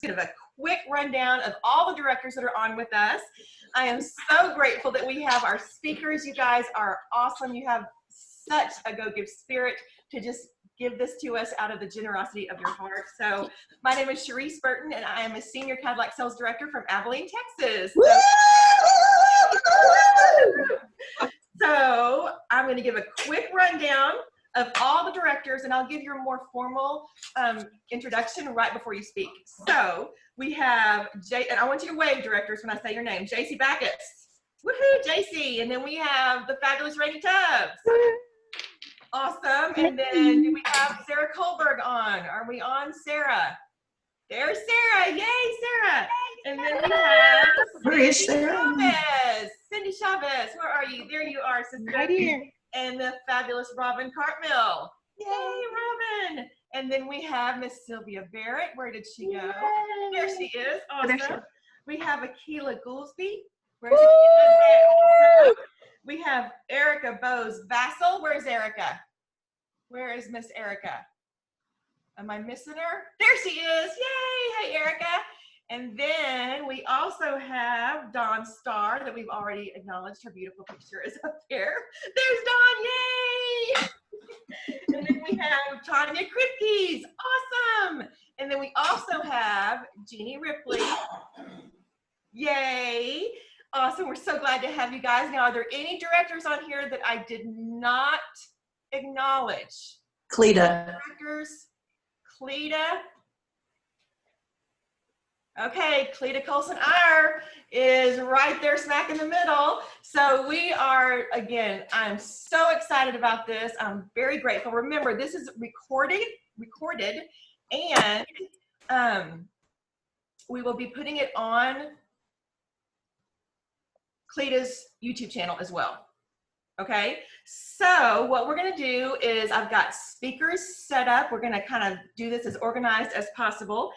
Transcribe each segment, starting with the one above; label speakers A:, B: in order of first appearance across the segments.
A: Give a quick rundown of all the directors that are on with us. I am so grateful that we have our speakers. You guys are awesome. You have such a go-give spirit to just give this to us out of the generosity of your heart. So my name is Charisse Burton, and I am a Senior Cadillac Sales Director from Abilene, Texas. So I'm going to give a quick rundown of all the directors, and I'll give you a more formal introduction right before you speak. So we have and I want you to wave, directors, when I say your name. Jaci Buccus. Woohoo, Jaci. And then we have the fabulous Rayne. Awesome. And then do we have Sarah Kohlberg on? Are we on, Sarah? There's Sarah. Yay, Sarah. And then we have Cindy Chavez. Where are you? There you are, sister.
B: Right here.
A: And the fabulous Robyn Cartmill. Yay, Robyn. And then we have Miss Sylvia Barrett. Where did she go? Yay. There she is. Awesome. We have Akila Goolsby. Where's Akila? We have Erica Bose Vassal. Where's Erica? Where is Miss Erica? Am I missing her? There she is. Yay. Hey, Erica. And then we also have Dawn Starr that we've already acknowledged. Her beautiful picture is up there. There's Dawn, yay! And then we have Tawyna Krempeges, awesome! And then we also have Jeannie Ripley, yay! Awesome, we're so glad to have you guys. Now, are there any directors on here that I did not acknowledge?
C: Cleta.
A: Directors, Cleta. Okay, Cleta Colson-Eyre is right there smack in the middle. So we are, again, I'm so excited about this. I'm very grateful. Remember, this is recorded, and we will be putting it on Cleta's YouTube channel as well. Okay, so what we're gonna do is I've got speakers set up. We're gonna kind of do this as organized as possible.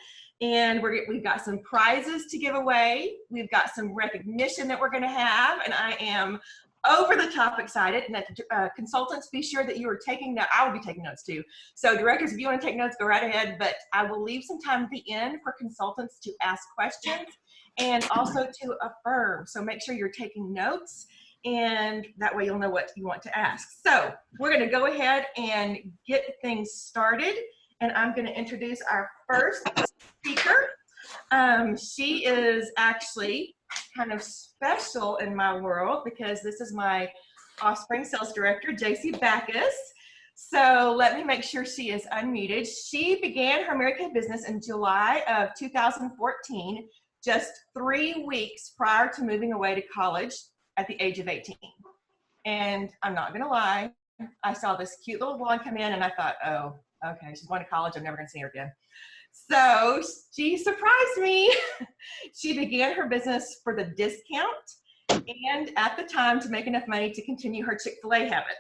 A: And we've got some prizes to give away. We've got some recognition that we're going to have, and I am over the top excited. And consultants, be sure that you are taking notes. I will be taking notes too. So directors, if you want to take notes, go right ahead. But I will leave some time at the end for consultants to ask questions and also to affirm. So make sure you're taking notes, and that way you'll know what you want to ask. So we're going to go ahead and get things started. And I'm going to introduce our first speaker. She is actually kind of special in my world because this is my offspring sales director, Jaci Buccus. So let me make sure she is unmuted. She began her Mary Kay business in July of 2014, just 3 weeks prior to moving away to college at the age of 18. And I'm not going to lie, I saw this cute little blonde come in and I thought, oh, okay, she's going to college. I'm never going to see her again. So she surprised me. She began her business for the discount and at the time to make enough money to continue her Chick-fil-A habit.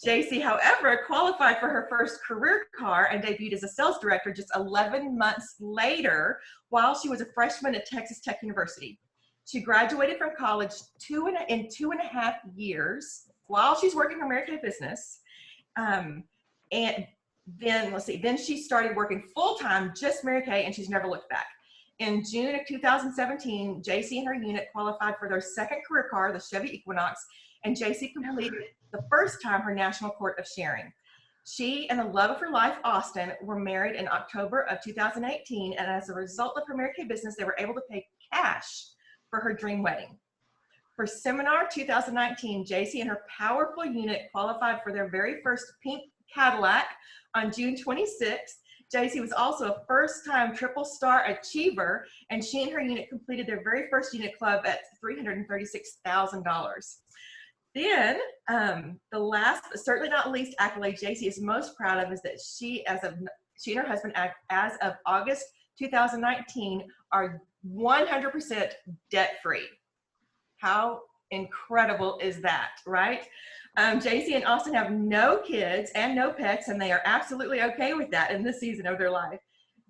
A: Jaci, however, qualified for her first career car and debuted as a sales director just 11 months later while she was a freshman at Texas Tech University. She graduated from college in 2.5 years while she's working her Mary Kay business. And then she started working full-time, just Mary Kay, and she's never looked back. In June of 2017, Jaci and her unit qualified for their second career car, the Chevy Equinox, and Jaci completed the first time her national court of sharing. She and the love of her life, Austin, were married in October of 2018, and as a result of her Mary Kay business, they were able to pay cash for her dream wedding. For Seminar 2019, Jaci and her powerful unit qualified for their very first pink Cadillac on June 26th. Jaci was also a first-time triple star achiever, and she and her unit completed their very first unit club at $336,000. Then the last, but certainly not least accolade Jaci is most proud of is that she and her husband, as of August 2019, are 100% debt-free. How incredible is that, right? Jaci and Austin have no kids and no pets, and they are absolutely okay with that in this season of their life.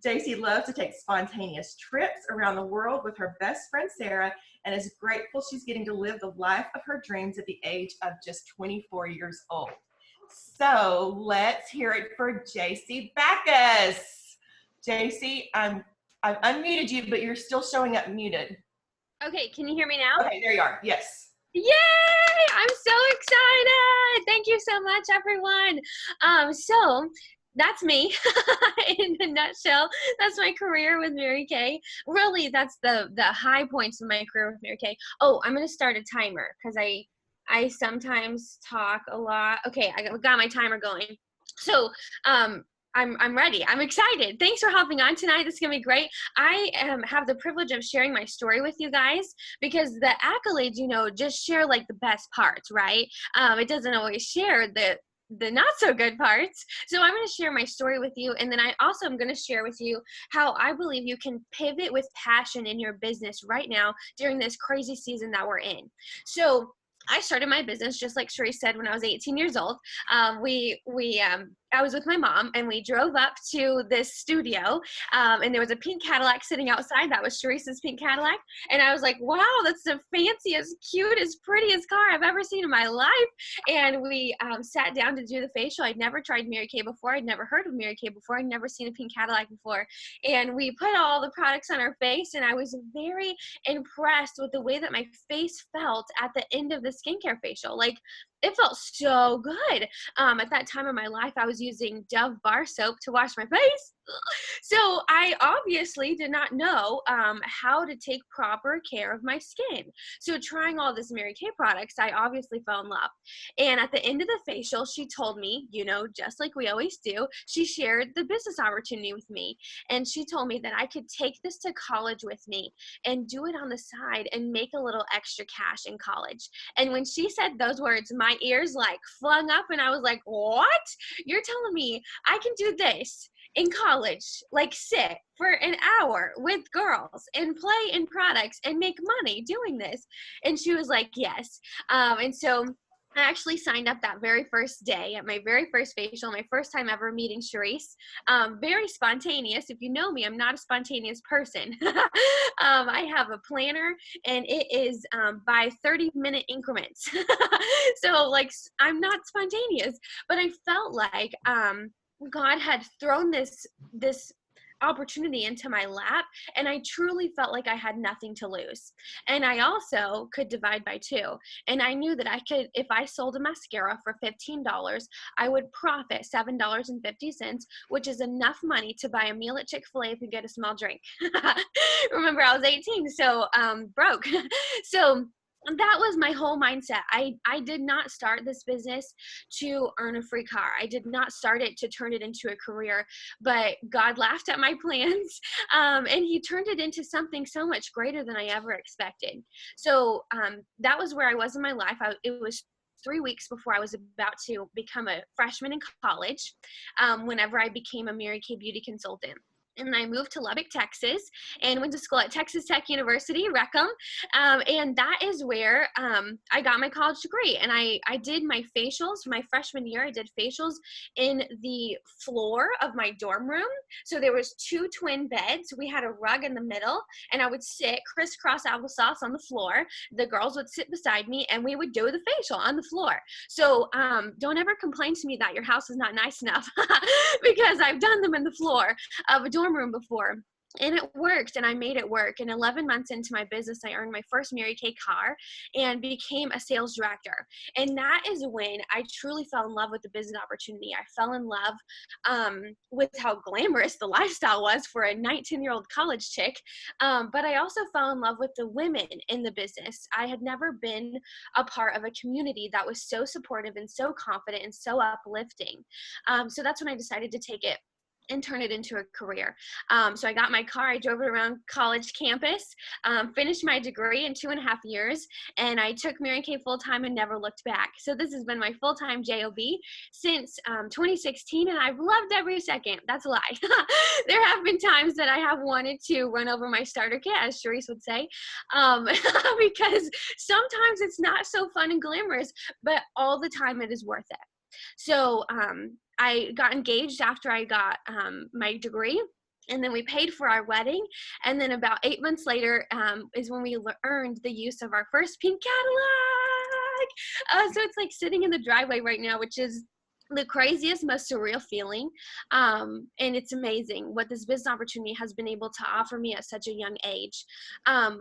A: Jaci loves to take spontaneous trips around the world with her best friend Sarah, and is grateful she's getting to live the life of her dreams at the age of just 24 years old. So let's hear it for Jaci Buccus. Jaci, I'm I've unmuted you, but you're still showing up muted.
B: Okay, can you hear me now?
A: Okay, there you are. Yes.
B: Yay! I'm so excited. Thank you so much, everyone. So that's me in a nutshell. That's my career with Mary Kay. Really, that's the high points of my career with Mary Kay. Oh, I'm gonna start a timer because I sometimes talk a lot. Okay, I got my timer going. So I'm ready. I'm excited. Thanks for hopping on tonight. This is gonna be great. I have the privilege of sharing my story with you guys because the accolades, you know, just share like the best parts, right? It doesn't always share the not so good parts. So I'm going to share my story with you, and then I also am going to share with you how I believe you can pivot with passion in your business right now during this crazy season that we're in. So I started my business just like Charisse said when I was 18 years old. I was with my mom and we drove up to this studio and there was a pink Cadillac sitting outside. That was Charisse's pink Cadillac. And I was like, wow, that's the fanciest, cutest, prettiest car I've ever seen in my life. And we sat down to do the facial. I'd never tried Mary Kay before. I'd never heard of Mary Kay before. I'd never seen a pink Cadillac before. And we put all the products on our face and I was very impressed with the way that my face felt at the end of the skincare facial. Like, it felt so good. At that time of my life, I was using Dove bar soap to wash my face. So I obviously did not know how to take proper care of my skin. So trying all this Mary Kay products, I obviously fell in love. And at the end of the facial, she told me, you know, just like we always do, she shared the business opportunity with me. And she told me that I could take this to college with me and do it on the side and make a little extra cash in college. And when she said those words, my ears like flung up and I was like, what? You're telling me I can do this in college, like sit for an hour with girls and play in products and make money doing this? And she was like, yes. And so I actually signed up that very first day at my very first facial, my first time ever meeting Charisse. Very spontaneous. If you know me, I'm not a spontaneous person. I have a planner and it is by 30-minute increments. So like, I'm not spontaneous, but I felt like God had thrown this opportunity into my lap and I truly felt like I had nothing to lose. And I also could divide by 2. And I knew that I could, if I sold a mascara for $15, I would profit $7.50, which is enough money to buy a meal at Chick-fil-A if you get a small drink. Remember, I was 18, so broke. So that was my whole mindset. I did not start this business to earn a free car. I did not start it to turn it into a career, but God laughed at my plans and he turned it into something so much greater than I ever expected. So that was where I was in my life. It was 3 weeks before I was about to become a freshman in college, whenever I became a Mary Kay beauty consultant. And I moved to Lubbock, Texas, and went to school at Texas Tech University, Reckham. And that is where I got my college degree. And I did my facials my freshman year. I did facials in the floor of my dorm room. So there was 2 twin beds. We had a rug in the middle, and I would sit crisscross applesauce on the floor. The girls would sit beside me, and we would do the facial on the floor. So don't ever complain to me that your house is not nice enough because I've done them in the floor of a dorm room before. And it worked, and I made it work. And 11 months into my business, I earned my first Mary Kay car and became a sales director. And that is when I truly fell in love with the business opportunity. I fell in love with how glamorous the lifestyle was for a 19-year-old college chick. But I also fell in love with the women in the business. I had never been a part of a community that was so supportive and so confident and so uplifting. So that's when I decided to take it and turn it into a career. So I got my car, I drove it around college campus, finished my degree in 2.5 years, and I took Mary Kay full-time and never looked back. So this has been my full-time JOB since 2016, and I've loved every second. That's a lie. There have been times that I have wanted to run over my starter kit, as Charisse would say, because sometimes it's not so fun and glamorous, but all the time it is worth it. So I got engaged after I got my degree, and then we paid for our wedding. And then about 8 months later is when we earned the use of our first pink Cadillac. So it's like sitting in the driveway right now, which is the craziest, most surreal feeling. And it's amazing what this business opportunity has been able to offer me at such a young age.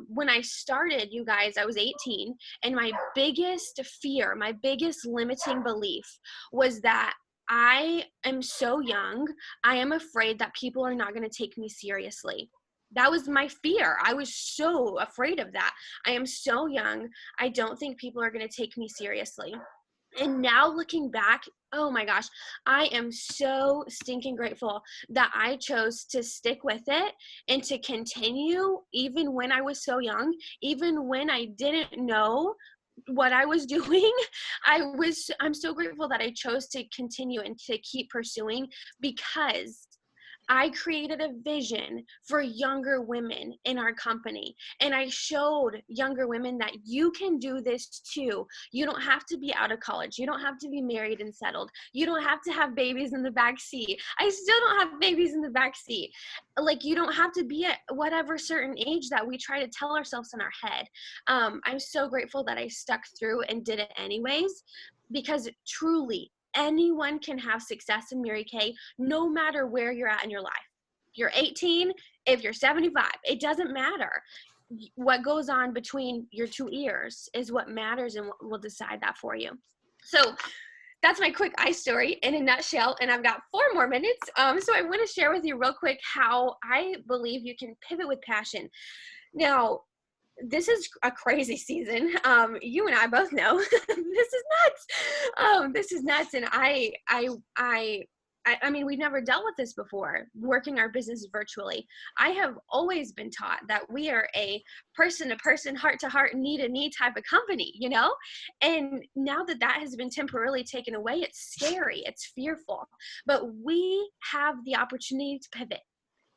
B: When I started, you guys, I was 18, and my biggest fear, my biggest limiting belief was that I am so young. I am afraid that people are not going to take me seriously. That was my fear. I was so afraid of that. I am so young. I don't think people are going to take me seriously. And now looking back, oh my gosh, I am so stinking grateful that I chose to stick with it and to continue even when I was so young, even when I didn't know what I was doing. I'm so grateful that I chose to continue and to keep pursuing, because I created a vision for younger women in our company. And I showed younger women that you can do this too. You don't have to be out of college. You don't have to be married and settled. You don't have to have babies in the back seat. I still don't have babies in the back seat. Like, you don't have to be at whatever certain age that we try to tell ourselves in our head. I'm so grateful that I stuck through and did it anyways, because truly, anyone can have success in Mary Kay, no matter where you're at in your life. If you're 18, if you're 75, it doesn't matter. What goes on between your two ears is what matters, and will decide that for you. So that's my quick story in a nutshell, and I've got 4 more minutes. So I want to share with you real quick how I believe you can pivot with passion. Now, this is a crazy season. You and I both know this is nuts. This is nuts. And I mean, we've never dealt with this before, working our business virtually. I have always been taught that we are a person-to-person, heart-to-heart, knee-to-knee type of company, you know? And now that that has been temporarily taken away, it's scary, it's fearful. But we have the opportunity to pivot.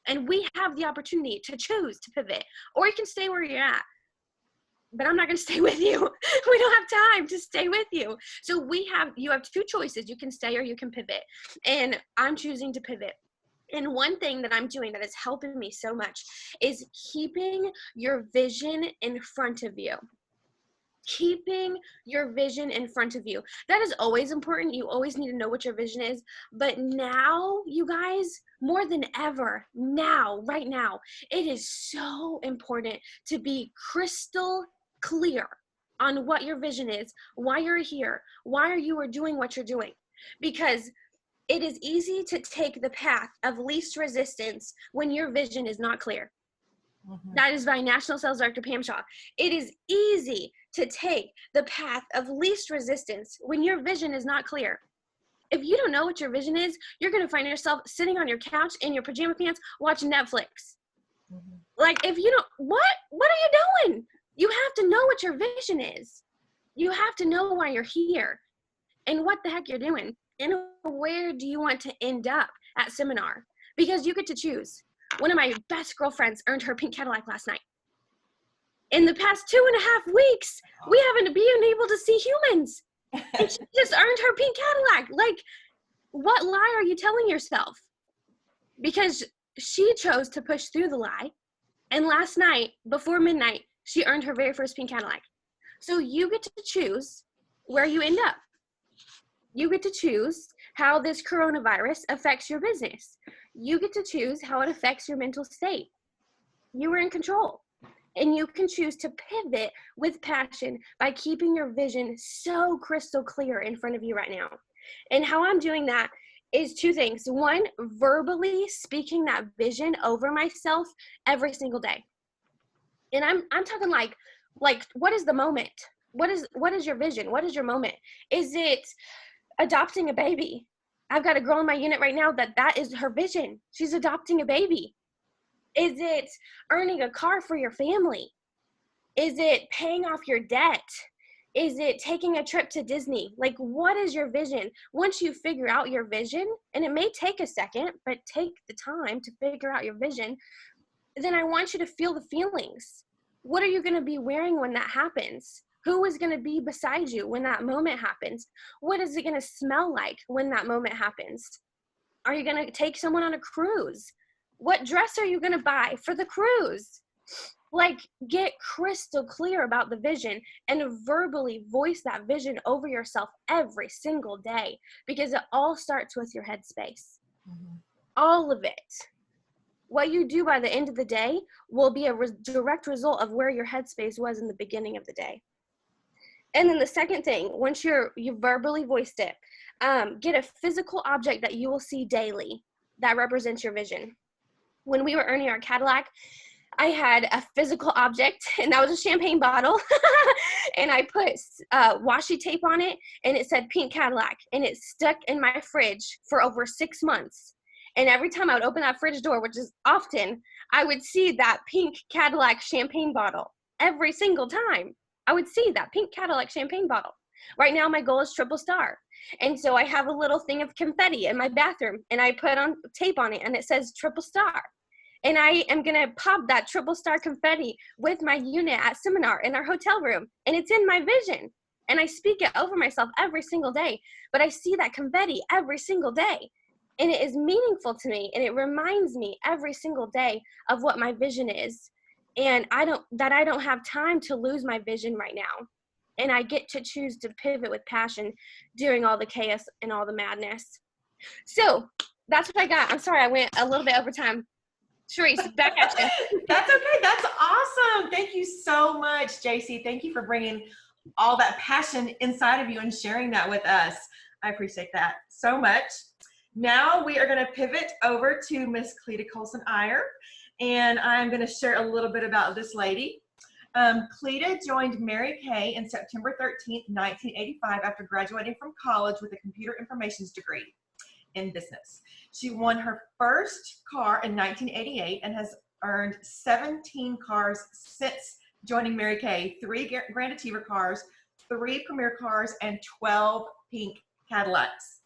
B: And we have the opportunity to choose to pivot, or you can stay where you're at. But I'm not going to stay with you. We don't have time to stay with you. So you have 2 choices. You can stay or you can pivot. And I'm choosing to pivot. And one thing that I'm doing that is helping me so much is keeping your vision in front of you. Keeping your vision in front of you. That is always important. You always need to know what your vision is. But now, you guys, more than ever, right now, it is so important to be crystal clear on what your vision is, why you're here, why you are doing what you're doing. Because it is easy to take the path of least resistance when your vision is not clear. Mm-hmm. That is by National Sales Director Pam Shaw. It is easy to take the path of least resistance when your vision is not clear. If you don't know what your vision is, you're going to find yourself sitting on your couch in your pajama pants watching Netflix. Mm-hmm. Like, if you don't, what are you doing? You have to know what your vision is. You have to know why you're here and what the heck you're doing and where do you want to end up at seminar, because you get to choose. One of my best girlfriends earned her pink Cadillac last night. In the past 2.5 weeks, we haven't been able to see humans. And she just earned her pink Cadillac. Like, what lie are you telling yourself? Because she chose to push through the lie. And last night, before midnight, she earned her very first pink Cadillac. So you get to choose where you end up. You get to choose how this coronavirus affects your business. You get to choose how it affects your mental state. You are in control. And you can choose to pivot with passion by keeping your vision so crystal clear in front of you right now. And how I'm doing that is 2 things. 1, verbally speaking that vision over myself every single day. And I'm talking like what is the moment? What is your vision? What is your moment? Is it adopting a baby? I've got a girl in my unit right now that is her vision. She's adopting a baby. Is it earning a car for your family? Is it paying off your debt? Is it taking a trip to Disney? Like, what is your vision? Once you figure out your vision, and it may take a second, but take the time to figure out your vision, then I want you to feel the feelings. What are you going to be wearing when that happens? Who is going to be beside you when that moment happens? What is it going to smell like when that moment happens? Are you going to take someone on a cruise? What dress are you going to buy for the cruise? Like, get crystal clear about the vision and verbally voice that vision over yourself every single day, because it all starts with your headspace. All of it. What you do by the end of the day will be a direct result of where your headspace was in the beginning of the day. And then the second thing, once you verbally voiced it, get a physical object that you will see daily that represents your vision. When we were earning our Cadillac, I had a physical object, and that was a champagne bottle, and I put washi tape on it, and it said Pink Cadillac, and it stuck in my fridge for over 6 months. And every time I would open that fridge door, which is often, I would see that pink Cadillac champagne bottle. Every single time, I would see that pink Cadillac champagne bottle. Right now, my goal is triple star. And so I have a little thing of confetti in my bathroom, and I put on tape on it, and it says triple star. And I am going to pop that triple star confetti with my unit at seminar in our hotel room. And it's in my vision. And I speak it over myself every single day. But I see that confetti every single day. And it is meaningful to me. And it reminds me every single day of what my vision is. And I don't have time to lose my vision right now. And I get to choose to pivot with passion during all the chaos and all the madness. So that's what I got. I'm sorry, I went a little bit over time. Charisse, back at you.
A: That's okay. That's awesome. Thank you so much, Jaci. Thank you for bringing all that passion inside of you and sharing that with us. I appreciate that so much. Now we are going to pivot over to Miss Cleta Colson-Eyre, and I'm going to share a little bit about this lady. Cleta joined Mary Kay in September 13th, 1985 after graduating from college with a computer informations degree in business. She won her first car in 1988 and has earned 17 cars since joining Mary Kay, 3 Grand Achiever cars, 3 Premier cars, and 12 Pink Cadillacs.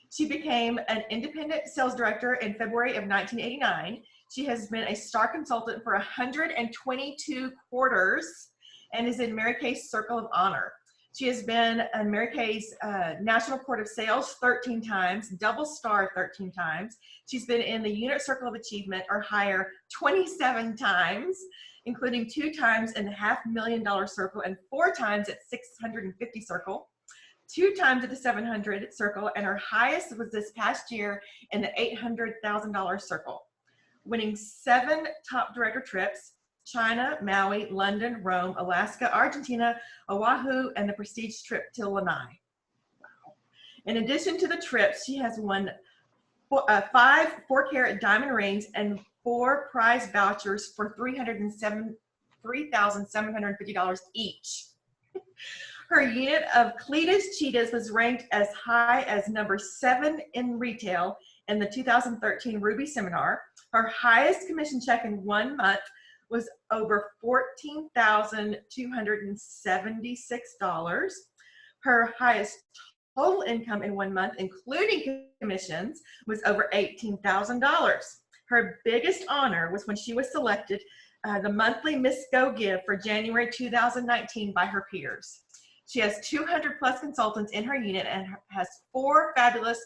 A: She became an independent sales director in February of 1989. She has been a star consultant for 122 quarters and is in Mary Kay's Circle of Honor. She has been in Mary Kay's National Court of Sales 13 times, double star 13 times. She's been in the Unit Circle of Achievement or higher 27 times, including 2 times in the $500,000 circle and 4 times at 650 circle, 2 times at the 700 circle, and her highest was this past year in the $800,000 circle, winning 7 top director trips: China, Maui, London, Rome, Alaska, Argentina, Oahu, and the prestige trip to Lanai. Wow. In addition to the trips, she has won 5 4-carat diamond rings and 4 prize vouchers for $3,750 each. Her unit of Cleta's Cheetahs was ranked as high as number 7 in retail in the 2013 Ruby Seminar. Her highest commission check in 1 month was over $14,276. Her highest total income in 1 month, including commissions, was over $18,000. Her biggest honor was when she was selected the monthly Miss Go Give for January 2019 by her peers. She has 200 plus consultants in her unit and has 4 fabulous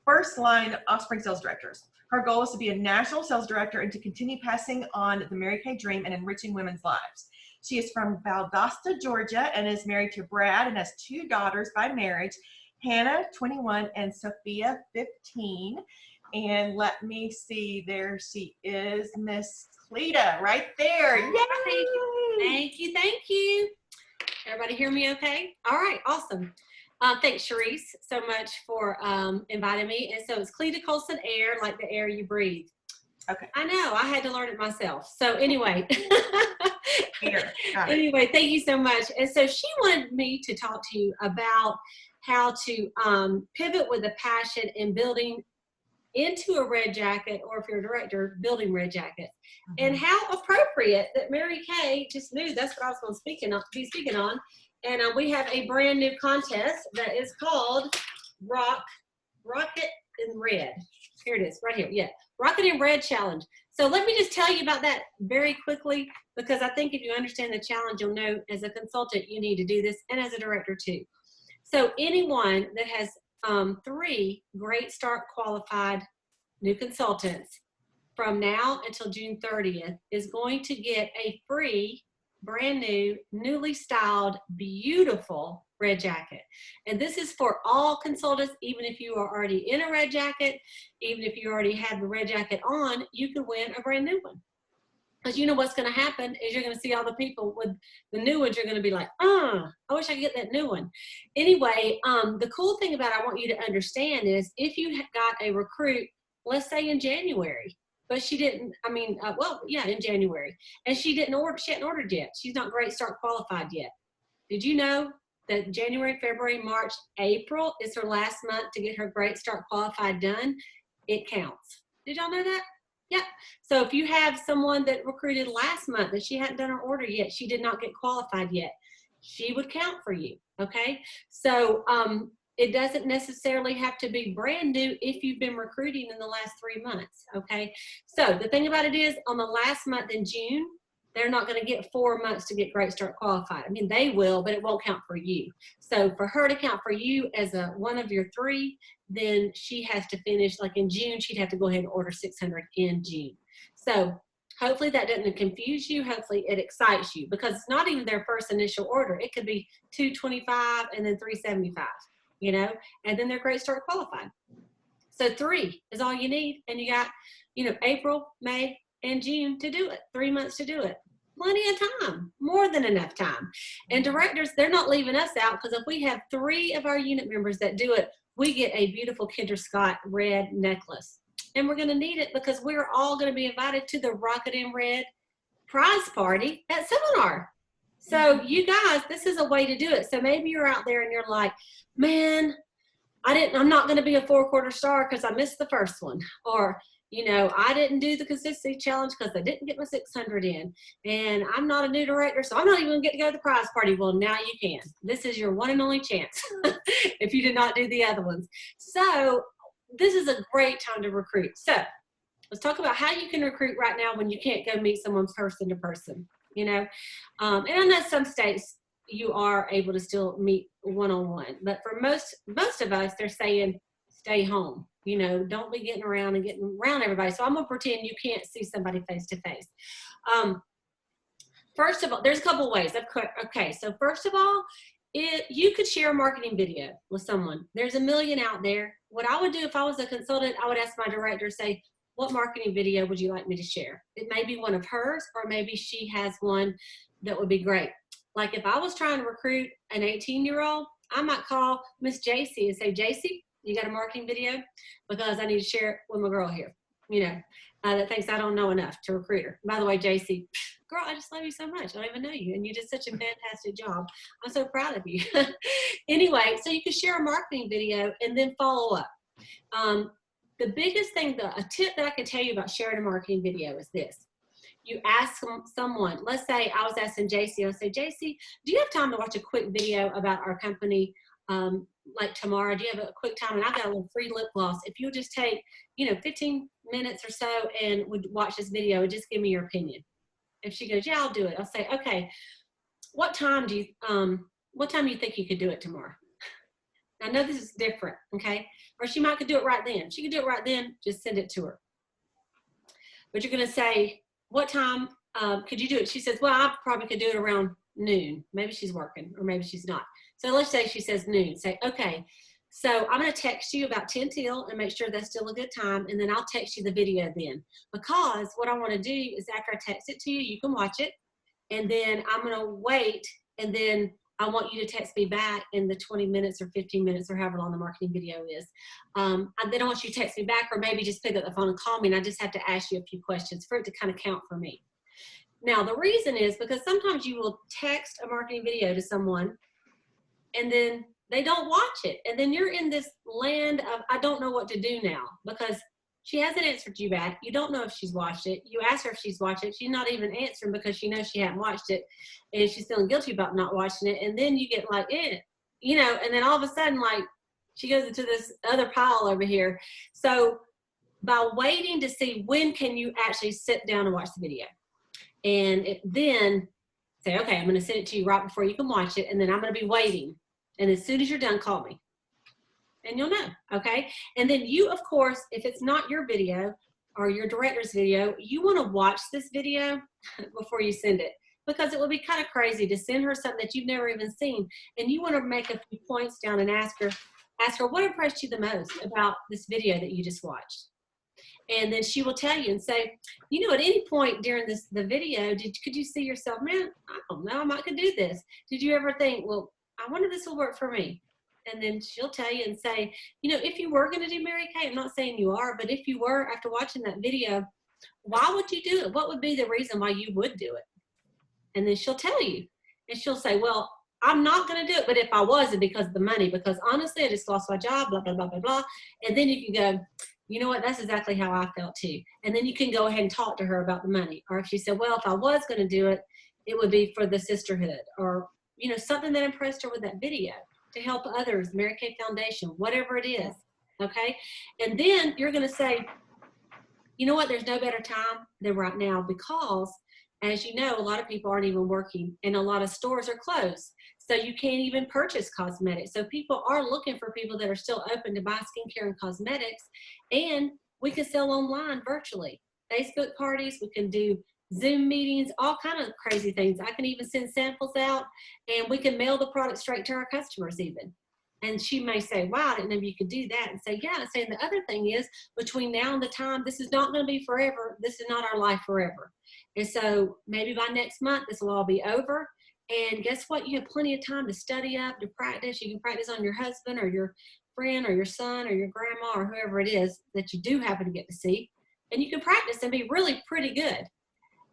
A: first-line offspring sales directors. Her goal is to be a national sales director and to continue passing on the Mary Kay dream and enriching women's lives. She is from Valdosta, Georgia, and is married to Brad and has 2 daughters by marriage, Hannah, 21, and Sophia, 15. And let me see, there she is, Miss Cleta, right there. Yay!
C: Thank you, thank you. Everybody hear me okay? All right, awesome. Thanks, Charisse, so much for inviting me. And so it's Cleta Colson-Eyre, like the air you breathe.
A: Okay.
C: I know, I had to learn it myself. So anyway.
A: Anyway,
C: thank you so much. And so she wanted me to talk to you about how to pivot with a passion in building into a red jacket, or if you're a director, building red jackets. And how appropriate that Mary Kay just knew that's what I was going to be speaking on. And we have a brand new contest that is called Rocket in Red. Here it is, right here. Yeah, Rocket in Red Challenge. So let me just tell you about that very quickly, because I think if you understand the challenge, you'll know as a consultant you need to do this, and as a director too. So anyone that has 3 Great Start qualified new consultants from now until June 30th is going to get a free, brand new, newly styled, beautiful red jacket. And this is for all consultants, even if you are already in a red jacket, even if you already have the red jacket on, you can win a brand new one. Because you know what's going to happen is you're going to see all the people with the new ones. You're going to be like, I wish I could get that new one. Anyway, the cool thing about it, I want you to understand is if you got a recruit, let's say in January, but she didn't, in January, and she hadn't ordered yet. She's not Great Start qualified yet. Did you know that January, February, March, April is her last month to get her Great Start qualified done? It counts. Did y'all know that? Yep. So if you have someone that recruited last month and she hadn't done her order yet, she did not get qualified yet, she would count for you. Okay. So it doesn't necessarily have to be brand new if you've been recruiting in the last 3 months. Okay. So the thing about it is on the last month in June, they're not going to get 4 months to get Great Start qualified. I mean, they will, but it won't count for you. So for her to count for you as one of your 3, then she has to finish, like in June, she'd have to go ahead and order 600 in June. So hopefully that doesn't confuse you. Hopefully it excites you, because it's not even their first initial order. It could be 225 and then 375, you know, and then they're Great Start qualified. So 3 is all you need. And you got, April, May, and June to do it, 3 months to do it. Plenty of time, more than enough time. And directors, they're not leaving us out, because if we have 3 of our unit members that do it, we get a beautiful Kinder Scott red necklace. And we're going to need it because we're all going to be invited to the Rocket in Red prize party at seminar. So you guys, this is a way to do it. So maybe you're out there and you're like, man, I'm not going to be a 4-quarter star because I missed the first one. Or, I didn't do the consistency challenge because I didn't get my 600 in. And I'm not a new director, so I'm not even going to get to go to the prize party. Well, now you can. This is your one and only chance if you did not do the other ones. So this is a great time to recruit. So let's talk about how you can recruit right now when you can't go meet someone person to person, And I know some states you are able to still meet one-on-one, but for most of us, they're saying stay home. Don't be getting around everybody. So I'm going to pretend you can't see somebody face to face. First of all, there's a couple ways. Okay, so first of all, you could share a marketing video with someone. There's a million out there. What I would do if I was a consultant, I would ask my director, say, what marketing video would you like me to share? It may be one of hers, or maybe she has one that would be great. Like if I was trying to recruit an 18-year-old, I might call Miss Jaci and say, Jaci, you got a marketing video? Because I need to share it with my girl here, that thinks I don't know enough to recruit her. By the way, Jaci, girl, I just love you so much. I don't even know you. And you did such a fantastic job. I'm so proud of you. Anyway, so you can share a marketing video and then follow up. The biggest thing, a tip that I can tell you about sharing a marketing video is this. You ask someone, let's say I was asking Jaci, I'll say, Jaci, do you have time to watch a quick video about our company? Like tomorrow, do you have a quick time? And I've got a little free lip gloss. If you would just take, 15 minutes or so and would watch this video and just give me your opinion. If she goes, yeah, I'll do it. I'll say, okay, what time do you think you could do it tomorrow? I know this is different, okay? Or she might could do it right then. She could do it right then, just send it to her. But you're gonna say, what time could you do it? She says, well, I probably could do it around noon. Maybe she's working or maybe she's not. So let's say she says noon. Say, okay, so I'm going to text you about 10 till and make sure that's still a good time. And then I'll text you the video then. Because what I want to do is after I text it to you, you can watch it. And then I'm going to wait. And then I want you to text me back in the 20 minutes or 15 minutes or however long the marketing video is. And then I want you to text me back or maybe just pick up the phone and call me. And I just have to ask you a few questions for it to kind of count for me. Now, the reason is because sometimes you will text a marketing video to someone and then they don't watch it. And then you're in this land of, I don't know what to do now because she hasn't answered you back. You don't know if she's watched it. You ask her if she's watched it. She's not even answering because she knows she hadn't watched it and she's feeling guilty about not watching it. And then you get like, and then all of a sudden, like she goes into this other pile over here. So by waiting to see when can you actually sit down and watch the video and then say, okay, I'm going to send it to you right before you can watch it. And then I'm going to be waiting. And as soon as you're done, call me. And you'll know, okay? And then you, of course, if it's not your video, or your director's video, you want to watch this video before you send it, because it would be kind of crazy to send her something that you've never even seen, and you want to make a few points down and ask her what impressed you the most about this video that you just watched. And then she will tell you and say, you know, at any point during the video, could you see yourself, man, I don't know, I might could do this. Did you ever think, well, I wonder if this will work for me? And then she'll tell you and say, you know, if you were going to do Mary Kay, I'm not saying you are, but if you were, after watching that video, why would you do it? What would be the reason why you would do it? And then she'll tell you. And she'll say, well, I'm not going to do it, but if I was, it's because of the money, because honestly, I just lost my job, blah, blah, blah, blah, blah. And then you can go, you know what, that's exactly how I felt too. And then you can go ahead and talk to her about the money. Or if she said, well, if I was going to do it, it would be for the sisterhood, or, you know, something that impressed her with that video, to help others, Mary Kay Foundation, whatever it is, okay? And then you're going to say, you know what, there's no better time than right now, because, as you know, a lot of people aren't even working, and a lot of stores are closed. So you can't even purchase cosmetics. So people are looking for people that are still open to buy skincare and cosmetics. And we can sell online virtually. Facebook parties, we can do Zoom meetings, all kind of crazy things. I can even send samples out, and we can mail the product straight to our customers even. And she may say, wow, I didn't know you could do that. And say, yeah. And the other thing is, between now and the time, this is not going to be forever. This is not our life forever. And so maybe by next month, this will all be over. And guess what? You have plenty of time to study up, to practice. You can practice on your husband or your friend or your son or your grandma or whoever it is that you do happen to get to see. And you can practice and be really pretty good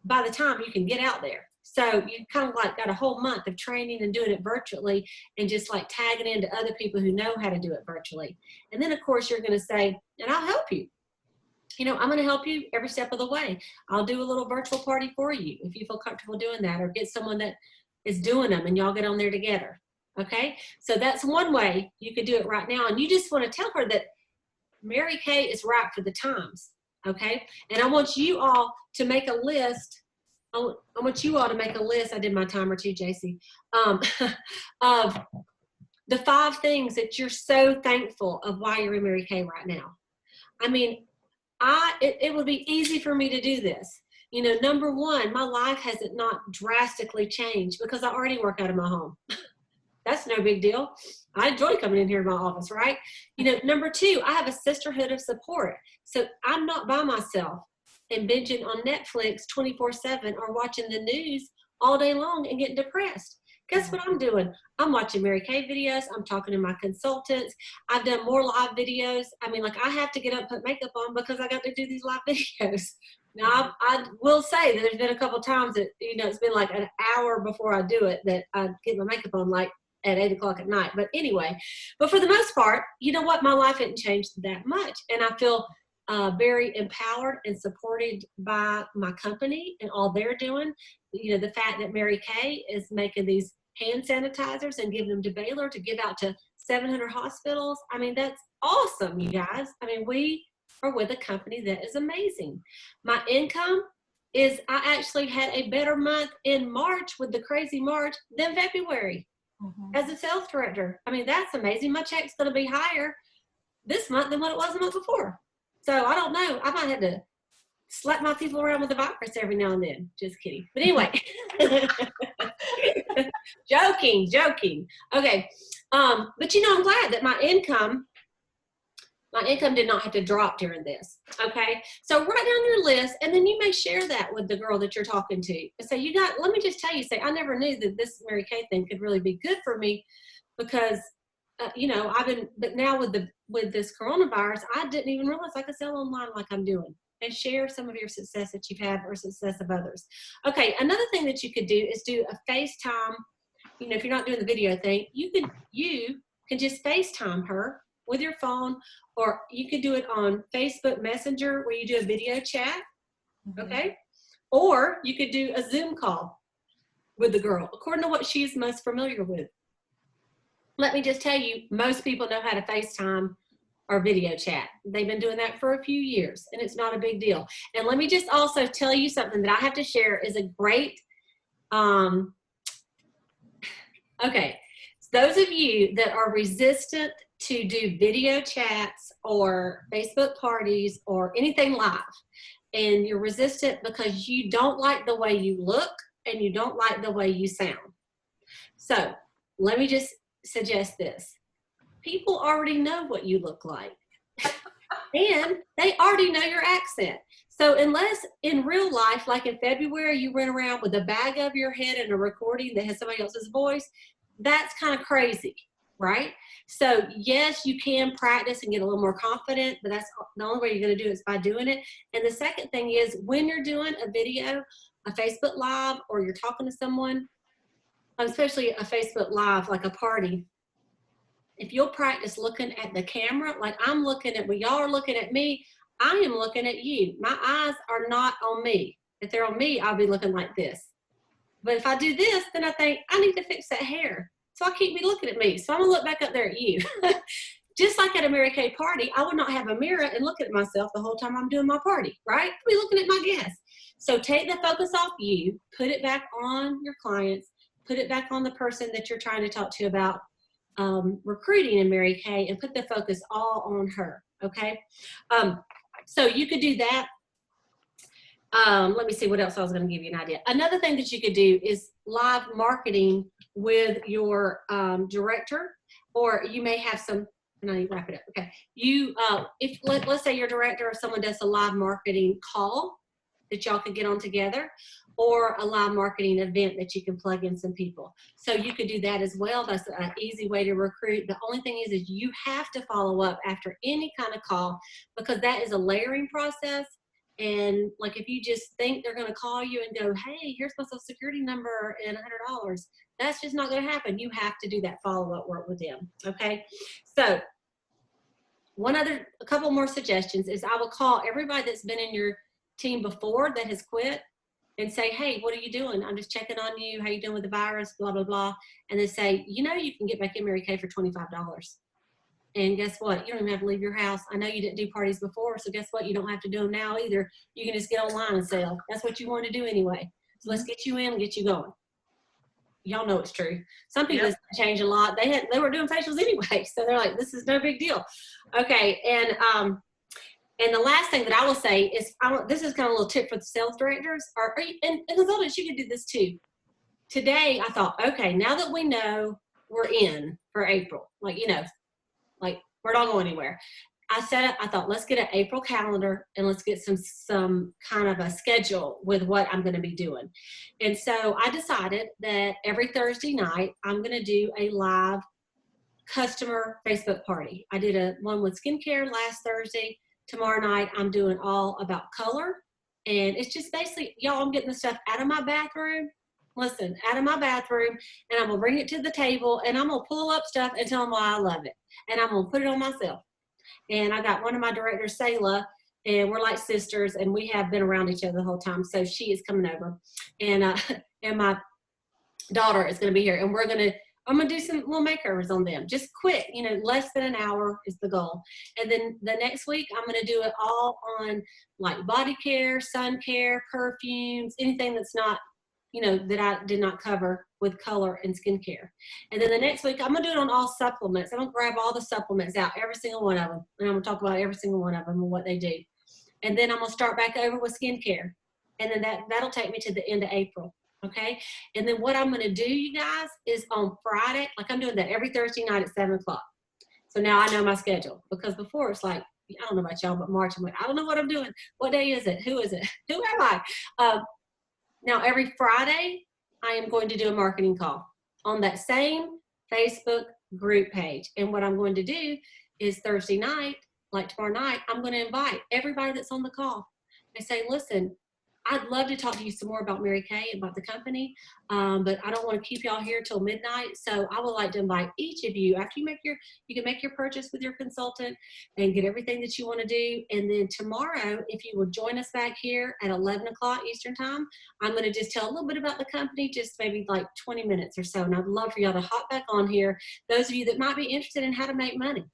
C: by the time you can get out there. So you kind of like got a whole month of training and doing it virtually, and just like tagging into other people who know how to do it virtually. And then of course you're going to say, and I'll help you. You know, I'm going to help you every step of the way. I'll do a little virtual party for you if you feel comfortable doing that, or get someone that is doing them and y'all get on there together. Okay. So that's one way you could do it right now. And you just want to tell her that Mary Kay is right for the times. Okay. And I want you all to make a list. I want you all to make a list. I did my timer too, Jaci, of the 5 things that you're so thankful of why you're in Mary Kay right now. I mean, it would be easy for me to do this. You know, number 1, my life hasn't not drastically changed because I already work out of my home. That's no big deal. I enjoy coming in here in my office, right? You know, number 2, I have a sisterhood of support. So I'm not by myself and binging on Netflix 24/7 or watching the news all day long and getting depressed. Guess what I'm doing? I'm watching Mary Kay videos. I'm talking to my consultants. I've done more live videos. I mean, like, I have to get up and put makeup on because I got to do these live videos. Now, I will say that there's been a couple times that, you know, it's been like an hour before I do it that I get my makeup on, like at 8 o'clock at night. But anyway, but for the most part, you know what? My life hasn't changed that much. And I feel very empowered and supported by my company and all they're doing. You know, the fact that Mary Kay is making these hand sanitizers and giving them to Baylor to give out to 700 hospitals. I mean, that's awesome, you guys. I mean, we are with a company that is amazing. My income is, I actually had a better month in March with the crazy March than February as a sales director. I mean, that's amazing. My check's going to be higher this month than what it was the month before. So I don't know. I might have to slap my people around with a virus every now and then. Just kidding. But anyway, joking. Okay. But you know, I'm glad that my income did not have to drop during this. Okay. So write down your list, and then you may share that with the girl that you're talking to. And say, let me just tell you, say, I never knew that this Mary Kay thing could really be good for me because, you know, but now with this coronavirus, I didn't even realize I could sell online like I'm doing, and share some of your success that you've had or success of others. Okay. Another thing that you could do is do a FaceTime. You know, if you're not doing the video thing, you can just FaceTime her with your phone, or you could do it on Facebook Messenger where you do a video chat. Okay. Or you could do a Zoom call with the girl according to what she's most familiar with. Let me just tell you, most people know how to FaceTime or video chat. They've been doing that for a few years, and it's not a big deal. And let me just also tell you something that I have to share is a great, okay, so those of you that are resistant to do video chats or Facebook parties or anything live. And you're resistant because you don't like the way you look and you don't like the way you sound. So let me just suggest this. People already know what you look like. And they already know your accent. So unless in real life, like in February, you run around with a bag over your head and a recording that has somebody else's voice, that's kind of crazy, right? So yes, you can practice and get a little more confident, but that's the only way you're going to do it is by doing it. And the second thing is when you're doing a video, a Facebook Live, or you're talking to someone, especially a Facebook Live, like a party, if you'll practice looking at the camera, like I'm looking at, when y'all are looking at me, I am looking at you. My eyes are not on me. If they're on me, I'll be looking like this. But if I do this, then I think, I need to fix that hair. So I keep me looking at me. So I'm gonna look back up there at you. Just like at a Mary Kay party, I would not have a mirror and look at myself the whole time I'm doing my party, right? I'll be looking at my guests. So take the focus off you, put it back on your clients, put it back on the person that you're trying to talk to about recruiting in Mary Kay, and put the focus all on her, okay? So you could do that. Let me see what else I was going to give you an idea. Another thing that you could do is live marketing with your director, or you may have some, and I need to wrap it up. Okay. You, if let's say your director or someone does a live marketing call that y'all could get on together, or a live marketing event that you can plug in some people. So you could do that as well. That's an easy way to recruit. The only thing is you have to follow up after any kind of call, because that is a layering process. And like if you just think they're going to call you and go, hey, here's my social security number and $100, that's just not going to happen. You have to do that follow-up work with them. Okay. So a couple more suggestions is I will call everybody that's been in your team before that has quit and say, hey, what are you doing? I'm just checking on you. How you doing with the virus? Blah, blah, blah. And they say, you know, you can get back in Mary Kay for $25. And guess what? You don't even have to leave your house. I know you didn't do parties before, so guess what? You don't have to do them now either. You can just get online and sell. That's what you want to do anyway. So let's get you in and get you going. Y'all know it's true. Some people change a lot. They were doing facials anyway, so they're like, this is no big deal. Okay, and the last thing that I will say is, this is kind of a little tip for the sales directors, and consultants, you can do this too. Today, I thought, okay, now that we know we're in for April, like, you know, like we're not going anywhere. I thought, let's get an April calendar and let's get some kind of a schedule with what I'm going to be doing. And so I decided that every Thursday night, I'm going to do a live customer Facebook party. I did one with skincare last Thursday. Tomorrow night, I'm doing all about color. And it's just basically, y'all, I'm getting the stuff out of my bathroom. Listen, out of my bathroom, and I'm going to bring it to the table, and I'm going to pull up stuff and tell them why I love it. And I'm going to put it on myself. And I got one of my directors, Sayla, and we're like sisters, and we have been around each other the whole time. So she is coming over. And my daughter is going to be here, and I'm going to do some little makeovers on them. Just quick, you know, less than an hour is the goal. And then the next week, I'm going to do it all on like body care, sun care, perfumes, anything that's not, you know, that I did not cover with color and skincare. And then the next week, I'm going to do it on all supplements. I'm going to grab all the supplements out, every single one of them. And I'm going to talk about every single one of them and what they do. And then I'm going to start back over with skincare. And then that'll take me to the end of April. Okay. And then what I'm going to do, you guys, is on Friday, like I'm doing that every Thursday night at 7 o'clock. So now I know my schedule, because before it's like, I don't know about y'all, but March, I'm like, I don't know what I'm doing. What day is it? Who is it? Who am I? Now every Friday, I am going to do a marketing call on that same Facebook group page. And what I'm going to do is Thursday night, like tomorrow night, I'm going to invite everybody that's on the call and say, listen, I'd love to talk to you some more about Mary Kay and about the company, but I don't want to keep y'all here till midnight. So I would like to invite each of you, after you can make your purchase with your consultant and get everything that you want to do. And then tomorrow, if you will join us back here at 11 o'clock Eastern time, I'm going to just tell a little bit about the company, just maybe like 20 minutes or so. And I'd love for y'all to hop back on here, those of you that might be interested in how to make money.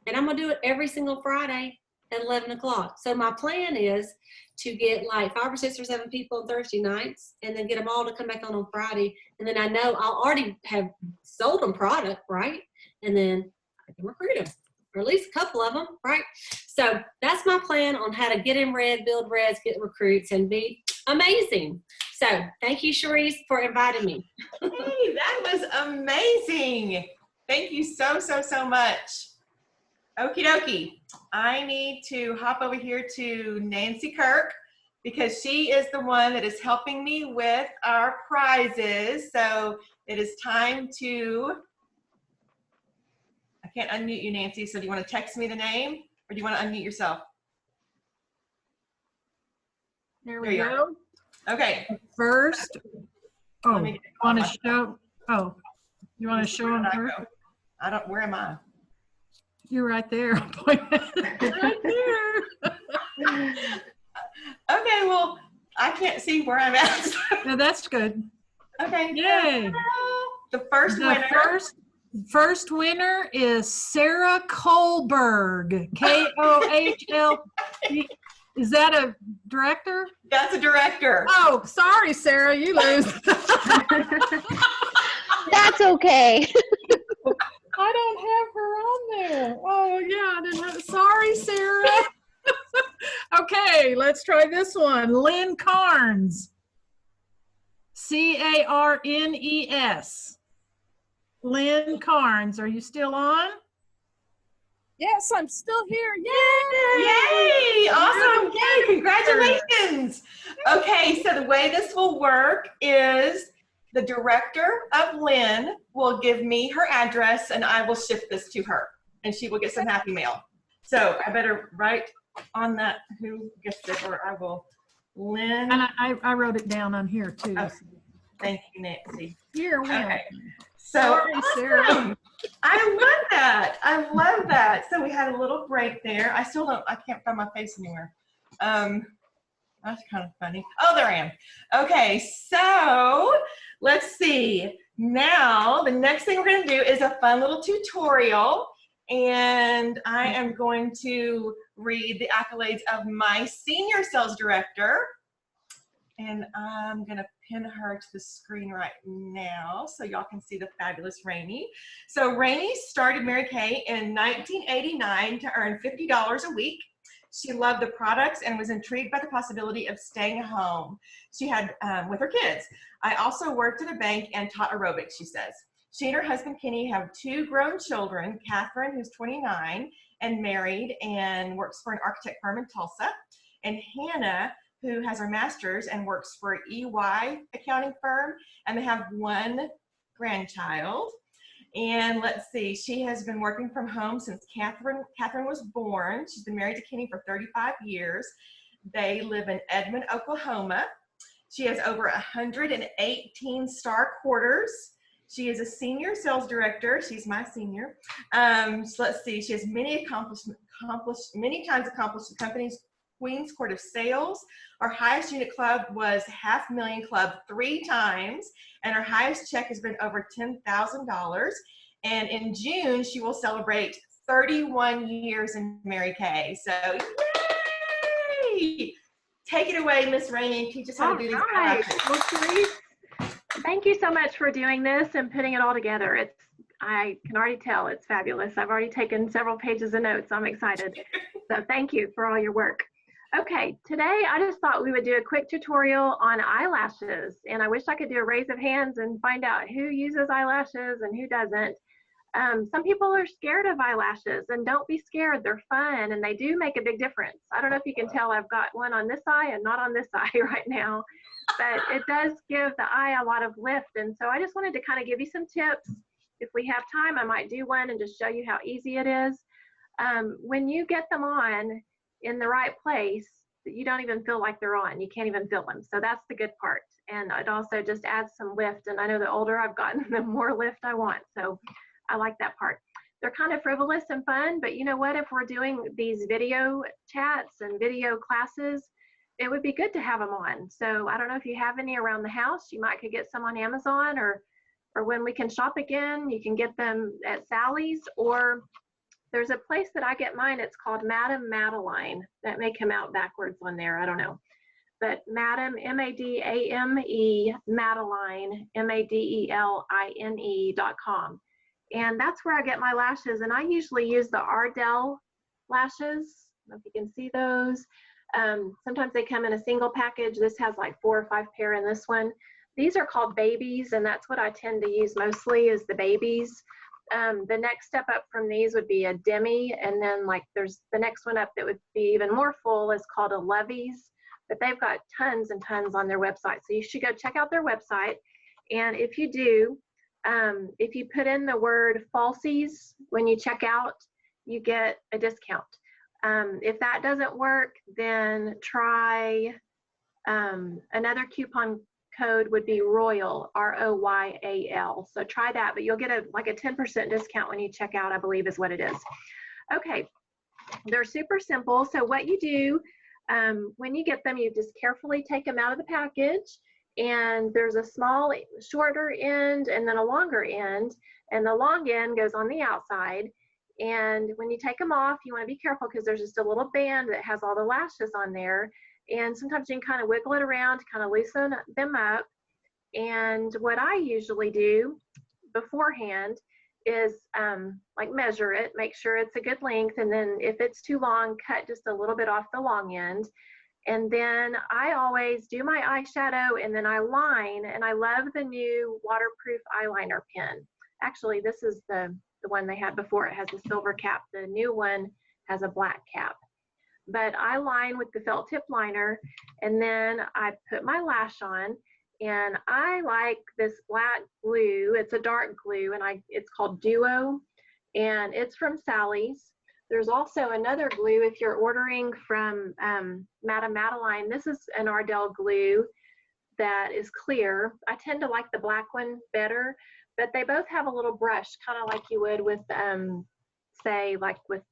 C: And I'm going to do it every single Friday at 11 o'clock. So my plan is to get like 5 or 6 or 7 people on Thursday nights, and then get them all to come back on Friday. And then I know I'll already have sold them product, right? And then I can recruit them, or at least a couple of them, right? So that's my plan on how to get in red, build reds, get recruits, and be amazing. So thank you, Charisse, for inviting me.
A: Hey, that was amazing. Thank you so, so, so much. Okie dokie. I need to hop over here to Nancy Kirk because she is the one that is helping me with our prizes. So it is time to, I can't unmute you, Nancy. So do you want to text me the name or do you want to unmute yourself?
D: There we go.
A: Okay.
D: First, oh,
A: me
D: you want to show? Oh, you want to show them first?
A: I don't. Where am I?
D: You're right there. Right there.
A: Okay. Well, I can't see where I'm at.
D: No, that's good.
A: Okay.
D: Yay!
A: The first winner.
D: First winner is Sarah Kohlberg. Kohl. Is that a director?
A: That's a director.
D: Oh, sorry, Sarah, you lose.
B: That's okay.
D: I don't have her on there. Oh, yeah, I didn't have. Sorry, Sarah. Okay, let's try this one. Lynn Carnes. Carnes. Lynn Carnes, are you still on?
E: Yes, I'm still here.
A: Yay! Yay! Awesome! Yay! Congratulations! Okay, so the way this will work is the director of Lynn will give me her address and I will ship this to her and she will get some happy mail. So I better write on that who gets it or I will. Lynn.
D: And I wrote it down on here too.
A: Oh, thank you, Nancy.
D: Here,
A: okay. So
D: sorry,
A: awesome.
D: Sarah.
A: I love that. I love that. So we had a little break there. I can't find my face anywhere. That's kind of funny. Oh, there I am. Okay, so let's see. Now, the next thing we're going to do is a fun little tutorial. And I am going to read the accolades of my senior sales director. And I'm going to pin her to the screen right now so y'all can see the fabulous Rayne. So Rayne started Mary Kay in 1989 to earn $50 a week. She loved the products and was intrigued by the possibility of staying at home. She had with her kids. I also worked at a bank and taught aerobics, she says. She and her husband, Kenny, have 2 grown children, Catherine, who's 29 and married and works for an architect firm in Tulsa, and Hannah, who has her master's and works for an EY accounting firm, and they have 1 grandchild. And let's see, she has been working from home since Catherine was born. She's been married to Kenny for 35 years. They live in Edmond, Oklahoma. She has over 118 star quarters. She is a senior sales director. She's my senior. So let's see, she has many times accomplished the company's Queen's Court of Sales. Our highest unit club was $500,000 Club 3 times, and our highest check has been over $10,000. And in June, she will celebrate 31 years in Mary Kay. So, yay! Take it away, Miss Rayne. Teach us how to do these.
F: Well, Charisse, thank you so much for doing this and putting it all together. I can already tell it's fabulous. I've already taken several pages of notes. I'm excited. So thank you for all your work. Okay, today I just thought we would do a quick tutorial on eyelashes, and I wish I could do a raise of hands and find out who uses eyelashes and who doesn't. Some people are scared of eyelashes, and don't be scared. They're fun and they do make a big difference. I don't know if you can tell I've got one on this eye and not on this eye right now, but it does give the eye a lot of lift. And so I just wanted to kind of give you some tips. If we have time, I might do one and just show you how easy it is. When you get them on in the right place, you don't even feel like they're on. You can't even feel them. So that's the good part. And it also just adds some lift. And I know the older I've gotten, the more lift I want. So I like that part. They're kind of frivolous and fun, but you know what? If we're doing these video chats and video classes, it would be good to have them on. So I don't know if you have any around the house. You might could get some on Amazon, or when we can shop again, you can get them at Sally's, or there's a place that I get mine. It's called Madame Madeline. That may come out backwards on there. I don't know. But Madame, M-A-D-A-M-E, Madeline, M-A-D-E-L-I-N-E.com. And that's where I get my lashes. And I usually use the Ardell lashes. I don't know if you can see those. Sometimes they come in a single package. This has like 4 or 5 pair in this one. These are called babies, and that's what I tend to use mostly is the babies. The next step up from these would be a demi, and then like there's the next one up that would be even more full is called a levies, but they've got tons and tons on their website. So you should go check out their website. And if you do, if you put in the word falsies when you check out, you get a discount. If that doesn't work, then try another coupon code would be Royal, R-O-Y-A-L. So try that, but you'll get like a 10% discount when you check out, I believe is what it is. Okay, they're super simple. So what you do when you get them, you just carefully take them out of the package, and there's a small, shorter end and then a longer end, and the long end goes on the outside. And when you take them off, you want to be careful because there's just a little band that has all the lashes on there. And sometimes you can kind of wiggle it around to kind of loosen them up. And what I usually do beforehand is like measure it, make sure it's a good length. And then if it's too long, cut just a little bit off the long end. And then I always do my eyeshadow and then I line, and I love the new waterproof eyeliner pen. Actually, this is the one they had before. It has a silver cap. The new one has a black cap. But I line with the felt tip liner, and then I put my lash on, and I like this black glue. It's a dark glue, and it's called Duo, and it's from Sally's. There's also another glue if you're ordering from Madame Madeline. This is an Ardell glue that is clear. I tend to like the black one better, but they both have a little brush, kind of like you would with, say, like with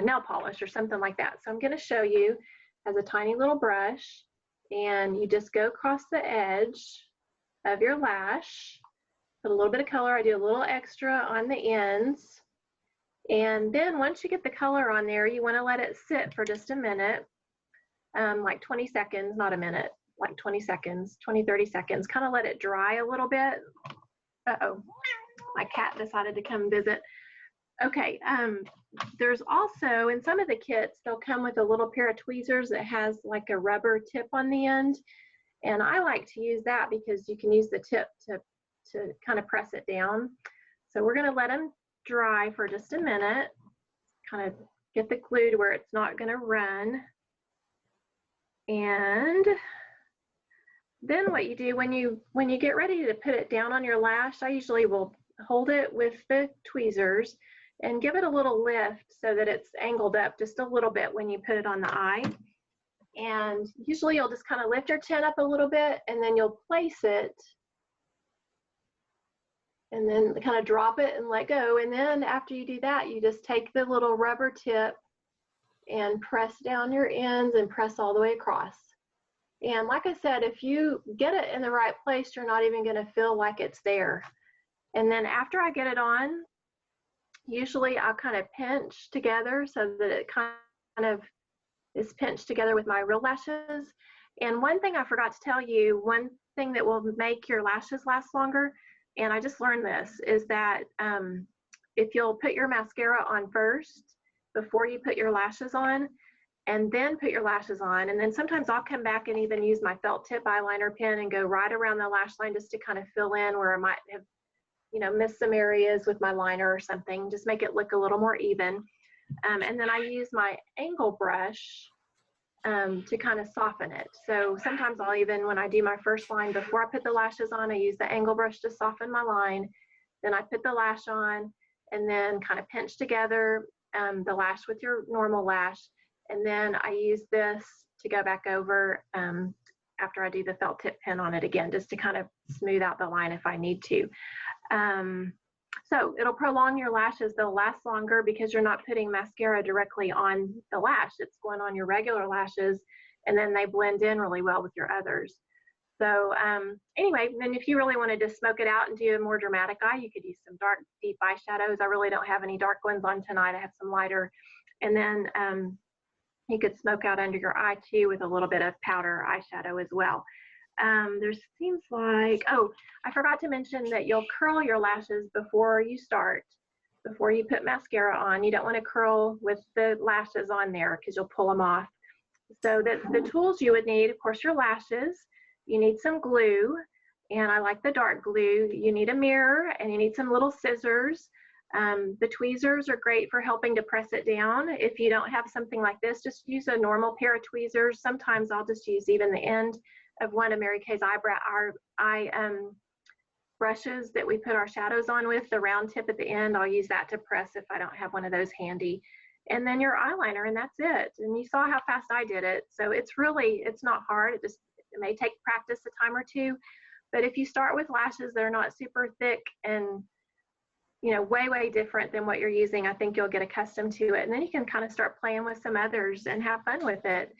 F: nail polish or something like that. So I'm going to show you as a tiny little brush, and you just go across the edge of your lash, put a little bit of color. I do a little extra on the ends. And then once you get the color on there, you want to let it sit for just a minute, like 20 seconds, not a minute, like 20 seconds, 20, 30 seconds, kind of let it dry a little bit. Uh-oh, my cat decided to come visit. Okay, there's also, in some of the kits, they'll come with a little pair of tweezers that has like a rubber tip on the end. And I like to use that because you can use the tip to kind of press it down. So we're going to let them dry for just a minute, kind of get the glue to where it's not going to run. And then what you do when you get ready to put it down on your lash, I usually will hold it with the tweezers and give it a little lift so that it's angled up just a little bit when you put it on the eye. And usually you'll just kind of lift your chin up a little bit, and then you'll place it and then kind of drop it and let go. And then after you do that, you just take the little rubber tip and press down your ends and press all the way across. And like I said, if you get it in the right place, you're not even going to feel like it's there. And then after I get it on, usually I'll kind of pinch together so that it kind of is pinched together with my real lashes. And one thing I forgot to tell you, one thing that will make your lashes last longer, and I just learned this, is that if you'll put your mascara on first before you put your lashes on, and then put your lashes on, and then sometimes I'll come back and even use my felt tip eyeliner pen and go right around the lash line just to kind of fill in where I might have, you know, missed some areas with my liner or something, just make it look a little more even. And then I use my angle brush to kind of soften it. So sometimes I'll even, when I do my first line before I put the lashes on, I use the angle brush to soften my line. Then I put the lash on and then kind of pinch together the lash with your normal lash. And then I use this to go back over after I do the felt tip pen on it again, just to kind of smooth out the line if I need to. So it'll prolong your lashes. They'll last longer because you're not putting mascara directly on the lash. It's going on your regular lashes, and then they blend in really well with your others. So anyway, then if you really wanted to smoke it out and do a more dramatic eye, you could use some dark, deep eyeshadows. I really don't have any dark ones on tonight. I have some lighter. And then you could smoke out under your eye too with a little bit of powder eyeshadow as well. There seems like, oh, I forgot to mention that you'll curl your lashes before you start, before you put mascara on. You don't want to curl with the lashes on there because you'll pull them off. So the tools you would need, of course, your lashes. You need some glue, and I like the dark glue. You need a mirror, and you need some little scissors. The tweezers are great for helping to press it down. If you don't have something like this, just use a normal pair of tweezers. Sometimes I'll just use even the end of one of Mary Kay's eye brushes that we put our shadows on with, the round tip at the end. I'll use that to press if I don't have one of those handy. And then your eyeliner, and that's it. And you saw how fast I did it. So it's not hard. It may take practice a time or two. But if you start with lashes, they're not super thick and, you know, way different than what you're using, I think you'll get accustomed to it. And then you can kind of start playing with some others and have fun with it.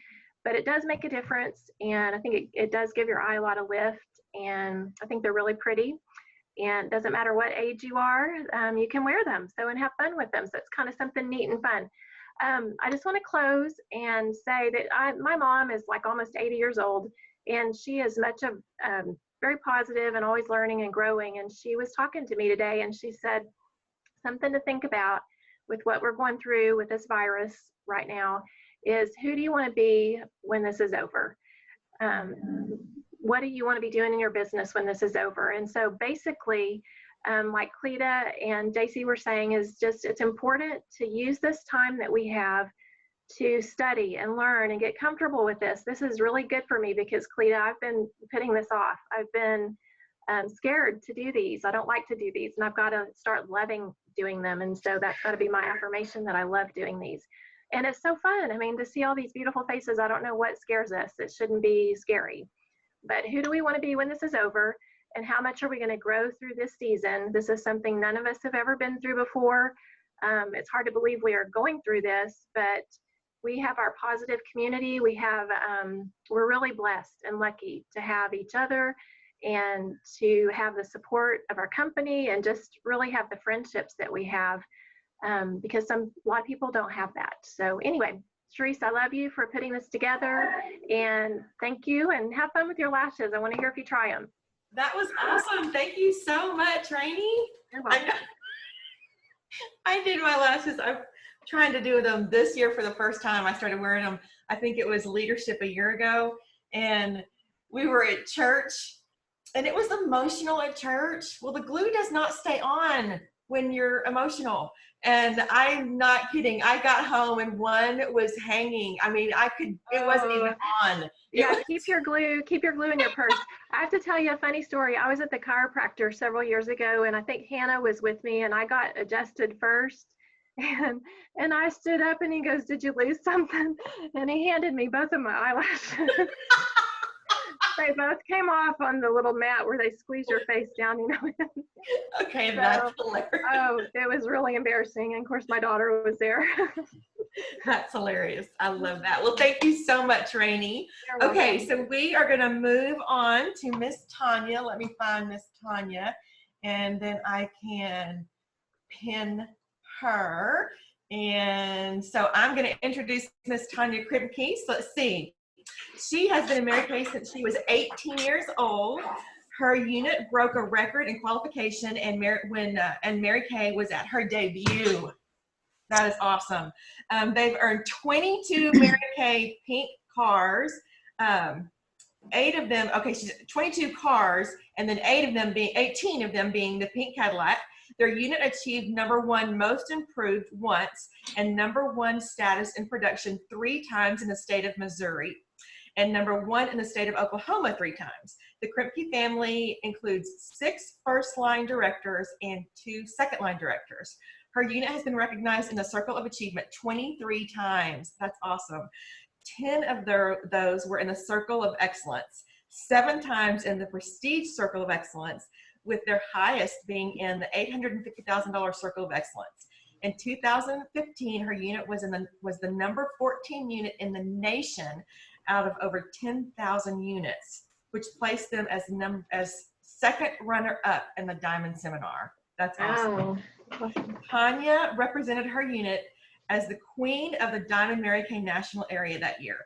F: But it does make a difference. And I think it does give your eye a lot of lift. And I think they're really pretty. And it doesn't matter what age you are, you can wear them and have fun with them. So it's kind of something neat and fun. I just want to close and say that my mom is like almost 80 years old, and she is much of very positive and always learning and growing. And she was talking to me today, and she said something to think about with what we're going through with this virus right now is, who do you want to be when this is over? What do you want to be doing in your business when this is over? And so basically, like Cleta and Jaci were saying, is just, it's important to use this time that we have to study and learn and get comfortable with this. This is really good for me because, Cleta, I've been putting this off. I've been scared to do these. I don't like to do these, and I've got to start loving doing them. And so that's got to be my affirmation, that I love doing these. And it's so fun. I mean, to see all these beautiful faces, I don't know what scares us. It shouldn't be scary. But who do we want to be when this is over? And how much are we going to grow through this season? This is something none of us have ever been through before. It's hard to believe we are going through this, but we have our positive community. We have, we're really blessed and lucky to have each other and to have the support of our company and just really have the friendships that we have, because a lot of people don't have that. So anyway, Charisse, I love you for putting this together, and thank you, and have fun with your lashes. I want to hear if you try them.
A: That was awesome. Thank you so much, Rayne.
F: You're welcome.
A: I did my lashes. I'm trying to do them this year for the first time. I started wearing them, I think it was Leadership a year ago, and we were at church, and it was emotional at church. Well, the glue does not stay on when you're emotional. And I'm not kidding. I got home and one was hanging. I mean, it wasn't even on.
F: Yeah, keep your glue in your purse. I have to tell you a funny story. I was at the chiropractor several years ago, and I think Hannah was with me, and I got adjusted first. And I stood up, and he goes, "Did you lose something?" And he handed me both of my eyelashes. They both came off on the little mat where they squeeze your face down, you know.
A: Okay, so, that's hilarious.
F: Oh, it was really embarrassing. And of course, my daughter was there.
A: That's hilarious. I love that. Well, thank you so much, Rayne. Okay, so we are going to move on to Miss Tawyna. Let me find Miss Tawyna, and then I can pin her. And so I'm going to introduce Miss Tawyna Krempeges. Let's see. She has been in Mary Kay since she was 18 years old. Her unit broke a record in qualification, and Mary Kay was at her debut. That is awesome. They've earned 22 Mary Kay pink cars. 8 of them, okay, she's 22 cars, and then 18 of them being the pink Cadillac. Their unit achieved #1 most improved once, and #1 status in production 3 times in the state of Missouri, and #1 in the state of Oklahoma 3 times. The Krempe family includes 6 first-line directors and 2 second-line directors. Her unit has been recognized in the Circle of Achievement 23 times. That's awesome. 10 of those were in the Circle of Excellence, 7 times in the Prestige Circle of Excellence, with their highest being in the $850,000 Circle of Excellence. In 2015, her unit was the number 14 unit in the nation out of over 10,000 units, which placed them as second runner-up in the Diamond Seminar. That's awesome.
F: Oh.
A: Tawyna represented her unit as the queen of the Diamond Mary Kay National Area that year.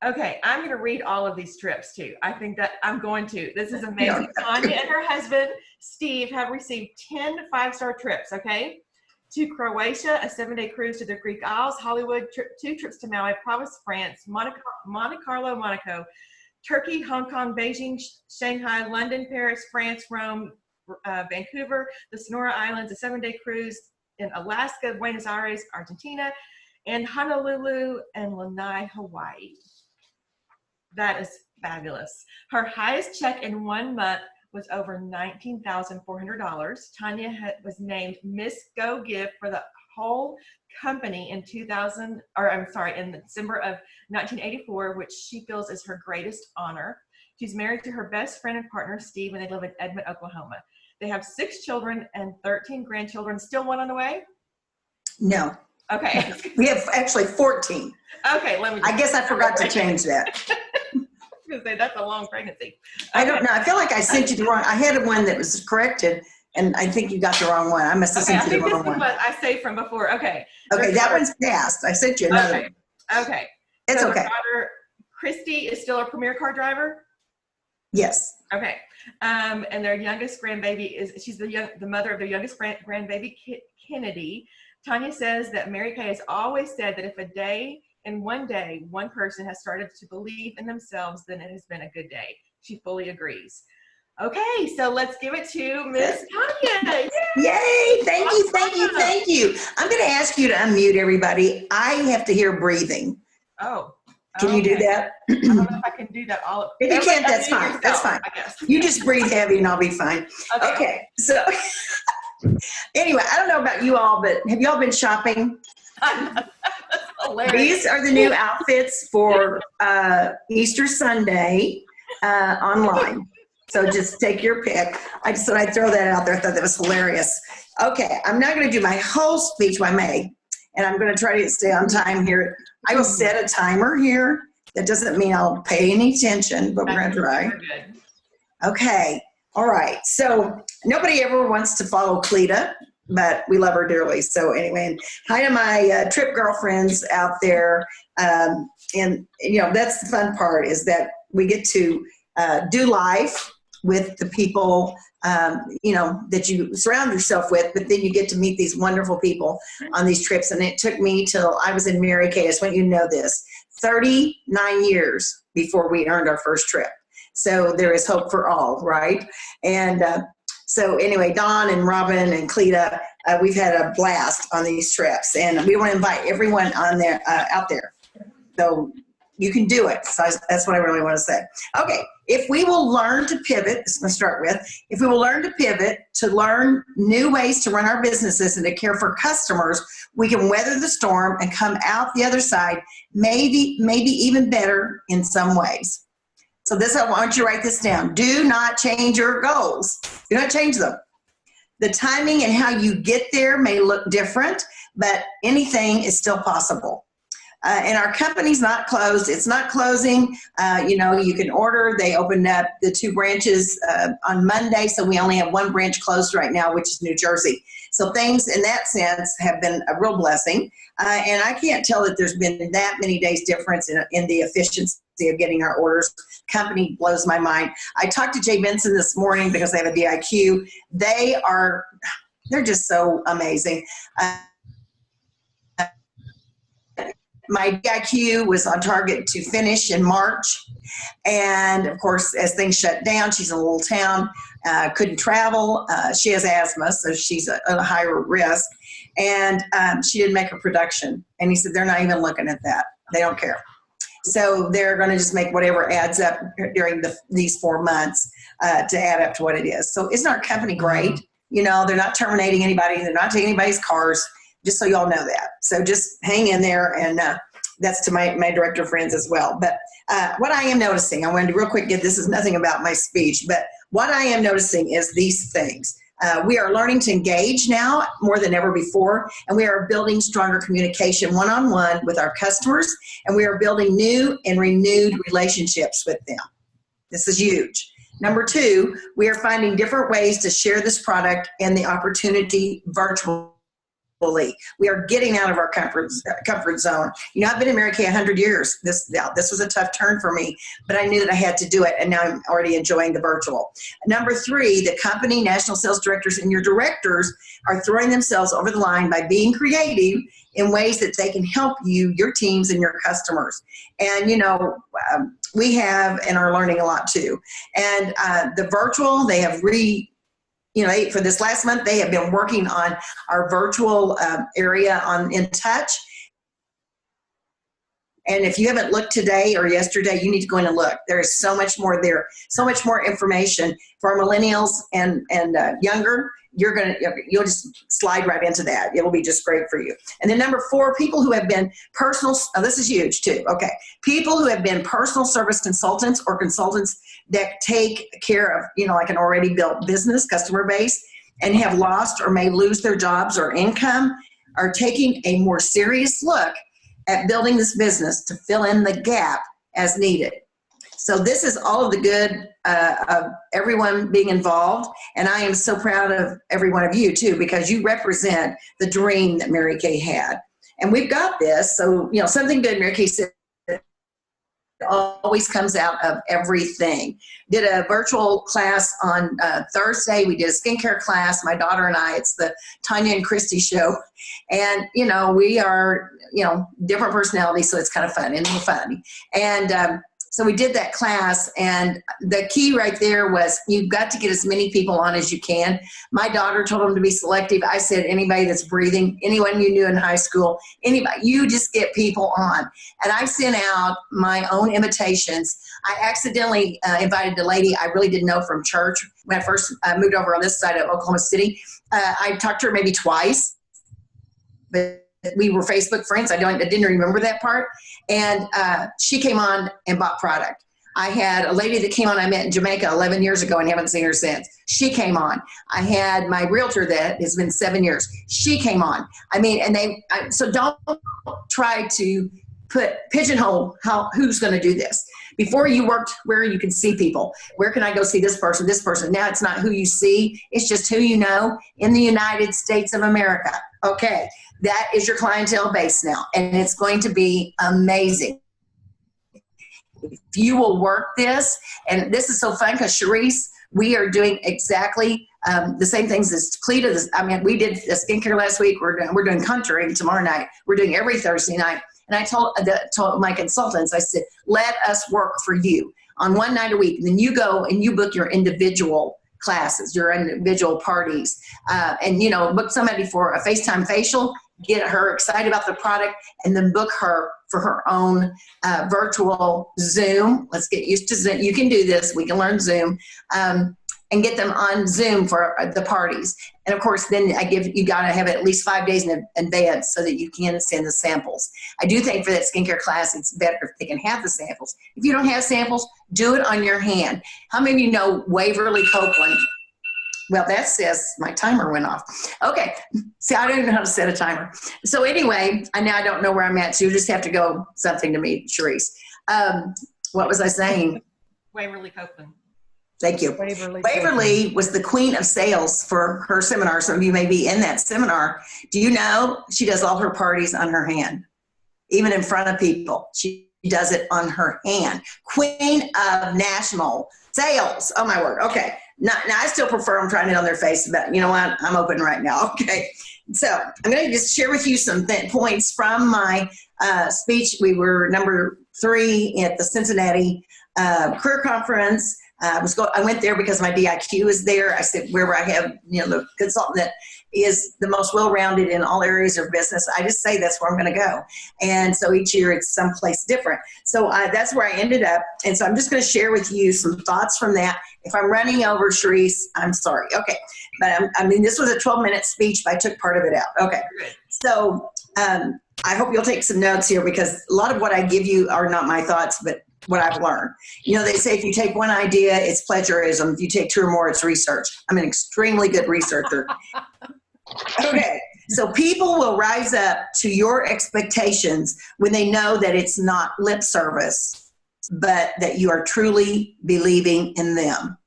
A: Okay, I'm going to read all of these trips too. I think that I'm going to. This is amazing. Tawyna and her husband, Steve, have received 10 5-star trips, okay? To Croatia, a 7-day cruise to the Greek Isles, Hollywood, 2 trips to Maui, Provence, France, Monte Carlo, Monaco, Turkey, Hong Kong, Beijing, Shanghai, London, Paris, France, Rome, Vancouver, the Sonora Islands, a 7-day cruise in Alaska, Buenos Aires, Argentina, and Honolulu and Lanai, Hawaii. That is fabulous. Her highest check in 1 month was over $19,400. Tawyna was named Miss Go Give for the whole company in December of 1984, which she feels is her greatest honor. She's married to her best friend and partner, Steve, and they live in Edmond, Oklahoma. They have 6 children and 13 grandchildren. Still one on the way?
G: No.
A: Okay.
G: We have actually 14.
A: Okay,
G: I guess I forgot to change that.
A: I was gonna say that's a long pregnancy. Okay.
G: I don't know. I feel like I sent you the wrong. I had one that was corrected, and I think you got the wrong one. I must have sent you the wrong one.
A: What I saved from before. Okay.
G: Okay, that one's passed. I sent you another one.
A: Okay.
G: It's
A: so
G: okay.
A: Her daughter, Christy, is still a premier car driver.
G: Yes.
A: Okay. And their youngest grandbaby she's the mother of their youngest grandbaby, Kennedy. Tawyna says that Mary Kay has always said that if one day one person has started to believe in themselves, then it has been a good day. She fully agrees. Okay, so let's give it to Miss Tawyna.
G: Yay! Thank you, thank you, thank you. I'm going to ask you to unmute everybody. I have to hear breathing.
A: Oh.
G: Can you do that?
A: I don't know if I can do that all.
G: If you can't, that's fine.
A: Yourself,
G: That's fine.
A: I guess.
G: You just breathe heavy and I'll be fine. Okay. So anyway, I don't know about you all, but have you all been shopping? These are the new outfits for Easter Sunday online. So just take your pick. I just thought I'd throw that out there. I thought that was hilarious. Okay, I'm not going to do my whole speech by May, and I'm going to try to stay on time here. I will set a timer here. That doesn't mean I'll pay any attention, but we're going to try. Okay, all right. So nobody ever wants to follow Cleta, but we love her dearly. So anyway, and hi to my trip girlfriends out there. And, you know, that's the fun part, is that we get to do life with the people, you know, that you surround yourself with, but then you get to meet these wonderful people on these trips. And it took me till I was in Mary Kay, I just want you to know this, 39 years before we earned our first trip. So there is hope for all, right? And so anyway, Dawn and Robyn and Cleta, we've had a blast on these trips, and we want to invite everyone on there, out there. So you can do it. So that's what I really want to say. Okay, if we will learn to pivot, this is going to start with, if we will learn to pivot, to learn new ways to run our businesses and to care for customers, we can weather the storm and come out the other side, maybe even better in some ways. So this, I want you to write this down. Do not change your goals. Do not change them. The timing and how you get there may look different, but anything is still possible. And our company's not closed. It's not closing. You know, you can order. They opened up the 2 branches on Monday, so we only have 1 branch closed right now, which is New Jersey. So things in that sense have been a real blessing. And I can't tell that there's been that many days difference in the efficiency of getting our orders. Company blows my mind. I talked to Jay Benson this morning because they have a DIQ. They're just so amazing. My DIQ was on target to finish in March. And of course, as things shut down, she's in a little town, couldn't travel. She has asthma, so she's a higher risk. And she didn't make her production. And he said, they're not even looking at that. They don't care. So they're going to just make whatever adds up during these 4 months to add up to what it is. So isn't our company great? You know, they're not terminating anybody. They're not taking anybody's cars, just so y'all know that. So just hang in there, and that's to my director friends as well. But what I am noticing, I wanted to real quick this is nothing about my speech, but what I am noticing is these things. We are learning to engage now more than ever before, and we are building stronger communication one-on-one with our customers, and we are building new and renewed relationships with them. This is huge. Number 2, we are finding different ways to share this product and the opportunity virtually. We are getting out of our comfort zone. You know, I've been in Mary Kay 100 years. This was a tough turn for me, but I knew that I had to do it, and now I'm already enjoying the virtual. Number 3, the company, national sales directors, and your directors are throwing themselves over the line by being creative in ways that they can help you, your teams, and your customers. And, you know, we have and are learning a lot too. And the virtual, they have for this last month, they have been working on our virtual area in touch. And if you haven't looked today or yesterday, you need to go in and look. There is so much more there, so much more information for our millennials and younger. You'll just slide right into that. It'll be just great for you. And then number 4, people who have been this is huge too. Okay. People who have been personal service consultants or consultants that take care of, like an already built business customer base and have lost or may lose their jobs or income are taking a more serious look at building this business to fill in the gap as needed. So this is all of the good of everyone being involved. And I am so proud of every one of you too, because you represent the dream that Mary Kay had. And we've got this. So, something good, Mary Kay said, always comes out of everything. Did a virtual class on Thursday. We did a skincare class, my daughter and I. It's the Tawyna and Christy show. And, we are, different personalities, so it's kind of fun and funny. And so we did that class, and the key right there was you've got to get as many people on as you can. My daughter told them to be selective. I said, anybody that's breathing, anyone you knew in high school, anybody, you just get people on. And I sent out my own invitations. I accidentally invited a lady I really didn't know from church when I first moved over on this side of Oklahoma City. I talked to her maybe twice, but we were Facebook friends. I didn't remember that part. And she came on and bought product. I had a lady that came on I met in Jamaica 11 years ago and haven't seen her since. She came on. I had my realtor that has been 7 years. She came on. So don't try to pigeonhole who's going to do this. Before you worked where you can see people. Where can I go see this person, this person? Now it's not who you see. It's just who you know in the United States of America. Okay. That is your clientele base now, and it's going to be amazing. If you will work this, and this is so fun because Charisse, we are doing exactly the same things as Cleta. We did the skincare last week. We're doing contouring tomorrow night. We're doing every Thursday night. And I told my consultants, I said, let us work for you on one night a week. And then you go and you book your individual classes, your individual parties, and book somebody for a FaceTime facial, get her excited about the product, and then book her for her own virtual Zoom. Let's get used to Zoom. You can do this. We can learn Zoom, and get them on Zoom for the parties. And of course, then you got to have it at least 5 days in advance so that you can send the samples. I do think for that skincare class, it's better if they can have the samples. If you don't have samples, do it on your hand. How many of you know Waverly Copeland? Well, that says my timer went off. Okay. See, I don't even know how to set a timer. So anyway, I don't know where I'm at. So you just have to go something to me, Charisse. What was I saying?
A: Waverly Copeland.
G: Thank you. Waverly was the queen of sales for her seminar. Some of you may be in that seminar. Do you know she does all her parties on her hand, even in front of people? She does it on her hand. Queen of national sales. Oh my word. Okay. Now I still prefer them trying it on their face, but you know what? I'm open right now. Okay. So I'm going to just share with you some points from my speech. We were number 3 at the Cincinnati Career Conference. I went there because my DIQ is there. I said, wherever I have, the consultant that is the most well-rounded in all areas of business, I just say that's where I'm going to go. And so each year it's someplace different. So that's where I ended up. And so I'm just going to share with you some thoughts from that. If I'm running over, Charisse, I'm sorry. Okay. But this was a 12-minute speech, but I took part of it out. Okay. So I hope you'll take some notes here because a lot of what I give you are not my thoughts, but what I've learned. They say if you take one idea, it's plagiarism. If you take 2 or more, it's research. I'm an extremely good researcher. Okay, so people will rise up to your expectations when they know that it's not lip service, but that you are truly believing in them.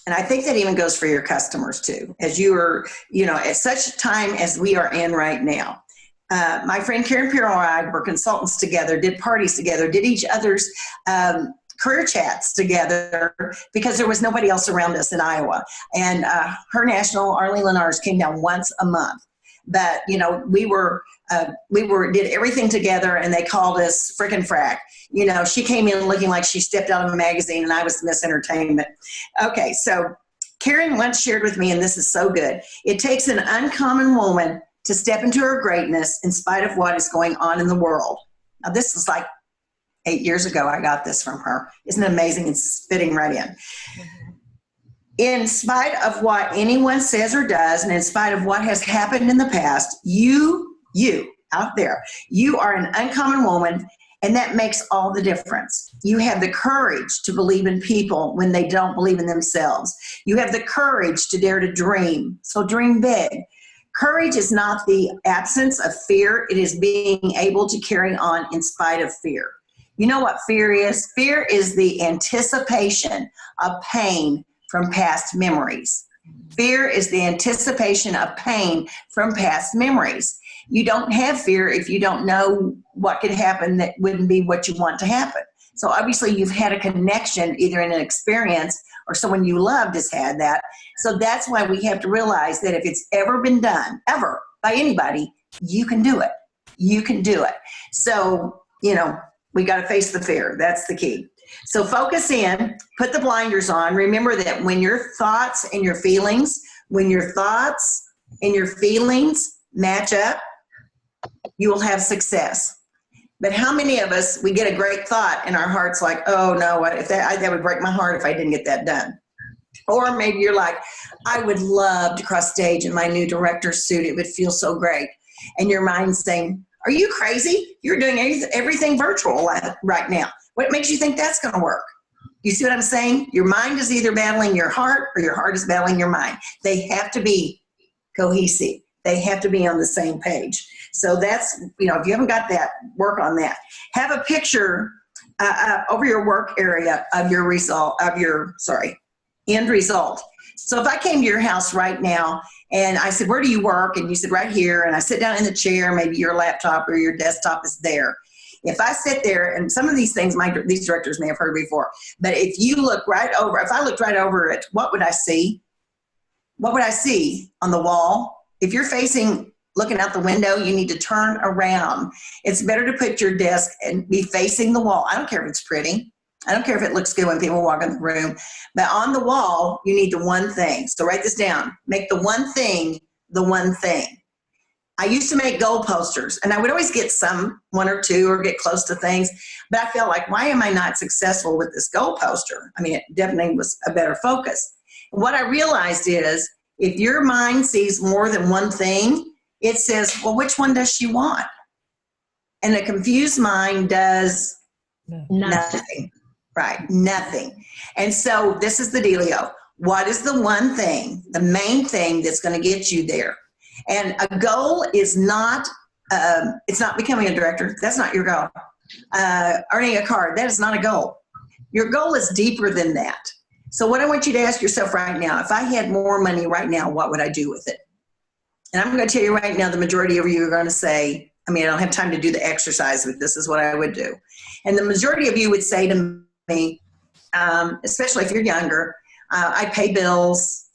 G: And I think that even goes for your customers too, as you are, at such a time as we are in right now. My friend Karen Pirro and I were consultants together, did parties together, did each other's career chats together because there was nobody else around us in Iowa. And her national, Arlene Lenars, came down once a month. But, we did everything together, and they called us frickin' frack. She came in looking like she stepped out of a magazine, and I was Miss Entertainment. Okay, so Karen once shared with me, and this is so good, it takes an uncommon woman to step into her greatness in spite of what is going on in the world. Now, this was like 8 years ago I got this from her. Isn't it amazing? It's fitting right in. In spite of what anyone says or does, and in spite of what has happened in the past, you out there, you are an uncommon woman, and that makes all the difference. You have the courage to believe in people when they don't believe in themselves. You have the courage to dare to dream, so dream big. Courage is not the absence of fear. It is being able to carry on in spite of fear. You know what fear is? Fear is the anticipation of pain from past memories. Fear is the anticipation of pain from past memories. You don't have fear if you don't know what could happen that wouldn't be what you want to happen. So obviously you've had a connection either in an experience or someone you loved has had that. So that's why we have to realize that if it's ever been done, ever, by anybody, you can do it. You can do it. So, we got to face the fear. That's the key. So focus in, put the blinders on. Remember that when your thoughts and your feelings match up, you will have success. But how many of us, we get a great thought and our heart's like, oh no, if that would break my heart if I didn't get that done. Or maybe you're like, I would love to cross stage in my new director's suit. It would feel so great. And your mind's saying, are you crazy? You're doing everything virtual right now. What makes you think that's going to work? You see what I'm saying? Your mind is either battling your heart or your heart is battling your mind. They have to be cohesive. They have to be on the same page. So that's, if you haven't got that, work on that. Have a picture over your work area of your end result. So if I came to your house right now and I said, where do you work? And you said, right here. And I sit down in the chair, maybe your laptop or your desktop is there. If I sit there, and some of these things these directors may have heard before, but if I looked right over it, what would I see? What would I see on the wall? If you're looking out the window, you need to turn around. It's better to put your desk and be facing the wall. I don't care if it's pretty. I don't care if it looks good when people walk in the room, but on the wall, you need the one thing. So write this down. Make the one thing the one thing. I used to make goal posters, and I would always get one or two, or get close to things, but I felt like, why am I not successful with this goal poster? I mean, it definitely was a better focus. What I realized is, if your mind sees more than one thing, it says, well, which one does she want? And a confused mind does nothing. Right, nothing. And so this is the dealio. What is the one thing, the main thing that's going to get you there? And a goal is not, it's not becoming a director. That's not your goal. Earning a card, that is not a goal. Your goal is deeper than that. So what I want you to ask yourself right now, if I had more money right now, what would I do with it? And I'm going to tell you right now, the majority of you are going to say, I don't have time to do the exercise, but this is what I would do. And the majority of you would say to me, especially if you're younger, I pay bills,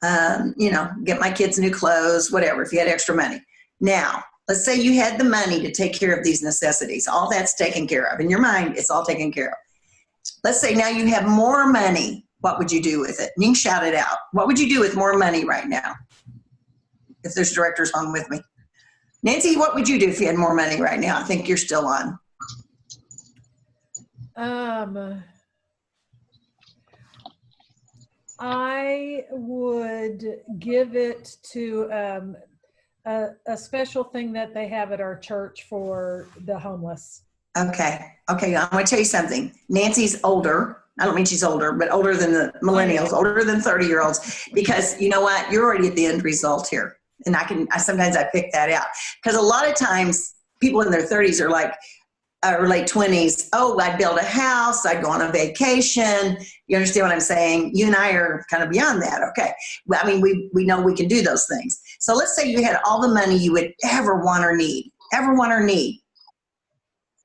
G: get my kids new clothes, whatever, if you had extra money. Now, let's say you had the money to take care of these necessities. All that's taken care of. In your mind, it's all taken care of. Let's say now you have more money. What would you do with it? And you can shout it out. What would you do with more money right now? If there's directors on with me. Nancy, what would you do if you had more money right now? I think you're still on.
D: I would give it to a special thing that they have at our church for the homeless.
G: Okay. I'm going to tell you something. Nancy's older. I don't mean she's older, but older than the millennials, older than 30-year-olds, because you know what? You're already at the end result here. And sometimes I pick that out, because a lot of times people in their 30s are like, or late 20s, oh, I'd build a house, I'd go on a vacation. You understand what I'm saying? You and I are kind of beyond that, okay? Well, I mean, we know we can do those things. So let's say you had all the money you would ever want or need.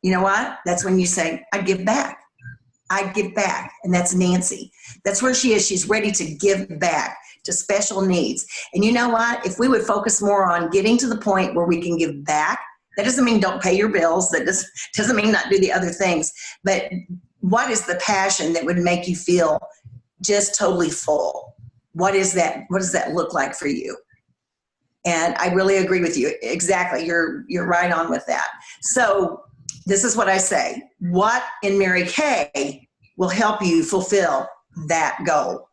G: You know what? That's when you say, I'd give back. I'd give back. And that's Nancy. That's where she is. She's ready to give back to special needs. And you know what? If we would focus more on getting to the point where we can give back, that doesn't mean don't pay your bills. That doesn't mean not do the other things. But what is the passion that would make you feel just totally full? What is that? What does that look like for you? And I really agree with you. Exactly. You're right on with that. So this is what I say. What in Mary Kay will help you fulfill that goal?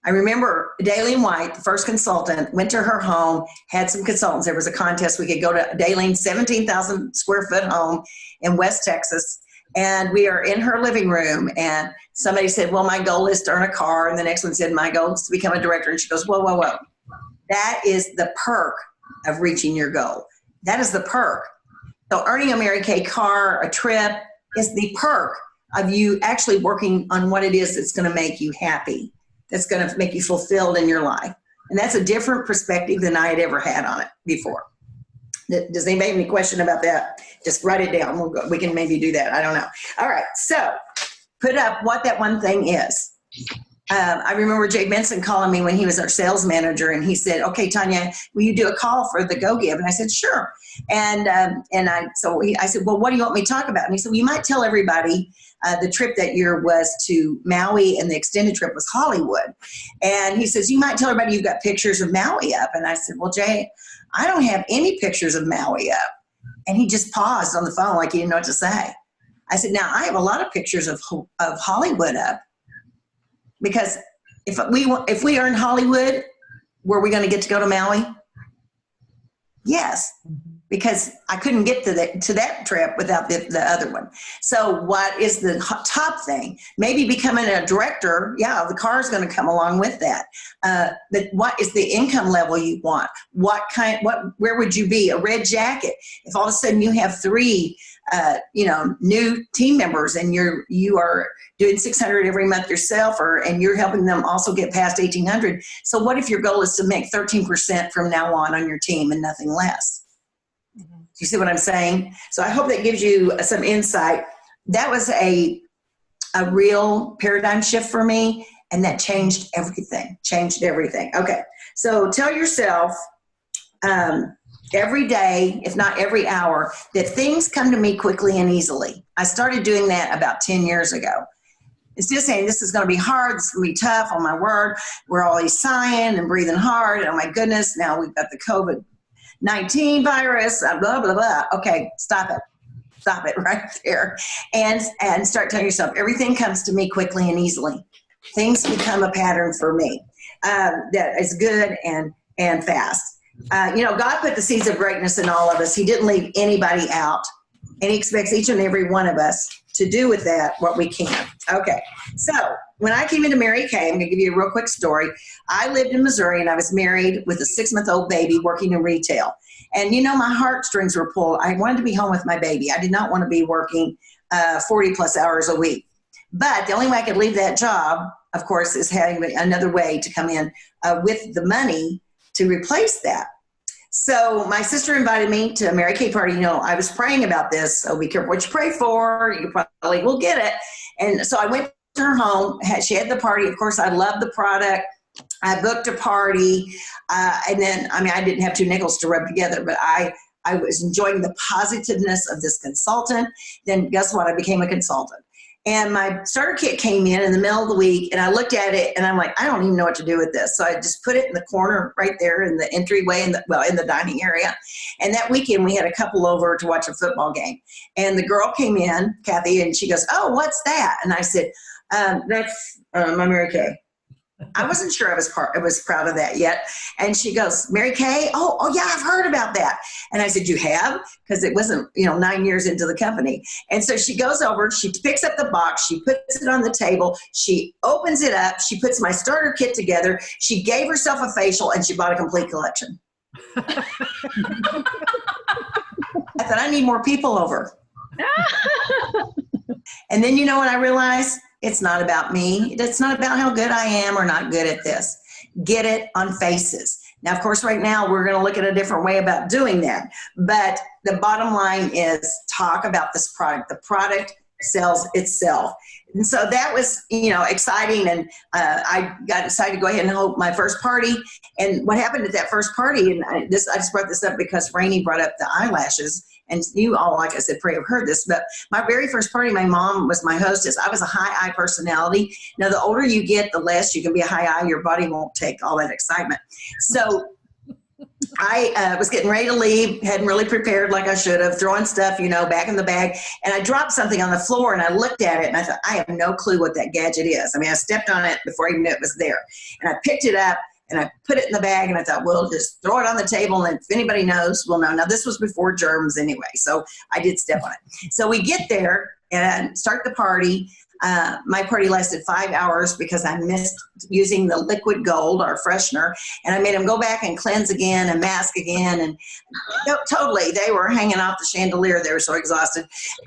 G: I remember Daylene White, the first consultant, went to her home, had some consultants. There was a contest. We could go to Daylene's 17,000 square foot home in West Texas. And we are in her living room. And somebody said, well, my goal is to earn a car. And the next one said, my goal is to become a director. And she goes, whoa, whoa, whoa. That is the perk of reaching your goal. That is the perk. So earning a Mary Kay car, a trip, is the perk of you actually working on what it is that's going to make you happy, that's going to make you fulfilled in your life. And that's a different perspective than I had ever had on it before. Does anybody have any question about that? Just write it down. We can maybe do that. I don't know. All right. So put up what that one thing is. I remember Jay Benson calling me when he was our sales manager, and he said, okay, Tawyna, will you do a call for the Go Give? And I said, sure. And I said, well, what do you want me to talk about? And he said, well, you might tell everybody the trip that year was to Maui, and the extended trip was Hollywood. And he says, you might tell everybody you've got pictures of Maui up. And I said, well, Jay, I don't have any pictures of Maui up. And he just paused on the phone like he didn't know what to say. I said, now I have a lot of pictures of Hollywood up. Because if we earn Hollywood, were we going to get to go to Maui? Yes, because I couldn't get to that trip without the other one. So what is the top thing? Maybe becoming a director. Yeah, the car is going to come along with that. But what is the income level you want? Where would you be? A red jacket. If all of a sudden you have 3 new team members, and you are doing 600 every month yourself, and you're helping them also get past 1,800. So what if your goal is to make 13% from now on your team and nothing less? Mm-hmm. Do you see what I'm saying? So I hope that gives you some insight. That was a real paradigm shift for me, and that changed everything. Okay. So tell yourself, every day, if not every hour, that things come to me quickly and easily. I started doing that about 10 years ago. Instead of saying, this is going to be hard, this is going to be tough, oh my word, we're always sighing and breathing hard, and oh my goodness, now we've got the COVID-19 virus, blah, blah, blah. Okay, stop it right there. And start telling yourself, everything comes to me quickly and easily. Things become a pattern for me that is good and fast. God put the seeds of greatness in all of us. He didn't leave anybody out. And he expects each and every one of us to do with that what we can. Okay, so when I came into Mary Kay, I'm going to give you a real quick story. I lived in Missouri, and I was married with a 6-month-old baby working in retail. And, my heartstrings were pulled. I wanted to be home with my baby. I did not want to be working 40-plus hours a week. But the only way I could leave that job, of course, is having another way to come in with the money to replace that. So my sister invited me to a Mary Kay party. I was praying about this, so be careful what you pray for. You probably will get it. And so I went to her home. She had the party. Of course, I loved the product. I booked a party. And then, I didn't have 2 nickels to rub together, but I was enjoying the positiveness of this consultant. Then guess what? I became a consultant. And my starter kit came in the middle of the week, and I looked at it, and I'm like, I don't even know what to do with this. So I just put it in the corner right there in the entryway, in the dining area. And that weekend, we had a couple over to watch a football game. And the girl came in, Kathy, and she goes, oh, what's that? And I said, that's my Mary Kay. I wasn't sure I was proud of that yet. And she goes, Mary Kay? Oh yeah, I've heard about that. And I said, you have? Because it wasn't, 9 years into the company. And so she goes over, she picks up the box, she puts it on the table, she opens it up, she puts my starter kit together, she gave herself a facial, and she bought a complete collection. I thought, I need more people over. And then you know what I realized? It's not about me. It's not about how good I am or not good at this. Get it on faces. Now, of course, right now we're going to look at a different way about doing that. But the bottom line is talk about this product. The product sells itself. And so that was, you know, exciting. And I got excited to go ahead and hold my first party. And what happened at that first party, and I just brought this up because Rayne brought up the eyelashes. And you all, like I said, probably have heard this, but my very first party, my mom was my hostess. I was a high eye personality. Now, the older you get, the less you can be a high eye. Your body won't take all that excitement. So I was getting ready to leave, hadn't really prepared like I should have, throwing stuff, you know, back in the bag. And I dropped something on the floor and I looked at it and I thought, I have no clue what that gadget is. I mean, I stepped on it before I even knew it was there. And I picked it up and I put it in the bag and I thought, well, just throw it on the table. And if anybody knows, we'll know. Now, this was before germs anyway, so I did step on it. So we get there and start the party. My party lasted 5 hours because I missed using the liquid gold, our freshener, and I made them go back and cleanse again and mask again. And totally, they were hanging off the chandelier. They were so exhausted.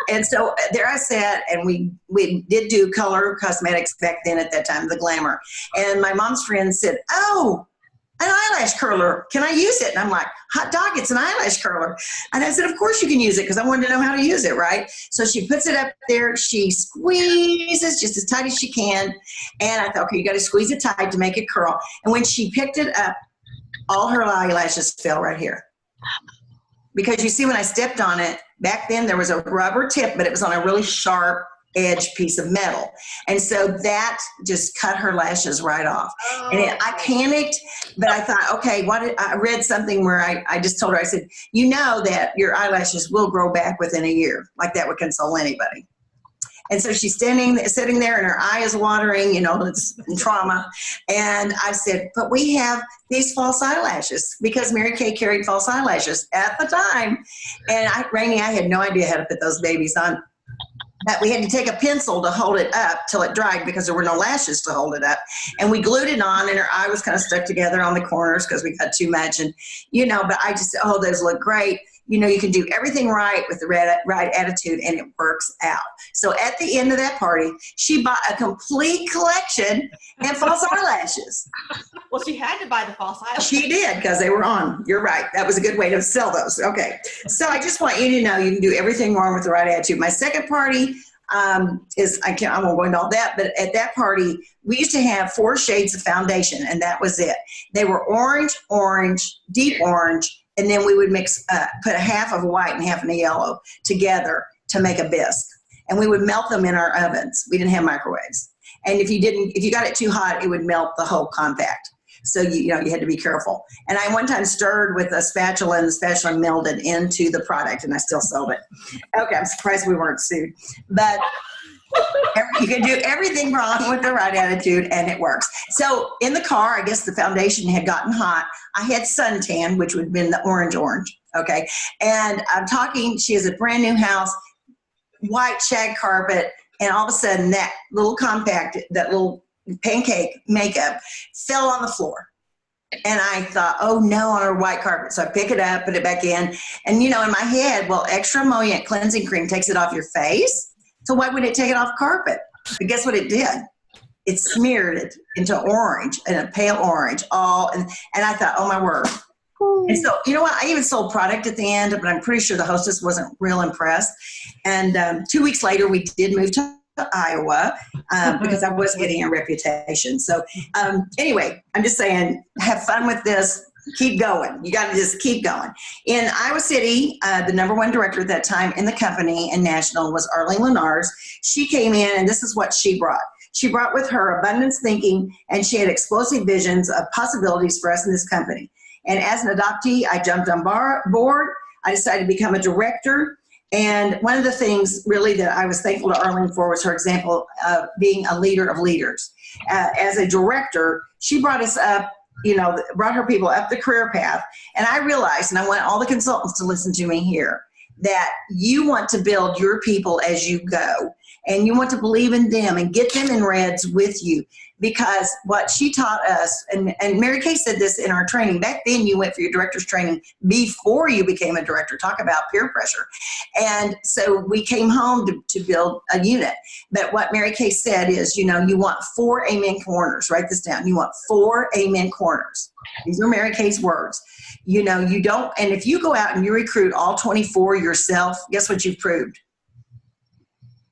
G: And so there I sat, and we did do color cosmetics back then at that time, the glamour. And my mom's friend said, oh, an eyelash curler. Can I use it? And I'm like, hot dog, it's an eyelash curler. And I said, of course you can use it because I wanted to know how to use it, right? So she puts it up there. She squeezes just as tight as she can. And I thought, okay, you got to squeeze it tight to make it curl. And when she picked it up, all her eyelashes fell right here. Because you see, when I stepped on it, back then there was a rubber tip, but it was on a really sharp edge piece of metal. And so that just cut her lashes right off. Oh. And I panicked, but I thought, okay, I read something where I just told her, I said, you know that your eyelashes will grow back within a year. Like that would console anybody. And so she's sitting there and her eye is watering, you know, it's trauma. And I said, but we have these false eyelashes because Mary Kay carried false eyelashes at the time. And Rayne, I had no idea how to put those babies on. But we had to take a pencil to hold it up till it dried because there were no lashes to hold it up. And we glued it on, and her eye was kind of stuck together on the corners because we got too much. And, you know, but I just said, oh, those look great. You know, you can do everything right with the right attitude, and it works out. So at the end of that party, she bought a complete collection and false eyelashes.
A: Well, she had to buy the false eyelashes.
G: She did because they were on. You're right. That was a good way to sell those. Okay. So I just want you to know you can do everything wrong with the right attitude. My second party I won't go into all that, but at that party, we used to have 4 shades of foundation, and that was it. They were orange, deep orange, and then we would put a half of a white and half of a yellow together to make a bisque. And we would melt them in our ovens. We didn't have microwaves. And if you got it too hot, it would melt the whole compact. So, you had to be careful. And I one time stirred with a spatula, and the spatula melted into the product, and I still sold it. Okay, I'm surprised we weren't sued. But you can do everything wrong with the right attitude, and it works. So in the car, I guess the foundation had gotten hot. I had suntan, which would have been the orange, okay? And I'm talking, she has a brand new house, white shag carpet, and all of a sudden that little compact, that little pancake makeup fell on the floor. And I thought, oh no, on her white carpet. So I pick it up, put it back in. And in my head, well, extra emollient cleansing cream takes it off your face. So why would it take it off carpet? But guess what it did? It smeared it into orange, and a pale orange, and I thought, oh my word. And so, you know what? I even sold product at the end, but I'm pretty sure the hostess wasn't real impressed. And 2 weeks later, we did move to Iowa because I was getting a reputation. So anyway, I'm just saying, have fun with this. Keep going. You got to just keep going. In Iowa City, the #1 director at that time in the company and national was Arlene Lenars. She came in, and this is what she brought. She brought with her abundance thinking, and she had explosive visions of possibilities for us in this company. And as an adoptee, I jumped on board. I decided to become a director. And one of the things really that I was thankful to Arlene for was her example of being a leader of leaders. As a director, she brought us up, brought her people up the career path. And I realized, and I want all the consultants to listen to me here, that you want to build your people as you go. And you want to believe in them and get them in reds with you. because what she taught us, and Mary Kay said this in our training, back then you went for your director's training before you became a director. Talk about peer pressure. And so we came home to build a unit. But what Mary Kay said is, you know, you want 4 amen corners. Write this down. You want 4 amen corners. These are Mary Kay's words. You know, you don't, and if you go out and you recruit all 24 yourself, guess what you've proved?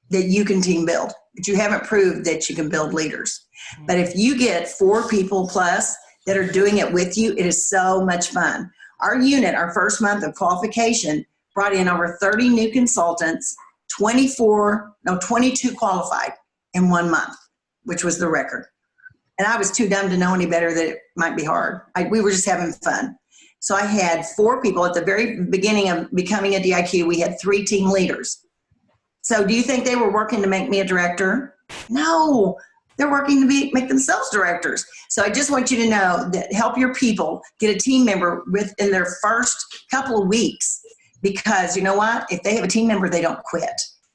G: That you can team build. But you haven't proved that you can build leaders. But if you get 4 people plus that are doing it with you, it is so much fun. Our unit, our first month of qualification, brought in over 30 new consultants, 22 qualified in 1 month, which was the record. And I was too dumb to know any better that it might be hard. We were just having fun. So I had 4 people at the very beginning of becoming a DIQ. We had 3 team leaders. So do you think they were working to make me a director? No, they're working to make themselves directors. So I just want you to know that help your people get a team member within their first couple of weeks, because you know what? If they have a team member, they don't quit.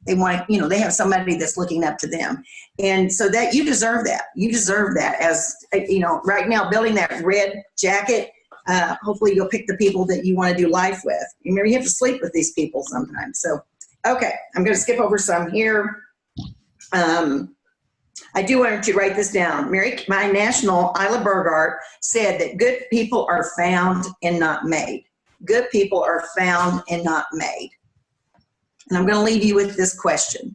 G: They want, you know, they have somebody that's looking up to them. And so that you deserve that. You deserve that as, you know, right now building that red jacket. Hopefully you'll pick the people that you want to do life with. Remember, you have to sleep with these people sometimes. So, okay, I'm going to skip over some here. I do want you to write this down. My national, Isla Bergart, said that good people are found and not made. Good people are found and not made. And I'm going to leave you with this question.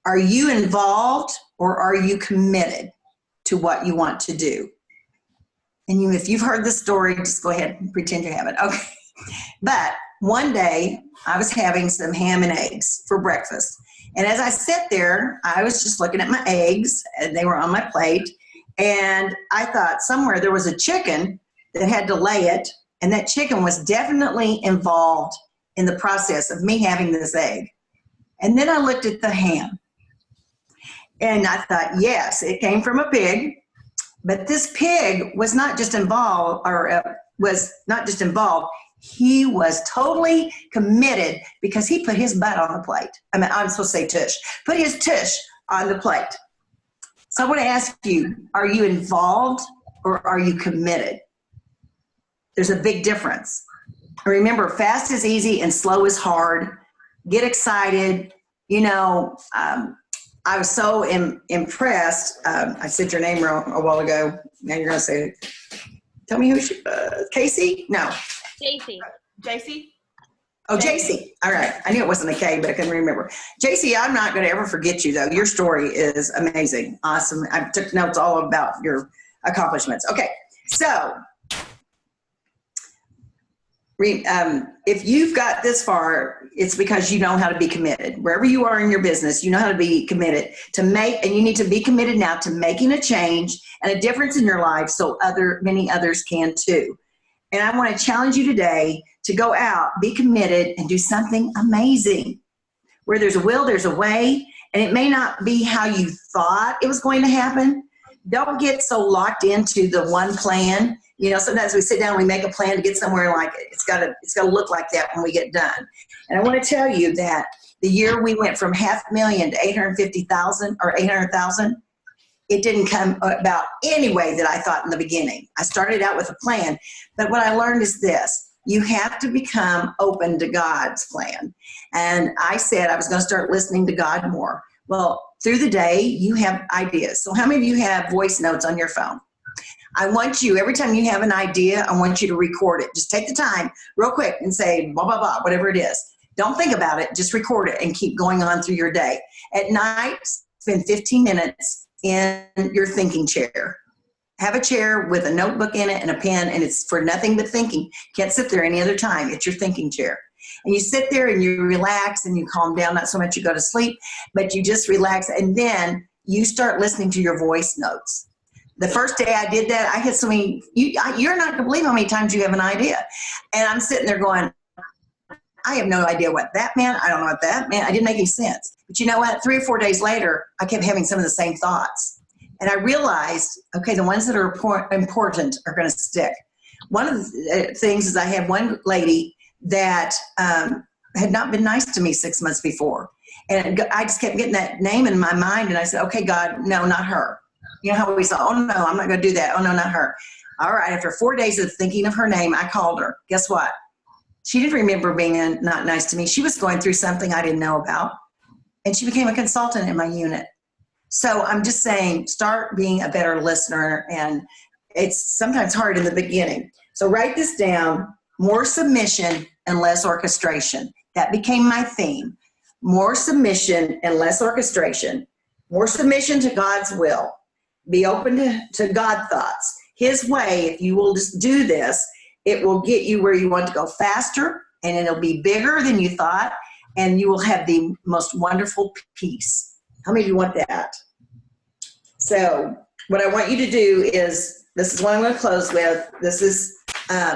G: Are you involved or are you committed to what you want to do? And if you've heard this story, just go ahead and pretend you haven't. Okay. But one day I was having some ham and eggs for breakfast. And as I sat there, I was just looking at my eggs and they were on my plate. And I thought somewhere there was a chicken that had to lay it. And that chicken was definitely involved in the process of me having this egg. And then I looked at the ham. And I thought, yes, it came from a pig. But this pig was not just involved, he was totally committed because he put his butt on the plate. I mean, I'm supposed to say tush. Put his tush on the plate. So I want to ask you, are you involved or are you committed? There's a big difference. Remember, fast is easy and slow is hard. Get excited. You know, I was so impressed. I said your name wrong a while ago. Now you're going to say it. Tell me who she, Casey? No.
B: Jaci.
A: Jaci?
G: Oh, Jaci. All right. I knew it wasn't a K, but I couldn't remember. Jaci, I'm not going to ever forget you, though. Your story is amazing. Awesome. I took notes all about your accomplishments. Okay. So, if you've got this far, it's because you know how to be committed. Wherever you are in your business, you know how to be committed and you need to be committed now to making a change and a difference in your life so many others can too. And I want to challenge you today to go out, be committed, and do something amazing. Where there's a will, there's a way, and it may not be how you thought it was going to happen. Don't get so locked into the one plan. You know, sometimes we sit down and we make a plan to get somewhere like it's got to look like that when we get done. And I want to tell you that the year we went from $500,000 to 850,000 or 800,000, it didn't come about any way that I thought in the beginning. I started out with a plan, but what I learned is this: you have to become open to God's plan. And I said I was going to start listening to God more. Well, through the day, you have ideas. So how many of you have voice notes on your phone? I want you, every time you have an idea, I want you to record it. Just take the time real quick and say, blah, blah, blah, whatever it is. Don't think about it. Just record it and keep going on through your day. At night, spend 15 minutes in your thinking chair. Have a chair with a notebook in it and a pen, and it's for nothing but thinking. Can't sit there any other time. It's your thinking chair. And you sit there and you relax and you calm down. Not so much you go to sleep, but you just relax. And then you start listening to your voice notes. The first day I did that, I had so many, you're not going to believe how many times you have an idea. And I'm sitting there going, I have no idea what that meant. I don't know what that meant. I didn't make any sense. But you know what? 3 or 4 days later, I kept having some of the same thoughts. And I realized, okay, the ones that are important are going to stick. One of the things is I had one lady that had not been nice to me 6 months before. And I just kept getting that name in my mind. And I said, okay, God, no, not her. You know how we say, oh no, I'm not going to do that. Oh no, not her. All right, after 4 days of thinking of her name, I called her. Guess what? She didn't remember being not nice to me. She was going through something I didn't know about. And she became a consultant in my unit. So I'm just saying, start being a better listener. And it's sometimes hard in the beginning. So write this down, more submission and less orchestration. That became my theme. More submission and less orchestration. More submission to God's will. Be open to God thoughts. His way, if you will just do this, it will get you where you want to go faster, and it'll be bigger than you thought, and you will have the most wonderful peace. How many of you want that? So what I want you to do is, this is what I'm going to close with. This is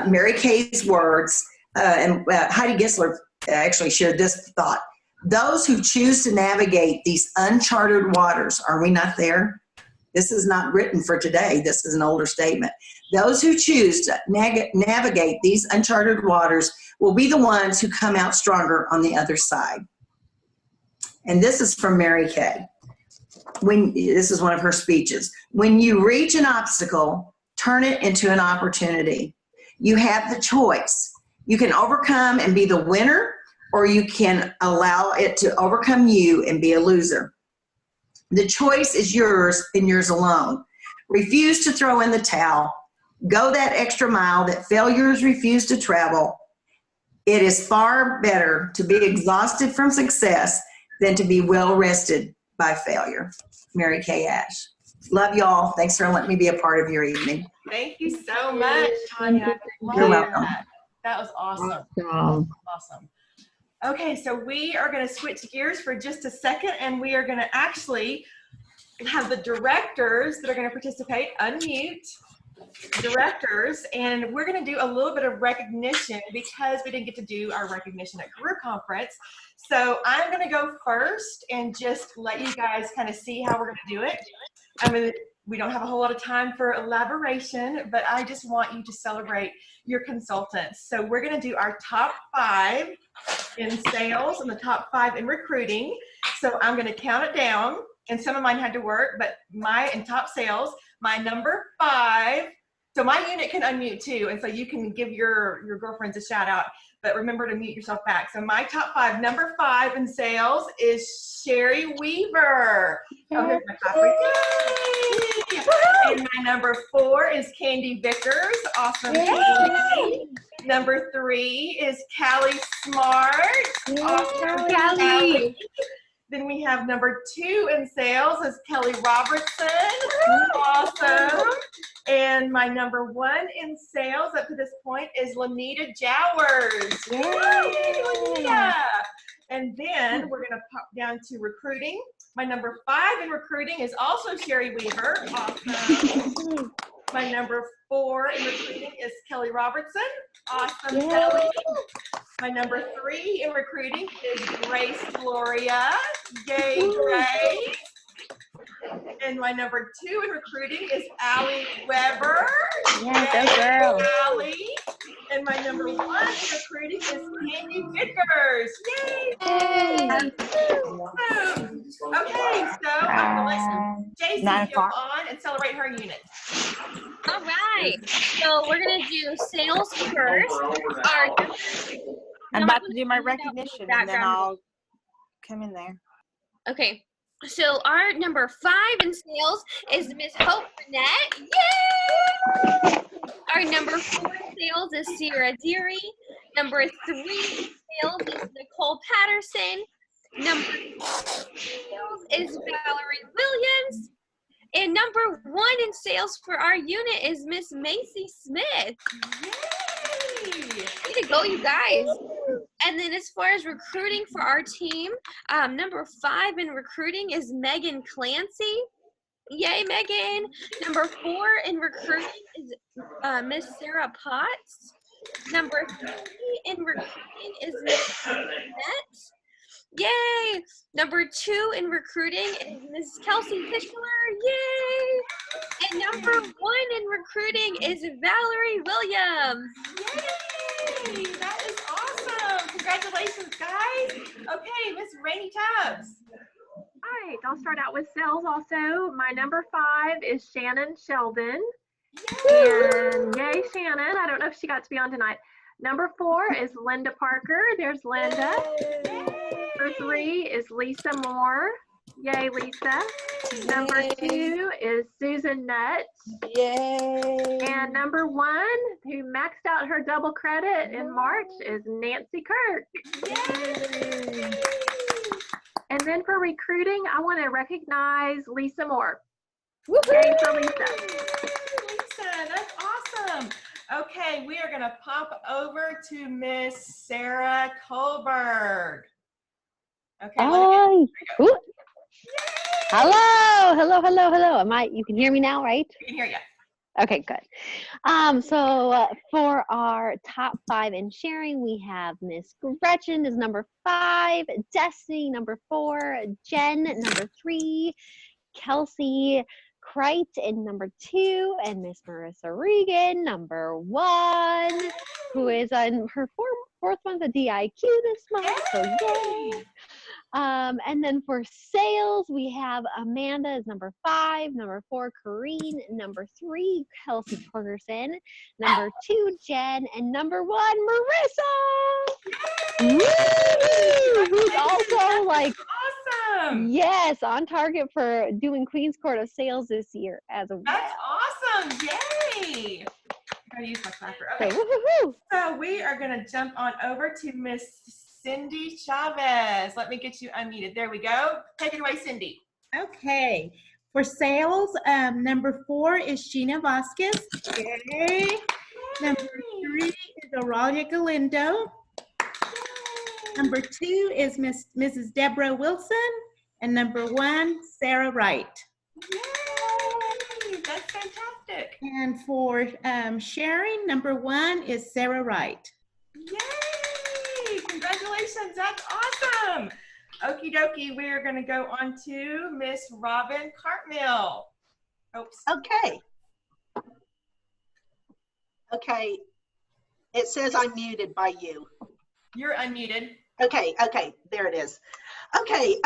G: Mary Kay's words, and Heidi Gissler actually shared this thought. Those who choose to navigate these uncharted waters, are we not there? This is not written for today. This is an older statement. Those who choose to navigate these uncharted waters will be the ones who come out stronger on the other side. And this is from Mary Kay. This is one of her speeches. When you reach an obstacle, turn it into an opportunity. You have the choice. You can overcome and be the winner, or you can allow it to overcome you and be a loser. The choice is yours and yours alone. Refuse to throw in the towel. Go that extra mile that failures refuse to travel. It is far better to be exhausted from success than to be well rested by failure. Mary Kay Ash. Love y'all. Thanks for letting me be a part of your evening.
A: Thank you so much, Tawyna.
G: You're welcome.
A: That was awesome. Awesome. Okay, so we are going to switch gears for just a second, and we are going to actually have the directors that are going to participate unmute. Directors, and we're going to do a little bit of recognition because we didn't get to do our recognition at career conference. So I'm going to go first and just let you guys kind of see how we're going to do it. I mean, we don't have a whole lot of time for elaboration, but I just want you to celebrate your consultants. So we're going to do our top 5 in sales and the top 5 in recruiting. So I'm going to count it down, and some of mine had to work, but in top sales, my number 5. So my unit can unmute too, and so you can give your girlfriends a shout out, but remember to mute yourself back. So my top 5, number 5 in sales is Sherry Weaver. Oh, here's my top 3. And my number 4 is Candy Vickers. Awesome. Number 3 is Callie Smart. Awesome. Callie. Then we have number 2 in sales is Kelly Robertson. Awesome. And my number 1 in sales up to this point is Lanita Jowers. Yay, Lanita. And then we're going to pop down to recruiting. My number 5 in recruiting is also Sherry Weaver. Awesome. My number 4 in recruiting is Kelly Robertson. Awesome, Kelly. My number 3 in recruiting is Grace Gloria. Yay, Grace. And my number 2 in recruiting is Allie Weber.
H: Yeah, go girl.
A: Allie. And my number 1 in recruiting is Candy Vickers. Yay! Okay, so I'm going to let Jaci go on and celebrate her unit.
B: All right. So we're going to do sales first.
H: I'm about to do my recognition, and then I'll come in there.
B: Okay. So our number 5 in sales is Miss Hope Burnett. Yay! Our number 4 in sales is Sierra Deary. Number 3 in sales is Nicole Patterson. Number 2 in sales is Valerie Williams. And number 1 in sales for our unit is Miss Macy Smith. Yay! Way to go, you guys. And then as far as recruiting for our team, number 5 in recruiting is Megan Clancy. Yay, Megan. Number 4 in recruiting is Miss Sarah Potts. Number 3 in recruiting is Miss Annette. Yay! Number 2 in recruiting is Miss Kelsey Tischler. Yay! And number 1 in recruiting is Valerie Williams.
A: Yay! That is awesome. Congratulations, guys. Okay, Miss Rainey Tubbs.
F: Hi, right, I'll start out with sales also. My number 5 is Shannon Sheldon. And yay, Shannon. I don't know if she got to be on tonight. Number 4 is Linda Parker. There's Linda. Number 3 is Lisa Moore. Yay, Lisa. Number 2 is Susan Nutt.
E: Yay.
F: And number 1, who maxed out her double credit in March, is Nancy Kirk.
A: Yay!
F: And then for recruiting, I want to recognize Lisa Moore.
E: Woohoo.
F: Yay for Lisa.
A: Lisa, that's awesome. Okay, we are gonna pop over to Miss Sarah Kohlberg. Okay.
I: Hi. Ooh. Hello, hello, hello, hello. You can hear me now, right?
A: We can hear you.
I: Okay, good. For our top 5 in sharing, we have Miss Gretchen is number 5, Destiny number 4, Jen number 3, Kelsey Kreit in number 2, and Miss Marissa Regan number 1, who is on her fourth month of DIQ this month. So yay! And then for sales, we have Amanda is number 5, number 4, Corrine, number 3, Kelsey Torgerson, number 2, Jen, and number 1, Marissa. Woo! Who's also like
A: Awesome.
I: yes, on target for doing Queen's Court of Sales this year as well.
A: That's awesome. Yay. I gotta use my clapper. Okay.
I: So, woo-hoo-hoo.
A: So we are gonna jump on over to Miss Cindy Chavez. Let me get you unmuted. There we go. Take it away, Cindy.
J: Okay. For sales, number 4 is Gina Vasquez. Yay. Number 3 is Aurelia Galindo. Number 2 is Mrs. Deborah Wilson. And number 1, Sarah Wright.
A: Yay! That's fantastic.
J: And for sharing, number 1 is Sarah Wright.
A: Yay! Congratulations. That's awesome. Okie dokie. We are going to go on to Miss Robyn Cartmill. Oops.
K: Okay. Okay. It says I'm muted by you.
A: You're unmuted.
K: Okay, there it is. Okay,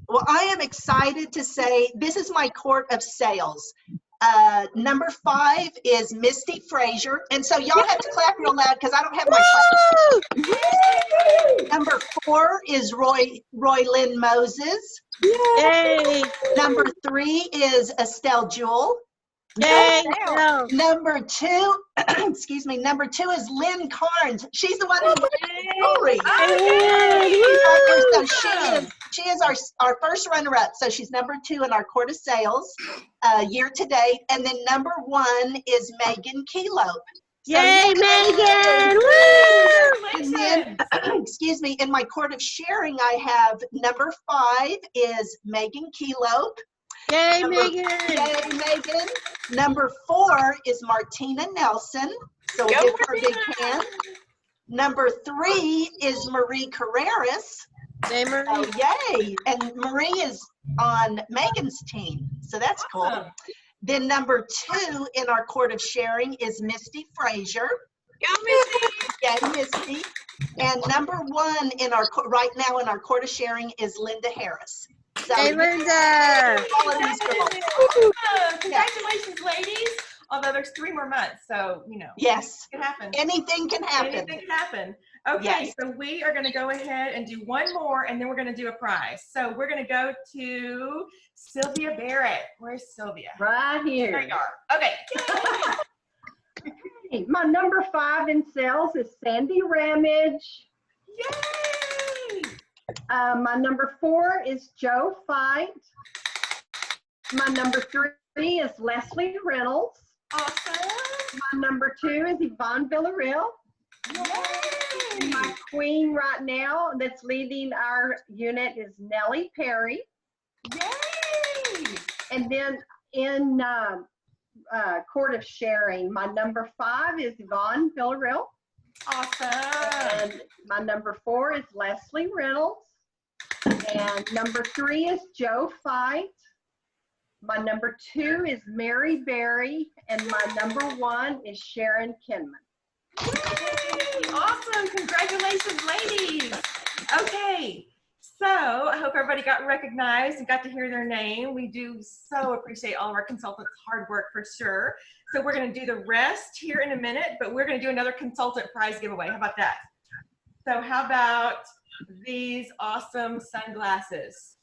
K: well, I am excited to say this is my court of sales. Number 5 is Misty Frazier, and so y'all have to clap real loud because I don't have my clap. Number 4 is Roy Lynn Moses.
H: Yay!
K: Number 3 is Estelle Jewell.
H: Yay!
K: Number 2, excuse me, number 2 is Lynn Carnes. She's the one who jewelry. So she is our first runner-up. So she's number 2 in our court of sales year to date. And then number 1 is Megan Keelope.
H: Yay, Megan!
K: Woo! And then, excuse me, in my court of sharing, I have number 5 is Megan Keelope.
H: Yay, Megan!
K: Yay, Megan. Number 4 is Martina Nelson. So we'll give her a big hand. Number 3 is Marie Carreras.
H: Yay, Marie.
K: Oh, yay. And Marie is on Megan's team. So that's cool.
A: Awesome.
K: Then number 2 in our court of sharing is Misty Frazier.
H: Go, Misty!
K: Yay, Misty. And number 1 in our right now in our court of sharing is Linda Harris. So
H: Hey, Linda!
K: all of these girls.
A: Awesome. Congratulations, ladies. Although there's 3 more months, so, you know.
K: Yes.
A: It can happen.
K: Anything can happen.
A: Anything can happen. Okay,
K: Yes.
A: so we are going to go ahead and do one more, and then we're going to do a prize. So we're going to go to Sylvia Barrett. Where's Sylvia?
L: Right here.
A: There you are. Okay.
L: Hey, my number 5 in sales is Sandy Ramage.
A: Yay!
L: My number 4 is Joe Fight. My number 3 is Leslie Reynolds.
A: Awesome.
L: My number 2 is Yvonne Villarreal.
A: Yay!
L: My queen right now that's leading our unit is Nellie Perry.
A: Yay!
L: And then in Court of Sharing, my number 5 is Yvonne Villarreal.
A: Awesome.
L: And my number 4 is Leslie Reynolds. And number 3 is Joe Fight. My number 2 is Mary Berry. And my number 1 is Sharon Kinman.
A: Yay! Awesome. Congratulations, ladies. Okay. So I hope everybody got recognized and got to hear their name. We do so appreciate all of our consultants' hard work for sure. So we're going to do the rest here in a minute, but we're going to do another consultant prize giveaway. How about that? So how about these awesome sunglasses?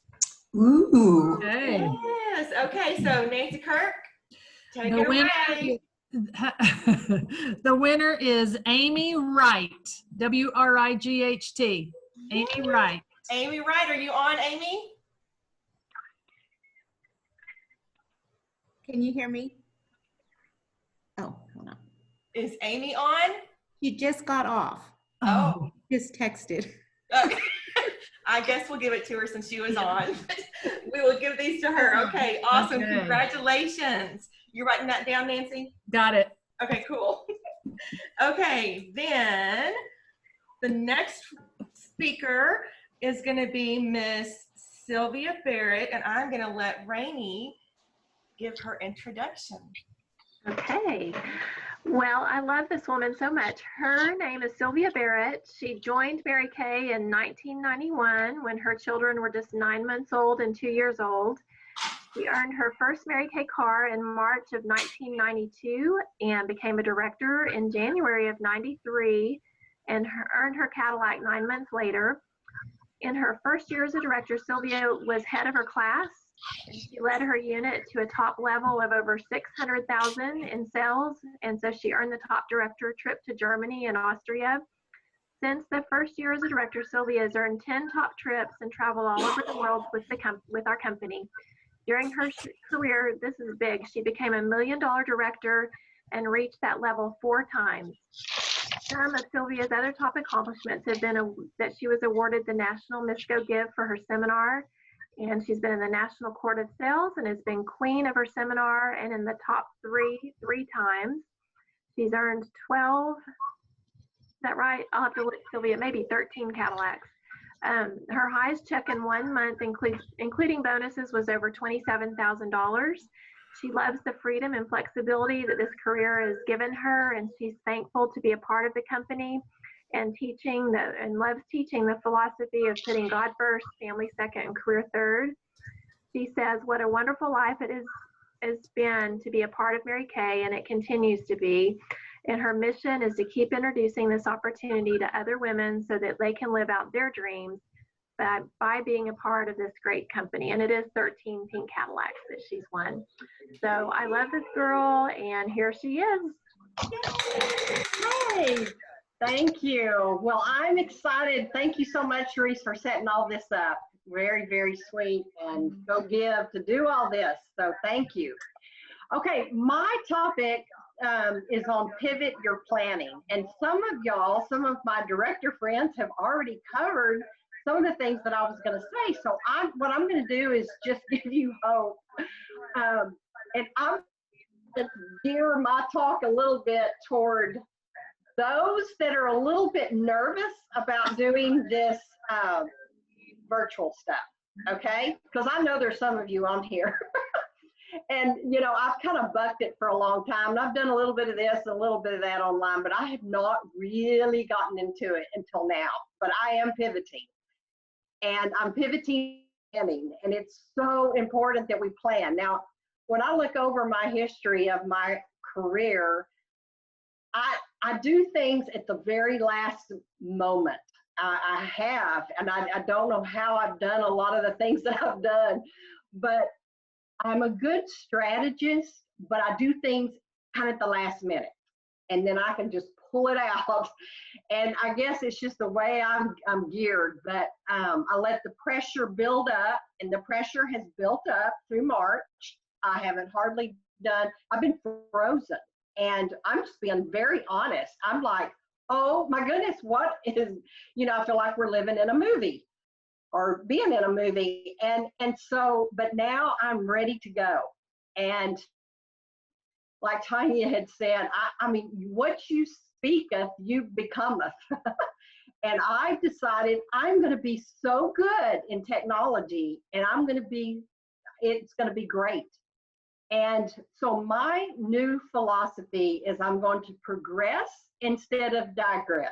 G: Ooh.
D: Okay.
A: Yes. Okay. So Nancy Kirk, take
D: The
A: it
D: winner,
A: away.
D: the winner is Amy Wright. W-R-I-G-H-T. Amy Wright.
A: Amy Wright, are you on, Amy?
J: Can you hear me? Oh, hold on.
A: Is Amy on?
J: You just got off.
A: Oh.
J: Just texted.
A: Okay. I guess we'll give it to her since she was on. We will give these to her. Okay, awesome.
D: Okay.
A: Congratulations. You writing that down, Nancy?
D: Got it.
A: Okay, cool. Okay, then the next speaker is going to be Miss Sylvia Barrett, and I'm going to let Rayne give her introduction.
F: Okay. Well, I love this woman so much. Her name is Sylvia Barrett. She joined Mary Kay in 1991 when her children were just 9 months old and 2 years old. She earned her first Mary Kay car in March of 1992 and became a director in January of 93 and earned her Cadillac 9 months later. In her first year as a director, Sylvia was head of her class. She led her unit to a top level of over 600,000 in sales, and so she earned the top director trip to Germany and Austria. Since the first year as a director, Sylvia has earned 10 top trips and traveled all over the world with our company. During her career, this is big, she became $1 million director and reached that level 4 times. Some of Sylvia's other top accomplishments have been that she was awarded the National Misco Give for her seminar, and she's been in the National Court of Sales and has been queen of her seminar and in the top three times. She's earned 12, is that right? I'll have to look, Sylvia, maybe 13 Cadillacs. Her highest check in 1 month, including bonuses, was over $27,000. She loves the freedom and flexibility that this career has given her, and she's thankful to be a part of the company and loves teaching the philosophy of putting God first, family second, and career third. She says, what a wonderful life it has been to be a part of Mary Kay, and it continues to be. And her mission is to keep introducing this opportunity to other women so that they can live out their dreams by being a part of this great company. And it is 13 pink Cadillacs that she's won. So I love this girl, and here she is.
L: Hey, thank you. Well, I'm excited. Thank you so much, Charisse, for setting all this up. Very, very sweet, and go give to do all this. So thank you. Okay, my topic is on pivot your planning. And some of y'all, some of my director friends have already covered some of the things that I was going to say. So what I'm going to do is just give you hope. And I'm going to gear my talk a little bit toward those that are a little bit nervous about doing this virtual stuff, okay? Because I know there's some of you on here. And, you know, I've kind of bucked it for a long time. And I've done a little bit of this, a little bit of that online, but I have not really gotten into it until now. But I am pivoting. And I'm pivoting, and it's so important that we plan. Now, when I look over my history of my career, I do things at the very last moment. I have, and I don't know how I've done a lot of the things that I've done, but I'm a good strategist, but I do things kind of at the last minute, and then I can just pull it out. And I guess it's just the way I'm geared, but I let the pressure build up, and the pressure has built up through March. I haven't hardly done, I've been frozen, and I'm just being very honest. I'm like, oh my goodness, what is, you know, I feel like we're living in a movie or being in a movie. And so, but now I'm ready to go. And like Tawyna had said, I mean, what you speaketh, you becometh. And I've decided I'm going to be so good in technology, and it's going to be great. And so my new philosophy is I'm going to progress instead of digress.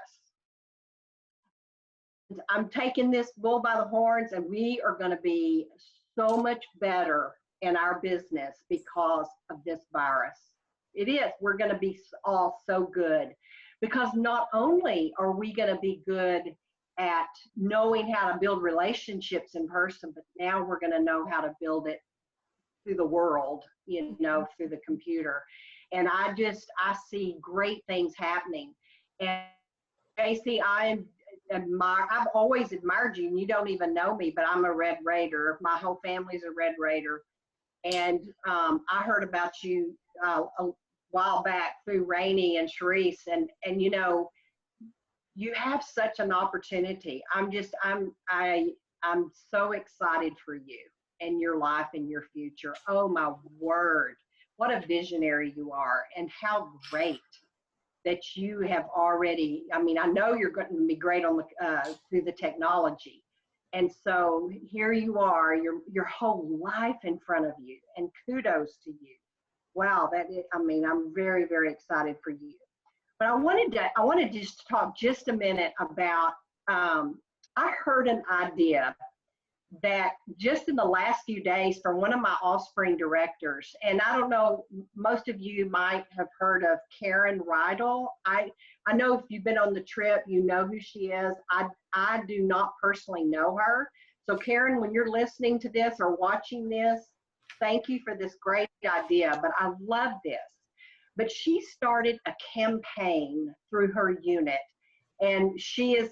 L: I'm taking this bull by the horns, and we are going to be so much better in our business because of this virus. It is. We're going to be all so good because not only are we going to be good at knowing how to build relationships in person, but now we're going to know how to build it through the world, you know, through the computer. And I see great things happening. And Jaci, I've always admired you, and you don't even know me, but I'm a Red Raider. My whole family's a Red Raider. And I heard about you a while back through Rayne and Charisse, and you know, you have such an opportunity. I'm so excited for you and your life and your future. Oh my word, what a visionary you are, and how great that you have already, I mean, I know you're going to be great on the through the technology. And so here you are, your whole life in front of you, and kudos to you. Wow, I mean, I'm very, very excited for you. But I wanted to just talk just a minute about, I heard an idea that just in the last few days from one of my offspring directors, and I don't know, most of you might have heard of Karen Rydell. I know if you've been on the trip, you know who she is. I do not personally know her. So Karen, when you're listening to this or watching this, thank you for this great idea, but I love this. But she started a campaign through her unit, and she is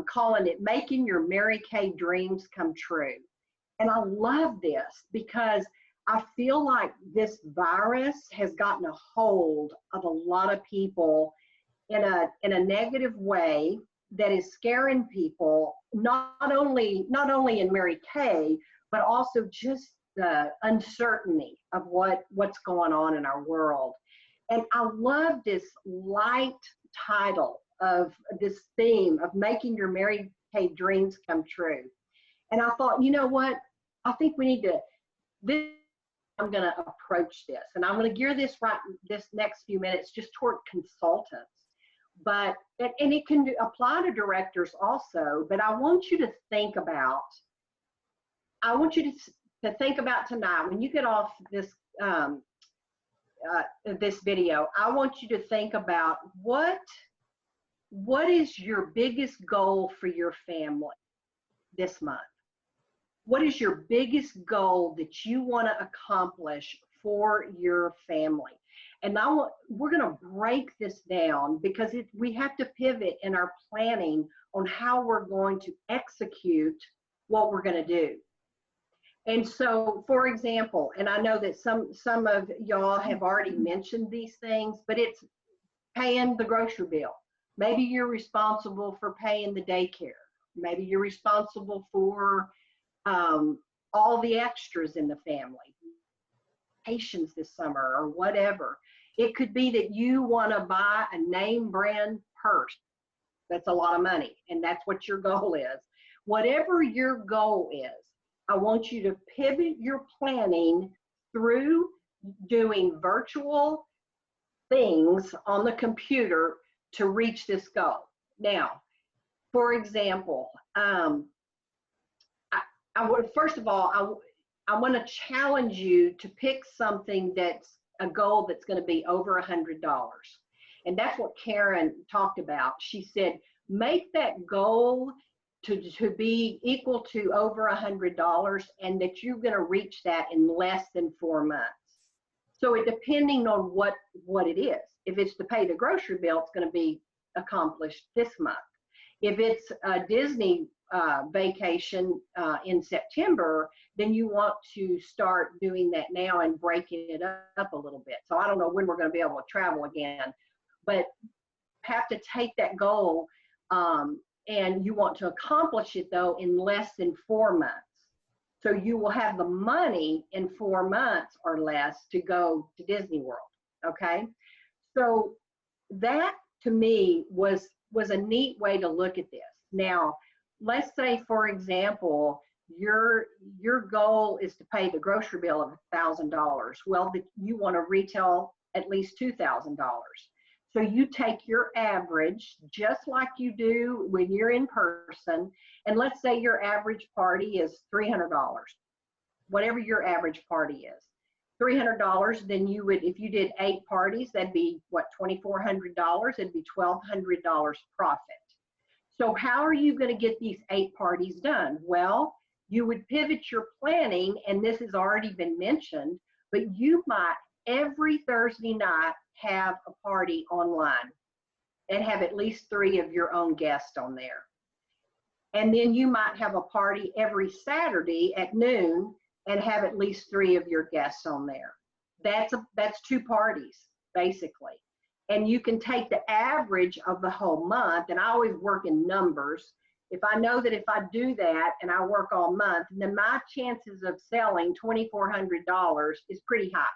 L: calling it Making Your Mary Kay Dreams Come True. And I love this because I feel like this virus has gotten a hold of a lot of people in a negative way that is scaring people, not only in Mary Kay, but also just the uncertainty of what's going on in our world. And I love this light title of this theme of Making Your Mary Kay Dreams Come True. And I thought, you know what? I think we need to, I'm going to approach this. And I'm going to gear this next few minutes just toward consultants. But, and it can apply to directors also, but I want you to think about, tonight, when you get off this, this video, I want you to think about what is your biggest goal for your family this month? What is your biggest goal that you want to accomplish for your family? And we're going to break this down because we have to pivot in our planning on how we're going to execute what we're going to do. And so, for example, and I know that some of y'all have already mentioned these things, but it's paying the grocery bill. Maybe you're responsible for paying the daycare. Maybe you're responsible for all the extras in the family, vacations this summer or whatever. It could be that you want to buy a name brand purse. That's a lot of money, and that's what your goal is. Whatever your goal is, I want you to pivot your planning through doing virtual things on the computer to reach this goal. Now, for example, first of all, I want to challenge you to pick something that's a goal that's going to be over $100. And that's what Karen talked about. She said, make that goal to be equal to over $100, and that you're going to reach that in less than 4 months. So it depending on what it is. If it's to pay the grocery bill, it's going to be accomplished this month. If it's a Disney vacation in September, then you want to start doing that now and breaking it up a little bit. So I don't know when we're going to be able to travel again, but have to take that goal and you want to accomplish it though in less than 4 months. So you will have the money in 4 months or less to go to Disney World, okay? So that to me was a neat way to look at this. Now, let's say, for example, your goal is to pay the grocery bill of $1,000. Well, you want to retail at least $2,000. So you take your average, just like you do when you're in person, and let's say your average party is $300, whatever your average party is. $300, then you would, if you did 8 parties, that'd be what, $2,400? It'd be $1,200 profit. So how are you going to get these 8 parties done? Well, you would pivot your planning, and this has already been mentioned, but you might every Thursday night have a party online and have at least 3 of your own guests on there. And then you might have a party every Saturday at noon and have at least 3 of your guests on there. That's 2 parties, basically. And you can take the average of the whole month, and I always work in numbers. If I know that if I do that and I work all month, then my chances of selling $2,400 is pretty high,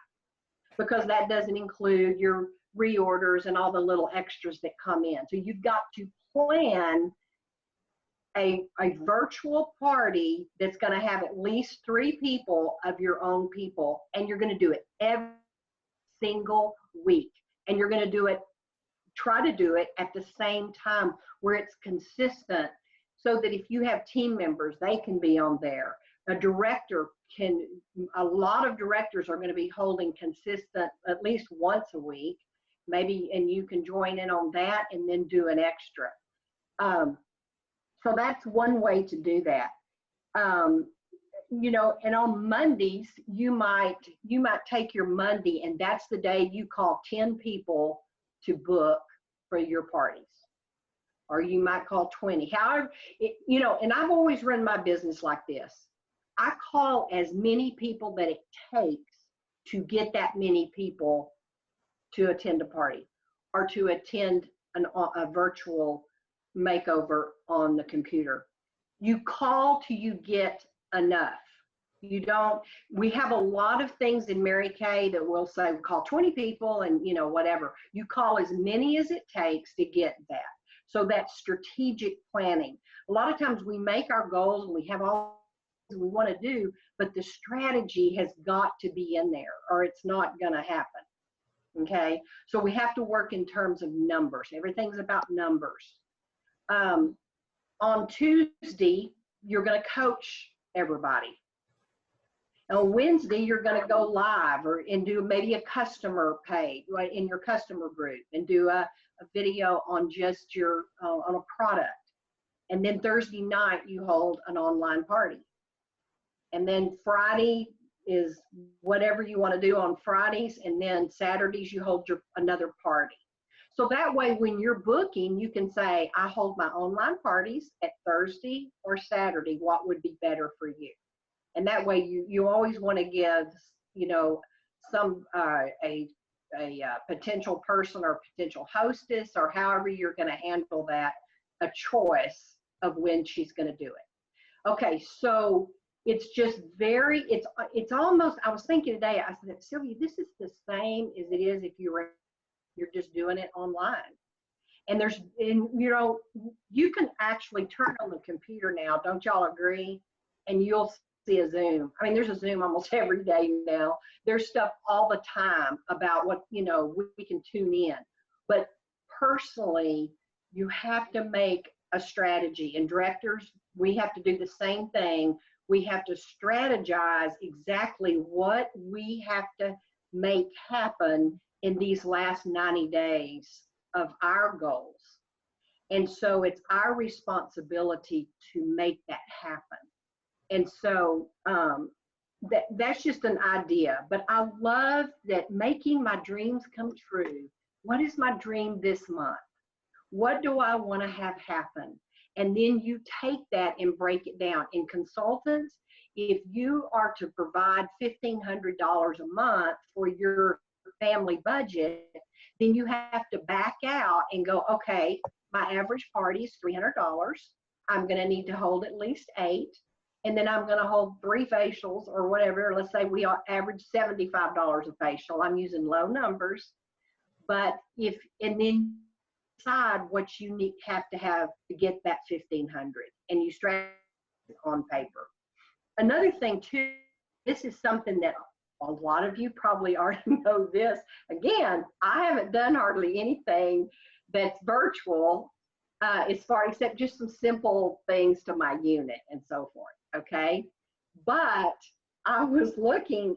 L: because that doesn't include your reorders and all the little extras that come in. So you've got to plan a virtual party that's going to have at least 3 people of your own people, and you're going to do it every single week. And you're going to try to do it at the same time where it's consistent, so that if you have team members, they can be on there. A lot of directors are going to be holding consistent at least once a week, maybe, and you can join in on that and then do an extra. So that's one way to do that. You know, and on Mondays, you might take your Monday, and that's the day you call 10 people to book for your parties. Or you might call 20. However, you know, and I've always run my business like this. I call as many people that it takes to get that many people to attend a party or to attend a virtual makeover on the computer. You call till you get enough. You don't, we have a lot of things in Mary Kay that we'll say, we call 20 people and, you know, whatever. You call as many as it takes to get that. So that's strategic planning. A lot of times we make our goals and we have all we want to do, but the strategy has got to be in there or it's not going to happen. Okay. So we have to work in terms of numbers. Everything's about numbers. On Tuesday, you're going to coach everybody. On Wednesday, you're going to go live and do maybe a customer page right, in your customer group and do a video on just your on a product. And then Thursday night, you hold an online party. And then Friday is whatever you want to do on Fridays. And then Saturdays, you hold another party. So that way, when you're booking, you can say, I hold my online parties at Thursday or Saturday. What would be better for you? And that way, you always want to give, you know, some a potential person or potential hostess or however you're going to handle that, a choice of when she's going to do it. Okay, so it's just it's almost, I was thinking today, I said, Sylvia, this is the same as it is if you're just doing it online. And you know, you can actually turn on the computer now, don't y'all agree? And you'll see a Zoom. I mean, there's a Zoom almost every day now. There's stuff all the time about what, you know, we can tune in. But personally, you have to make a strategy. And directors, we have to do the same thing. We have to strategize exactly what we have to make happen in these last 90 days of our goals. And so it's our responsibility to make that happen. And so that's just an idea. But I love that making my dreams come true. What is my dream this month? What do I want to have happen? And then you take that and break it down. In consultants, if you are to provide $1,500 a month for your family budget, then you have to back out and go, okay, my average party is $300. I'm going to need to hold at least 8. And then I'm going to hold 3 facials or whatever. Let's say we average $75 a facial. I'm using low numbers. But and then decide what you have to get that $1,500. And you strategize on paper. Another thing too, this is something that a lot of you probably already know this. Again, I haven't done hardly anything that's virtual as far except just some simple things to my unit and so forth, okay? But I was looking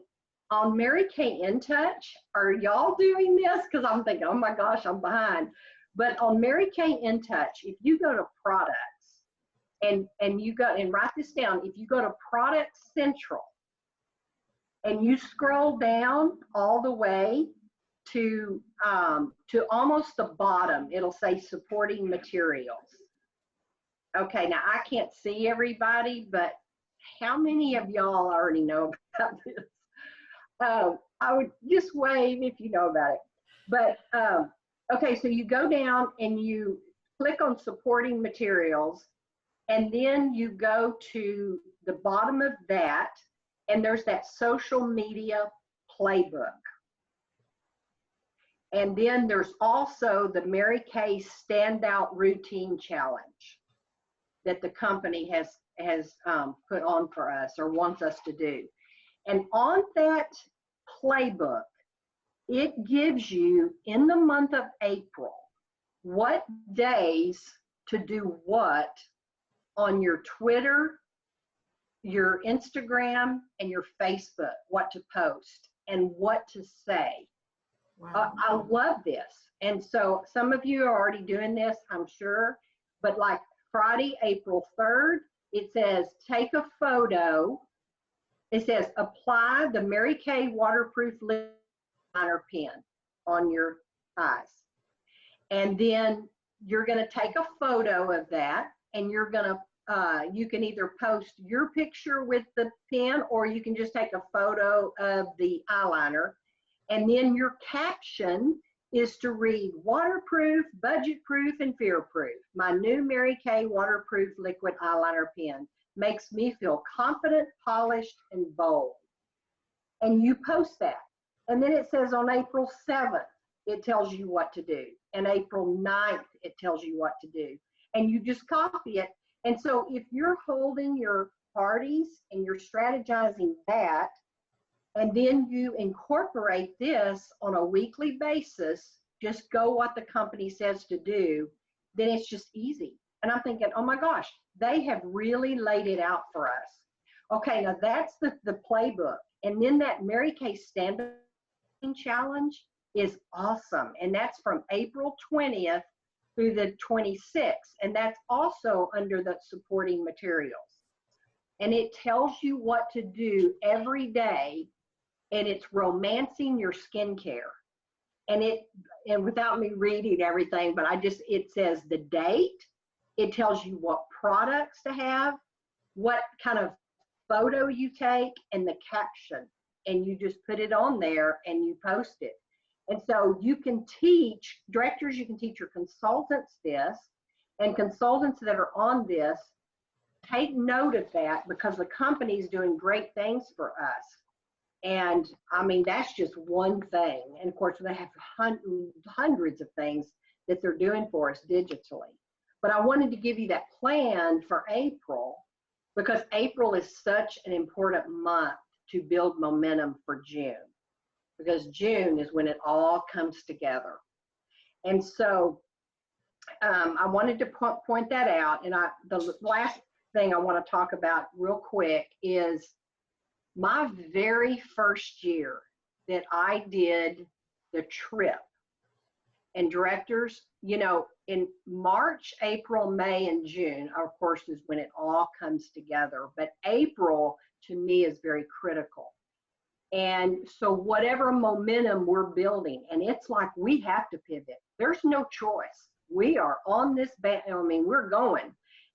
L: on Mary Kay In Touch. Are y'all doing this? Because I'm thinking, oh my gosh, I'm behind. But on Mary Kay In Touch, if you go to products and you go and write this down, if you go to Product Central and you scroll down all the way to almost the bottom, it'll say supporting materials. Okay, now I can't see everybody, but how many of y'all already know about this? I would just wave if you know about it. But okay, so you go down and you click on supporting materials, and then you go to the bottom of that, and there's that social media playbook. And then there's also the Mary Kay Standout Routine Challenge that the company has put on for us or wants us to do. And on that playbook, it gives you in the month of April what days to do what on your Twitter, your Instagram, and your Facebook, what to post and what to say. Wow. I love this. And so some of you are already doing this, I'm sure, but like Friday, April 3rd, it says take a photo. It says apply the Mary Kay waterproof lip liner pen on your eyes. And then you're going to take a photo of that, and you're going to you can either post your picture with the pen, or you can just take a photo of the eyeliner. And then your caption is to read waterproof, budget-proof, and fear-proof. My new Mary Kay waterproof liquid eyeliner pen makes me feel confident, polished, and bold. And you post that. And then it says on April 7th, it tells you what to do. And April 9th, it tells you what to do. And you just copy it. And so if you're holding your parties and you're strategizing that, and then you incorporate this on a weekly basis, just go what the company says to do, then it's just easy. And I'm thinking, oh my gosh, they have really laid it out for us. Okay, now that's the playbook. And then that Mary Kay Stand-Up Challenge is awesome. And that's from April 20th through the 26th. And that's also under the supporting materials. And it tells you what to do every day. And it's romancing your skincare. And without me reading everything, but it says the date, it tells you what products to have, what kind of photo you take, and the caption. And you just put it on there and you post it. And so you can teach directors, you can teach your consultants this, and consultants that are on this, take note of that, because the company is doing great things for us. And I mean, that's just one thing. And of course, they have hundreds of things that they're doing for us digitally. But I wanted to give you that plan for April, because April is such an important month to build momentum for June, because June is when it all comes together. And so I wanted to point that out. And the last thing I want to talk about real quick is my very first year that I did the trip. And directors, you know, in March, April, May, and June, of course, is when it all comes together. But April, to me, is very critical. And so whatever momentum we're building, and it's like we have to pivot. There's no choice. We are on this, we're going.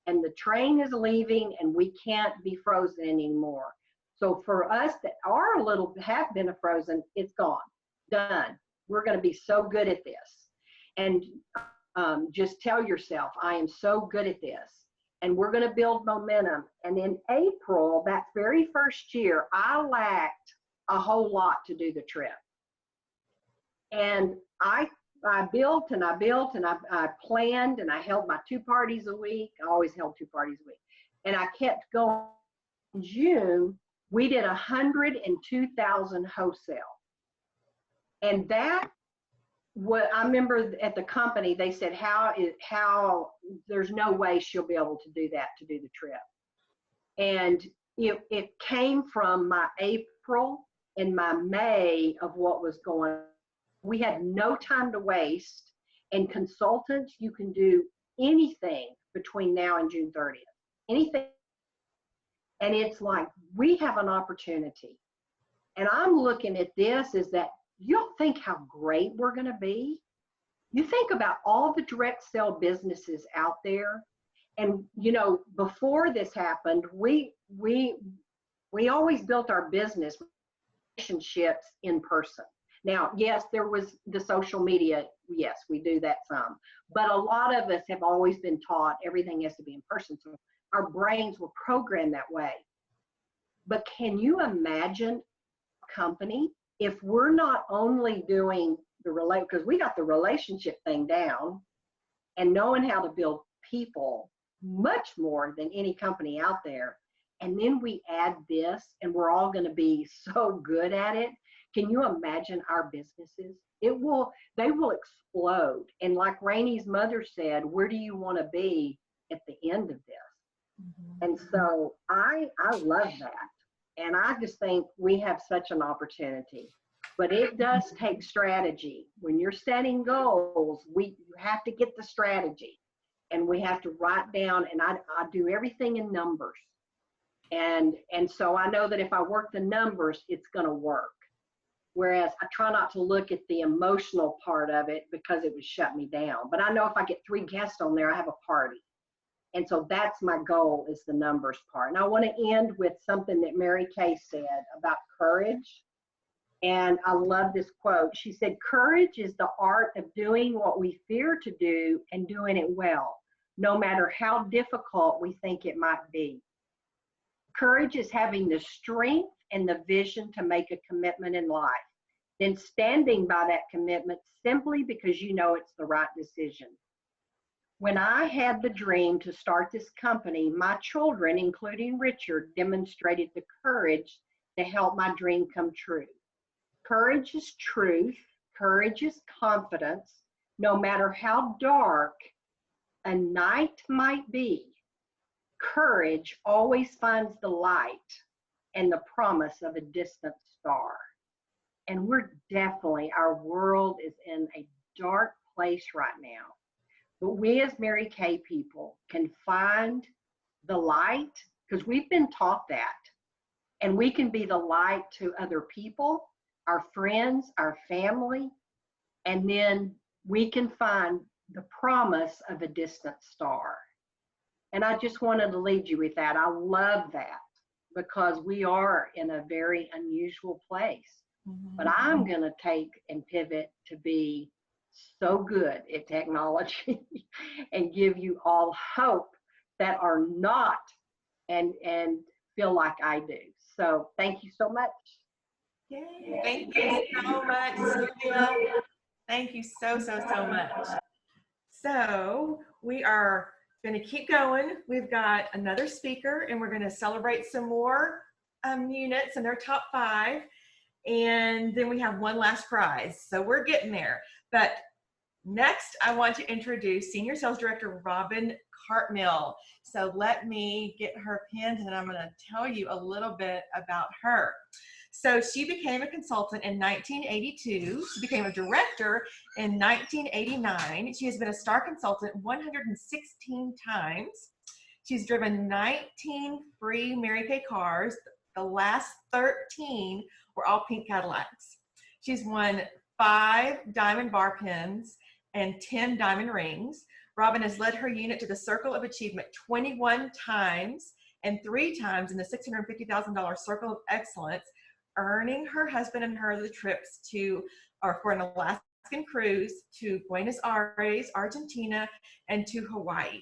L: And the train is leaving, and we can't be frozen anymore. So for us that are have been frozen, it's gone, done. We're going to be so good at this. And just tell yourself, I am so good at this. And we're going to build momentum. And in April, that very first year, I lacked a whole lot to do the trip. And I built and I built and I planned, and I held my 2 parties a week. I always held 2 parties a week. And I kept going. In June, We did 102,000 wholesale. And that, what I remember at the company, they said, how there's no way she'll be able to do that, to do the trip. And it came from my April and my May of what was going on. We had no time to waste, and consultants, you can do anything between now and June 30th, anything. And it's like, we have an opportunity. And I'm looking at this is that you don't think how great we're going to be. You think about all the direct sale businesses out there. And, you know, before this happened, we always built our business relationships in person. Now, yes, there was the social media. Yes, we do that some. But a lot of us have always been taught everything has to be in person. So our brains were programmed that way. But can you imagine a company if we're not only doing the because we got the relationship thing down and knowing how to build people much more than any company out there, and then we add this and we're all going to be so good at it. Can you imagine our businesses? They will explode. And like Rayne's mother said, where do you want to be at the end of this? Mm-hmm. And so I love that. And I just think we have such an opportunity. But it does take strategy. When you're setting goals, you have to get the strategy. And we have to write down, and I do everything in numbers. And so I know that if I work the numbers, it's going to work. Whereas I try not to look at the emotional part of it because it would shut me down. But I know if I get 3 guests on there, I have a party. And so that's my goal, is the numbers part. And I want to end with something that Mary Kay said about courage. And I love this quote. She said, "Courage is the art of doing what we fear to do and doing it well, no matter how difficult we think it might be. Courage is having the strength and the vision to make a commitment in life, then standing by that commitment simply because you know it's the right decision. When I had the dream to start this company, my children, including Richard, demonstrated the courage to help my dream come true. Courage is truth. Courage is confidence. No matter how dark a night might be, courage always finds the light and the promise of a distant star." And we're definitely, our world is in a dark place right now. But we as Mary Kay people can find the light, because we've been taught that. And we can be the light to other people, our friends, our family, and then we can find the promise of a distant star. And I just wanted to leave you with that. I love that, because we are in a very unusual place. Mm-hmm. But I'm going to take and pivot to be so good at technology and give you all hope that are not and feel like I do. So thank you so much.
A: Yay. Thank you so much, Sylvia. Thank you so much. So we are going to keep going. We've got another speaker, and we're going to celebrate some more units in their top 5. And then we have one last prize. So we're getting there. But next, I want to introduce Senior Sales Director Robyn Cartmill. So let me get her pinned, and I'm going to tell you a little bit about her. So she became a consultant in 1982. She became a director in 1989. She has been a star consultant 116 times. She's driven 19 free Mary Kay cars. The last 13 were all pink Cadillacs. She's won 5 diamond bar pins and 10 diamond rings. Robyn has led her unit to the Circle of Achievement 21 times and 3 times in the $650,000 Circle of Excellence, earning her husband and her the trips for an Alaskan cruise to Buenos Aires, Argentina, and to Hawaii.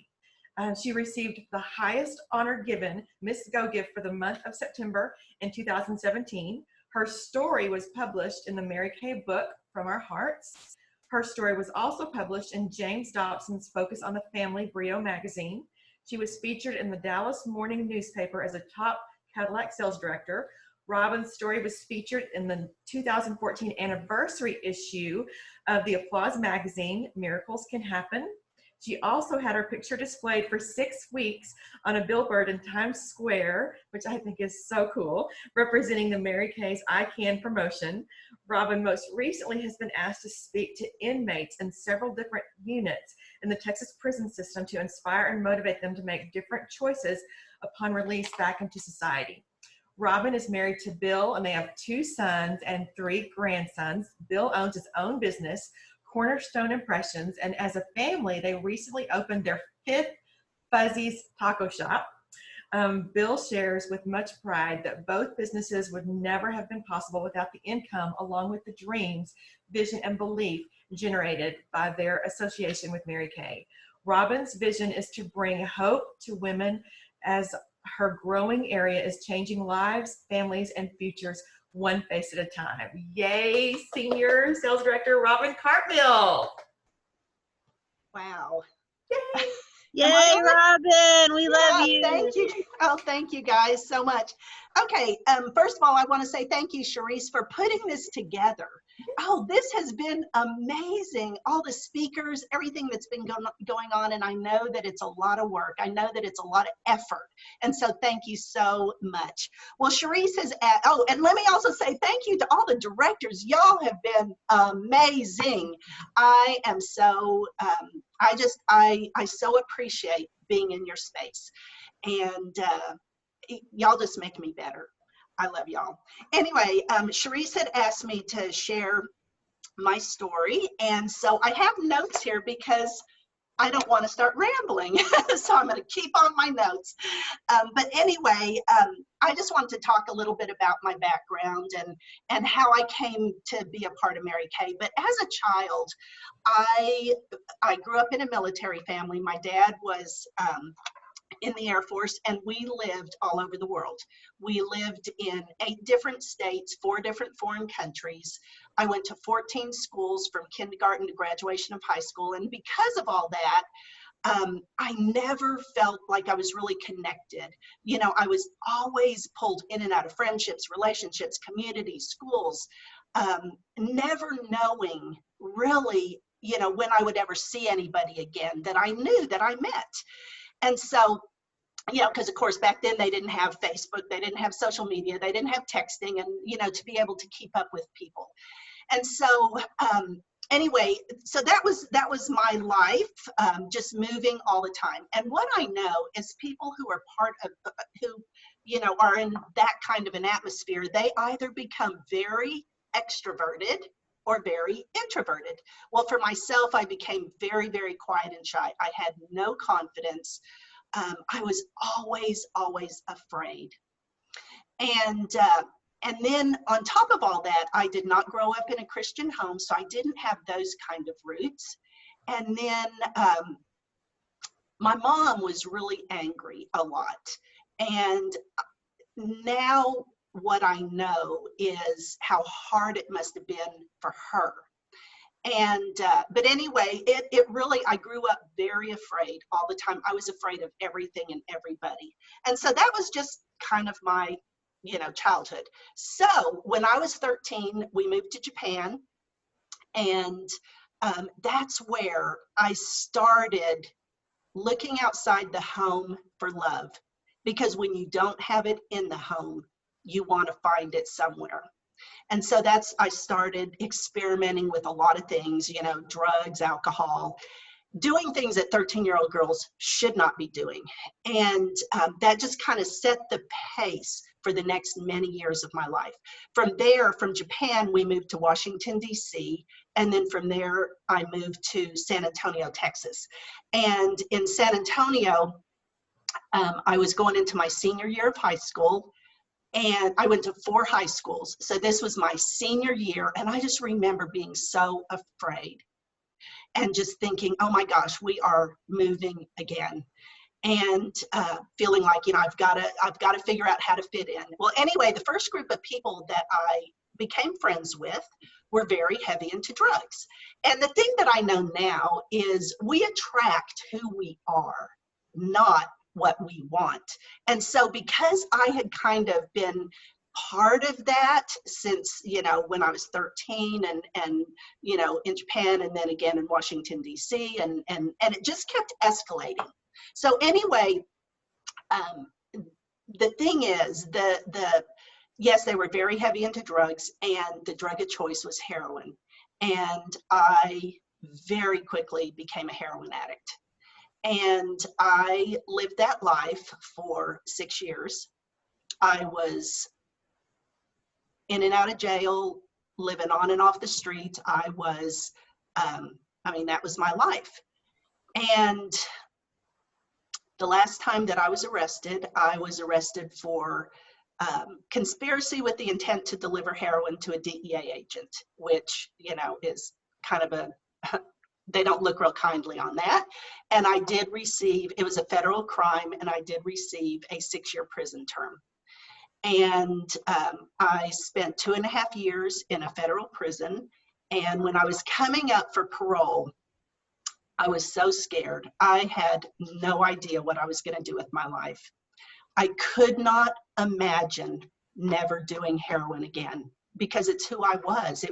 A: She received the highest honor given, Miss Go Gift, for the month of September in 2017. Her story was published in the Mary Kay book, From Our Hearts. Her story was also published in James Dobson's Focus on the Family Brio magazine. She was featured in the Dallas Morning newspaper as a top Cadillac sales director. Robyn's story was featured in the 2014 anniversary issue of the Applause magazine, Miracles Can Happen. She also had her picture displayed for 6 weeks on a billboard in Times Square, which I think is so cool, representing the Mary Kay's I Can promotion. Robyn most recently has been asked to speak to inmates in several different units in the Texas prison system to inspire and motivate them to make different choices upon release back into society. Robyn is married to Bill, and they have 2 sons and 3 grandsons. Bill owns his own business, Cornerstone Impressions, and as a family, they recently opened their 5th Fuzzy's Taco Shop. Bill shares with much pride that both businesses would never have been possible without the income, along with the dreams, vision, and belief generated by their association with Mary Kay. Robyn's vision is to bring hope to women as her growing area is changing lives, families, and futures one face at a time. Yay, Senior Sales Director Robyn Cartmill.
K: Wow.
A: Yay.
H: Yay, Robyn, we love you.
K: Thank you. Oh, thank you guys so much. Okay, first of all, I want to say thank you, Charisse, for putting this together. Oh, this has been amazing. All the speakers, everything that's been going on, and I know that it's a lot of work. I know that it's a lot of effort, and so thank you so much. Well, Charisse has, oh, and let me also say thank you to all the directors. Y'all have been amazing. I am so, I so appreciate being in your space, and y'all just make me better. I love y'all. Anyway, Charisse had asked me to share my story, and so I have notes here because I don't want to start rambling, so I'm going to keep on my notes. But anyway, I just want to talk a little bit about my background and how I came to be a part of Mary Kay. But as a child, I grew up in a military family. My dad was in the Air Force, and we lived all over the world. We lived in 8 different states, 4 different foreign countries. I went to 14 schools from kindergarten to graduation of high school, and because of all that, I never felt like I was really connected. You know, I was always pulled in and out of friendships, relationships, communities, schools, never knowing really, you know, when I would ever see anybody again that I knew that I met. And so, you know, because of course back then they didn't have Facebook, they didn't have social media, they didn't have texting, and, you know, to be able to keep up with people. And so anyway, so that was my life, just moving all the time. And what I know is people who are part of, who, you know, are in that kind of an atmosphere, they either become very extroverted or very introverted. Well, for myself, I became very, very quiet and shy. I had no confidence. I was always afraid. And then on top of all that, I did not grow up in a Christian home, so I didn't have those kind of roots. And then my mom was really angry a lot. And now what I know is how hard it must have been for her. And but anyway, it really, I grew up very afraid all the time. I was afraid of everything and everybody. And so that was just kind of my, you know, childhood. So when I was 13, we moved to Japan, and that's where I started looking outside the home for love, because when you don't have it in the home, you want to find it somewhere. And so I started experimenting with a lot of things, you know, drugs, alcohol, doing things that 13-year-old girls should not be doing. And that just kind of set the pace for the next many years of my life. From there, from Japan, we moved to Washington, D.C. And then from there, I moved to San Antonio, Texas. And in San Antonio, I was going into my senior year of high school. And I went to 4 high schools. So this was my senior year. And I just remember being so afraid and just thinking, oh my gosh, we are moving again. And feeling like, you know, I've got to figure out how to fit in. Well, anyway, the first group of people that I became friends with were very heavy into drugs. And the thing that I know now is we attract who we are, not what we want. And so because I had kind of been part of that since, you know, when I was 13 and you know, in Japan and then again in Washington, D.C. and it just kept escalating. So anyway, the thing is, yes, they were very heavy into drugs, and the drug of choice was heroin. And I very quickly became a heroin addict. And I lived that life for 6 years. I was in and out of jail, living on and off the street. I was, I mean, that was my life. And the last time that I was arrested for conspiracy with the intent to deliver heroin to a DEA agent, which, you know, is kind of a, they don't look real kindly on that. And I did receive, it was a federal crime, and I did receive a 6-year prison term. And I spent 2.5 years in a federal prison. And when I was coming up for parole, I was so scared. I had no idea what I was going to do with my life. I could not imagine never doing heroin again, because it's who I was.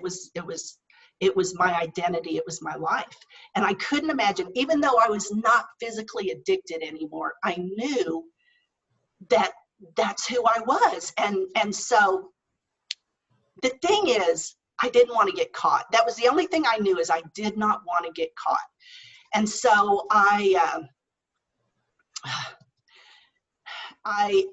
K: It was my identity. It was my life. And I couldn't imagine, even though I was not physically addicted anymore, I knew that that's who I was. And so the thing is, I didn't want to get caught. That was the only thing I knew, is I did not want to get caught. And so I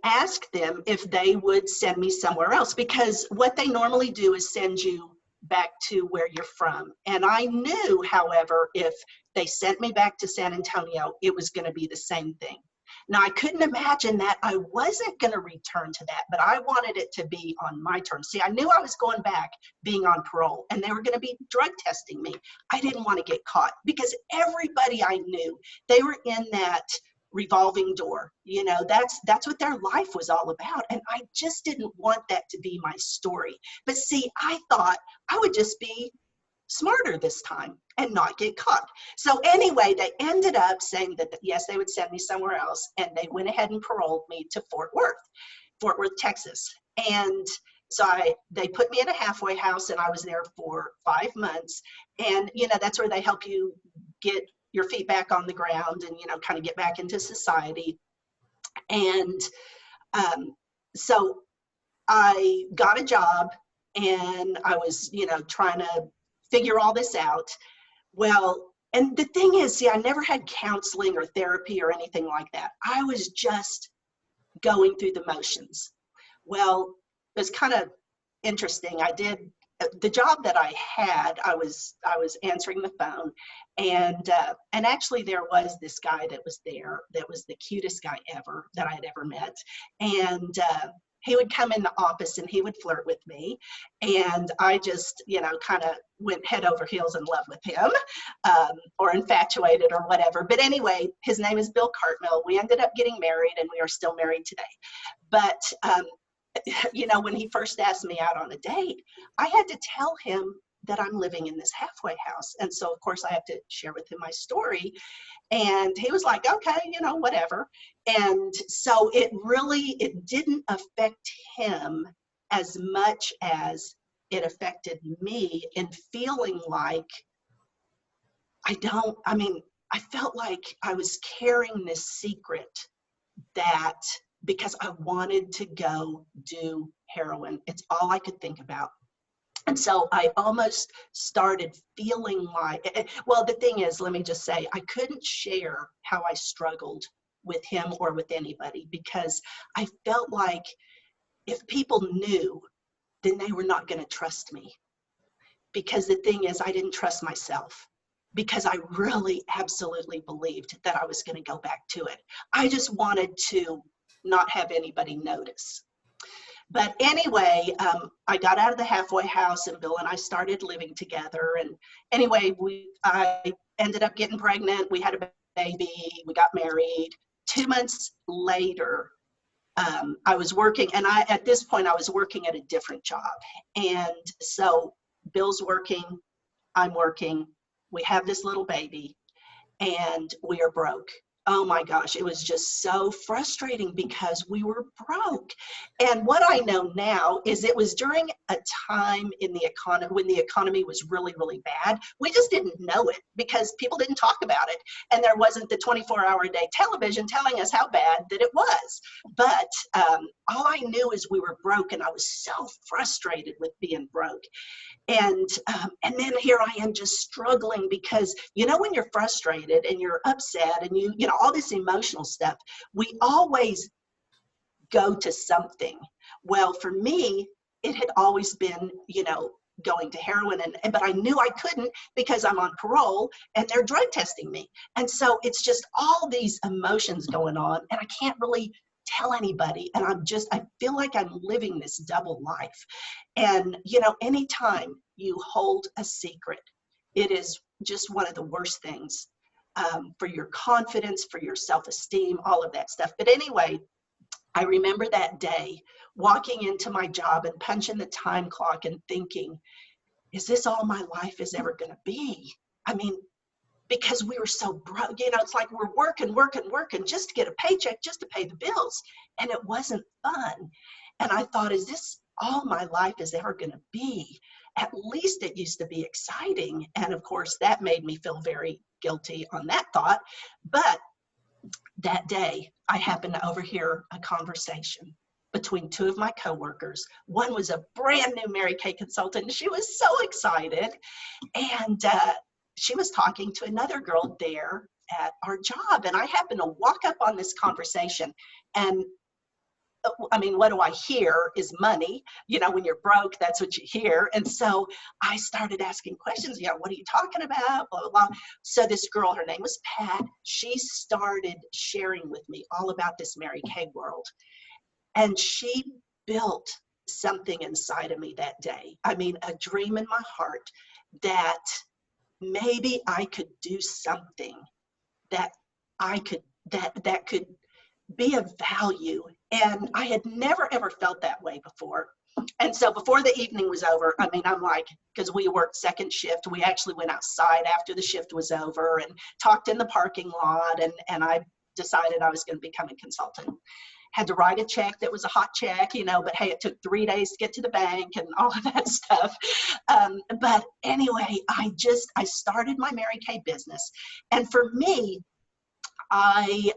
K: asked them if they would send me somewhere else, because what they normally do is send you back to where you're from. And I knew, however, if they sent me back to San Antonio, it was going to be the same thing. Now, I couldn't imagine that I wasn't going to return to that, but I wanted it to be on my terms. See, I knew I was going back being on parole, and they were going to be drug testing me. I didn't want to get caught, because everybody I knew, they were in that revolving door. You know, that's what their life was all about. And I just didn't want that to be my story. But see, I thought I would just be smarter this time and not get caught. So anyway, they ended up saying that yes, they would send me somewhere else, and they went ahead and paroled me to Fort Worth, Texas. And so they put me in a halfway house, and I was there for 5 months. And you know, that's where they help you get your feet back on the ground and, you know, kind of get back into society. And so I got a job, and I was, you know, trying to figure all this out. Well, and the thing is, see, I never had counseling or therapy or anything like that. I was just going through the motions. Well, it was kind of interesting. I did the job that I had. I was answering the phone, and actually there was this guy that was there that was the cutest guy ever that I had ever met, and he would come in the office and he would flirt with me, and I just, you know, kind of went head over heels in love with him, or infatuated or whatever. But anyway, his name is Bill Cartmill. We ended up getting married, and we are still married today. But you know, when he first asked me out on a date, I had to tell him that I'm living in this halfway house. And so of course I have to share with him my story. And he was like, okay, you know, whatever. And so it didn't affect him as much as it affected me in feeling like I felt like I was carrying this secret, that because I wanted to go do heroin. It's all I could think about. And so I almost started feeling like, well, the thing is, let me just say, I couldn't share how I struggled with him or with anybody, because I felt like if people knew, then they were not going to trust me. Because the thing is, I didn't trust myself, because I really absolutely believed that I was going to go back to it. I just wanted to not have anybody notice. But anyway, I got out of the halfway house, and Bill and I started living together. And anyway, I ended up getting pregnant. We had a baby. We got married. 2 months later, I was working, and at this point, I was working at a different job. And so Bill's working, I'm working. We have this little baby, and we are broke. oh my gosh, it was just so frustrating because we were broke. And what I know now is it was during a time in the economy when the economy was really, really bad. We just didn't know it because people didn't talk about it. And there wasn't the 24-hour-a-day television telling us how bad that it was. But all I knew is we were broke, and I was so frustrated with being broke. And then here I am just struggling because, you know, when you're frustrated and you're upset and you know, all this emotional stuff, we always go to something. Well, for me, it had always been, you know, going to heroin, but I knew I couldn't because I'm on parole and they're drug testing me. And so it's just all these emotions going on, and I can't really tell anybody. And I feel like I'm living this double life. And, you know, anytime you hold a secret, it is just one of the worst things for your confidence, for your self-esteem, all of that stuff. But anyway, I remember that day walking into my job and punching the time clock and thinking, is this all my life is ever going to be? I mean, because we were so broke, you know, it's like we're working just to get a paycheck, just to pay the bills. And it wasn't fun. And I thought, is this all my life is ever going to be? At least it used to be exciting. And of course, that made me feel very guilty on that thought. But that day, I happened to overhear a conversation between two of my coworkers. One was a brand new Mary Kay consultant, and she was so excited. And she was talking to another girl there at our job. And I happened to walk up on this conversation, and I mean, what do I hear is money. You know, when you're broke, that's what you hear. And so I started asking questions, you know, what are you talking about? Blah, blah, blah. So this girl, her name was Pat, she started sharing with me all about this Mary Kay world. And she built something inside of me that day. I mean, a dream in my heart that maybe I could do something that I could, that could be of value. And I had never, ever felt that way before. And so before the evening was over, I mean, I'm like, because we worked second shift, we actually went outside after the shift was over and talked in the parking lot. And I decided I was going to become a consultant. Had to write a check that was a hot check, you know, but hey, it took 3 days to get to the bank and all of that stuff. But anyway, I started my Mary Kay business. And for me, I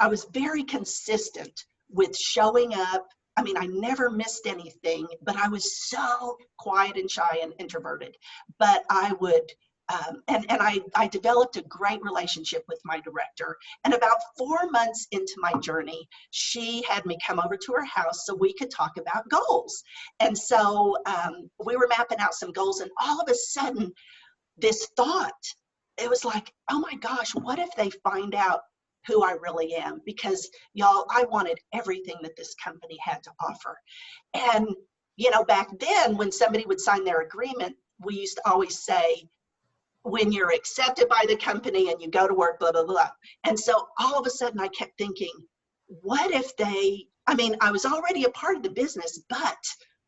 K: was very consistent with showing up. I mean, I never missed anything, but I was so quiet and shy and introverted. But I would, I developed a great relationship with my director. And about 4 months into my journey, she had me come over to her house so we could talk about goals. And so we were mapping out some goals, and all of a sudden, this thought, it was like, oh my gosh, what if they find out who I really am? Because y'all, I wanted everything that this company had to offer. And, you know, back then when somebody would sign their agreement, we used to always say, when you're accepted by the company and you go to work, blah, blah, blah. And so all of a sudden I kept thinking, what if I was already a part of the business, but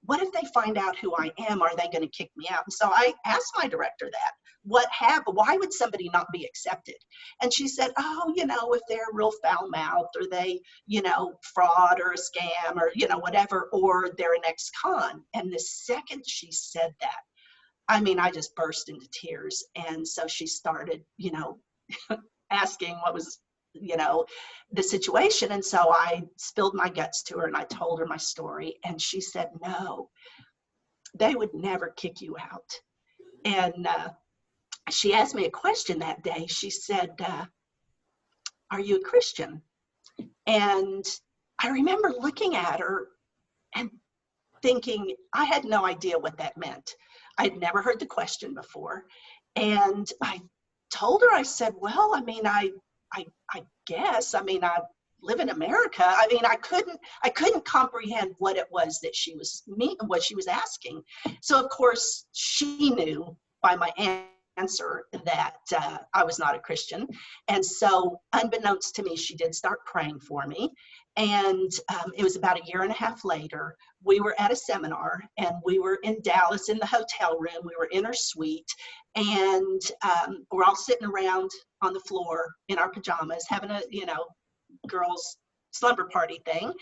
K: what if they find out who I am? Are they going to kick me out? And so I asked my director that. Why would somebody not be accepted? And she said, oh, you know, if they're real foul-mouthed, or they, you know, fraud or a scam, or, you know, whatever, or they're an ex-con. And the second she said that, I mean, I just burst into tears. And so she started, you know, asking what was, you know, the situation. And so I spilled my guts to her and I told her my story. And she said, no, they would never kick you out. And she asked me a question that day. She said, are you a Christian? And I remember looking at her and thinking, I had no idea what that meant. I'd never heard the question before. And I told her, I said, well, I mean, I guess, I mean, I live in America. I mean, I couldn't comprehend what it was that she was asking. So of course she knew by my answer that I was not a Christian. And so unbeknownst to me, she did start praying for me. And it was about a year and a half later, we were at a seminar and we were in Dallas in the hotel room. We were in our suite and we're all sitting around on the floor in our pajamas having a, you know, girls slumber party thing.